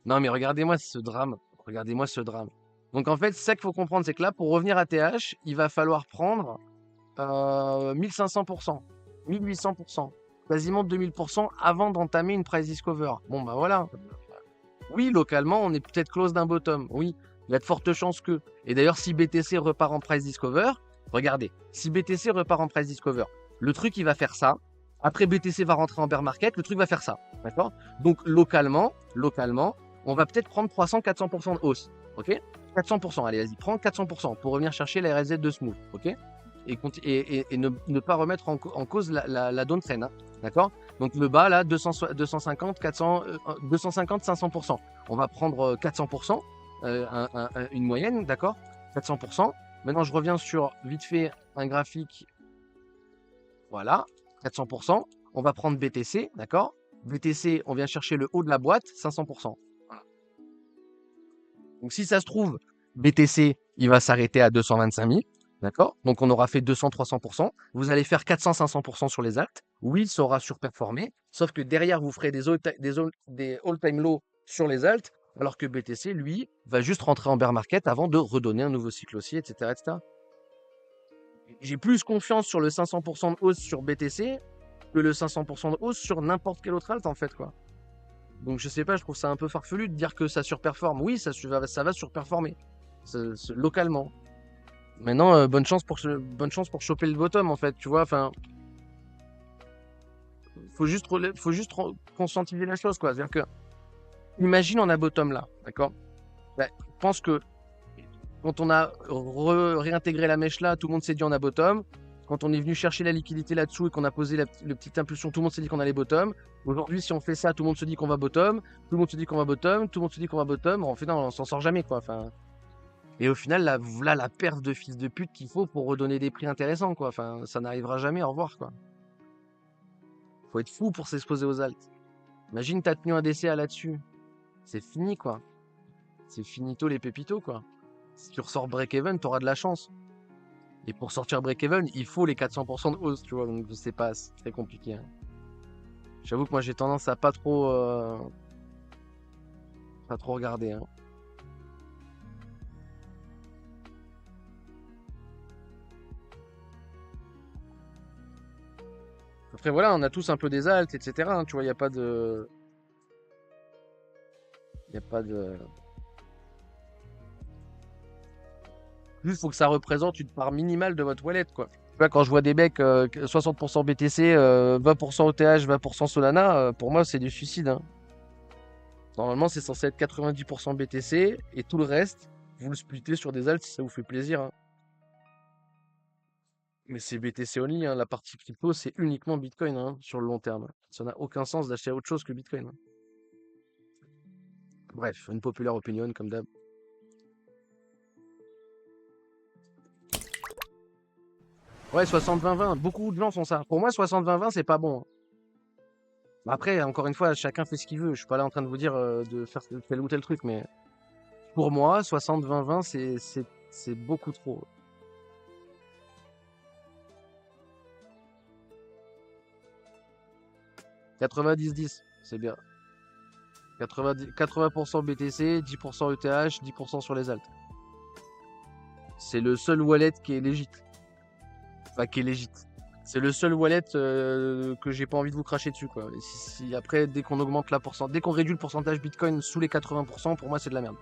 Non, mais regardez-moi ce drame. Regardez-moi ce drame. Donc en fait, c'est ça qu'il faut comprendre, c'est que là, pour revenir à TH, il va falloir prendre 1500%, 1800%, quasiment 2000% avant d'entamer une price discover. Bon, bah voilà. Oui, localement, on est peut-être close d'un bottom. Oui, il y a de fortes chances que. Et d'ailleurs, si BTC repart en price discover, regardez, si BTC repart en price discover, le truc, il va faire ça. Après, BTC va rentrer en bear market, le truc va faire ça. D'accord? Donc, localement, on va peut-être prendre 300-400% de hausse. Ok? 400%, allez, vas-y, prends 400% pour revenir chercher la RSZ de Smooth. Ok? Et ne pas remettre en cause la downtrend. Hein, d'accord? Donc le bas, là, 250, 400, 250, 500%. On va prendre 400%, une moyenne, d'accord? 400%. Maintenant, je reviens sur, vite fait, un graphique. Voilà, 400%. On va prendre BTC, d'accord? BTC, on vient chercher le haut de la boîte, 500%. Voilà. Donc si ça se trouve, BTC, il va s'arrêter à 225 000. D'accord? Donc on aura fait 200-300%. Vous allez faire 400-500% sur les alts. Oui, ça aura surperformé. Sauf que derrière, vous ferez des all-time low sur les alts. Alors que BTC, lui, va juste rentrer en bear market avant de redonner un nouveau cycle haussier, etc. etc. J'ai plus confiance sur le 500% de hausse sur BTC que le 500% de hausse sur n'importe quel autre alt, en fait, quoi. Donc je sais pas, je trouve ça un peu farfelu de dire que ça surperforme. Oui, ça va surperformer. Localement. Maintenant, bonne chance pour choper le bottom, en fait, tu vois. Enfin, faut juste conscientiser la chose, quoi. C'est-à-dire que, imagine on a bottom là, d'accord? Bah, je pense que quand on a réintégré la mèche là, tout le monde s'est dit on a bottom. Quand on est venu chercher la liquidité là-dessous et qu'on a posé le petite impulsion, tout le monde s'est dit qu'on allait bottom. Aujourd'hui, si on fait ça, tout le monde se dit qu'on va bottom. Tout le monde se dit qu'on va bottom. Tout le monde se dit qu'on va bottom. En fait, non, on s'en sort jamais, quoi. Enfin. Et au final, là, la perte de fils de pute qu'il faut pour redonner des prix intéressants, quoi. Enfin, ça n'arrivera jamais, au revoir, quoi. Faut être fou pour s'exposer aux alts. Imagine, t'as tenu un DCA là-dessus. C'est fini, quoi. C'est finito les pépitos, quoi. Si tu ressors break-even, t'auras de la chance. Et pour sortir break-even, il faut les 400% de hausse, tu vois. Donc, c'est très compliqué. Hein. J'avoue que moi, j'ai tendance à pas trop regarder, hein. Après, voilà, on a tous un peu des alts, etc. Hein, tu vois, il n'y a pas de... Juste, faut que ça représente une part minimale de votre wallet, quoi. Tu vois, quand je vois des mecs 60% BTC, 20% OTH, 20% Solana, pour moi, c'est du suicide. Hein. Normalement, c'est censé être 90% BTC et tout le reste, Vous le splittez sur des alts si ça vous fait plaisir, hein. Mais c'est BTC only, hein. La partie crypto, c'est uniquement Bitcoin, hein, sur le long terme. Ça n'a aucun sens d'acheter autre chose que Bitcoin, hein. Bref, une populaire opinion comme d'hab. Ouais, 60-20-20. Beaucoup de gens font ça. Pour moi, 60-20-20, c'est pas bon, hein. Après, encore une fois, chacun fait ce qu'il veut. Je suis pas là en train de vous dire de faire tel ou tel truc, mais pour moi, 60-20-20, c'est beaucoup trop. 90-10, c'est bien. 80% BTC, 10% ETH, 10% sur les alts. C'est le seul wallet qui est légit. Enfin, qui est légit. C'est le seul wallet que j'ai pas envie de vous cracher dessus, quoi. Et après, dès qu'on augmente dès qu'on réduit le pourcentage Bitcoin sous les 80%, pour moi, c'est de la merde.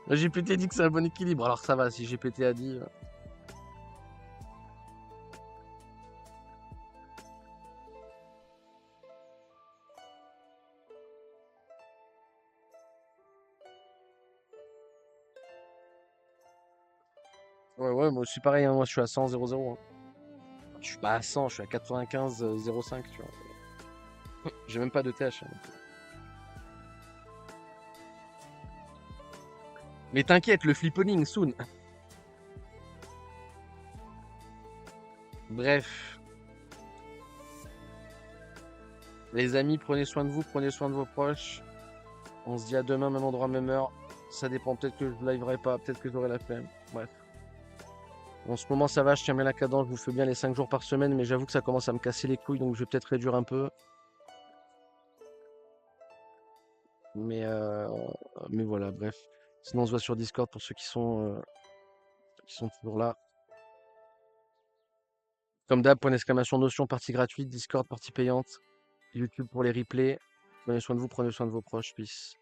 Là, GPT dit que c'est un bon équilibre. Alors ça va, si GPT a dit. Ouais, ouais, moi je suis pareil, hein. Moi je suis à 100,00, hein. Je suis pas à 100, je suis à 95,05, tu vois. J'ai même pas de TH, hein. Mais t'inquiète, le flipponing soon. Bref, les amis, prenez soin de vous, prenez soin de vos proches. On se dit à demain, même endroit, même heure. Ça dépend, peut-être que je liverai pas, peut-être que j'aurai la flemme. Bref. En ce moment, ça va, je tiens bien la cadence, je vous fais bien les 5 jours par semaine, mais j'avoue que ça commence à me casser les couilles, donc je vais peut-être réduire un peu. Mais, euh, mais voilà, bref. Sinon, on se voit sur Discord pour ceux qui sont toujours là. Comme d'hab, point d'exclamation Notion, partie gratuite, Discord, partie payante, YouTube pour les replays. Prenez soin de vous, prenez soin de vos proches, peace.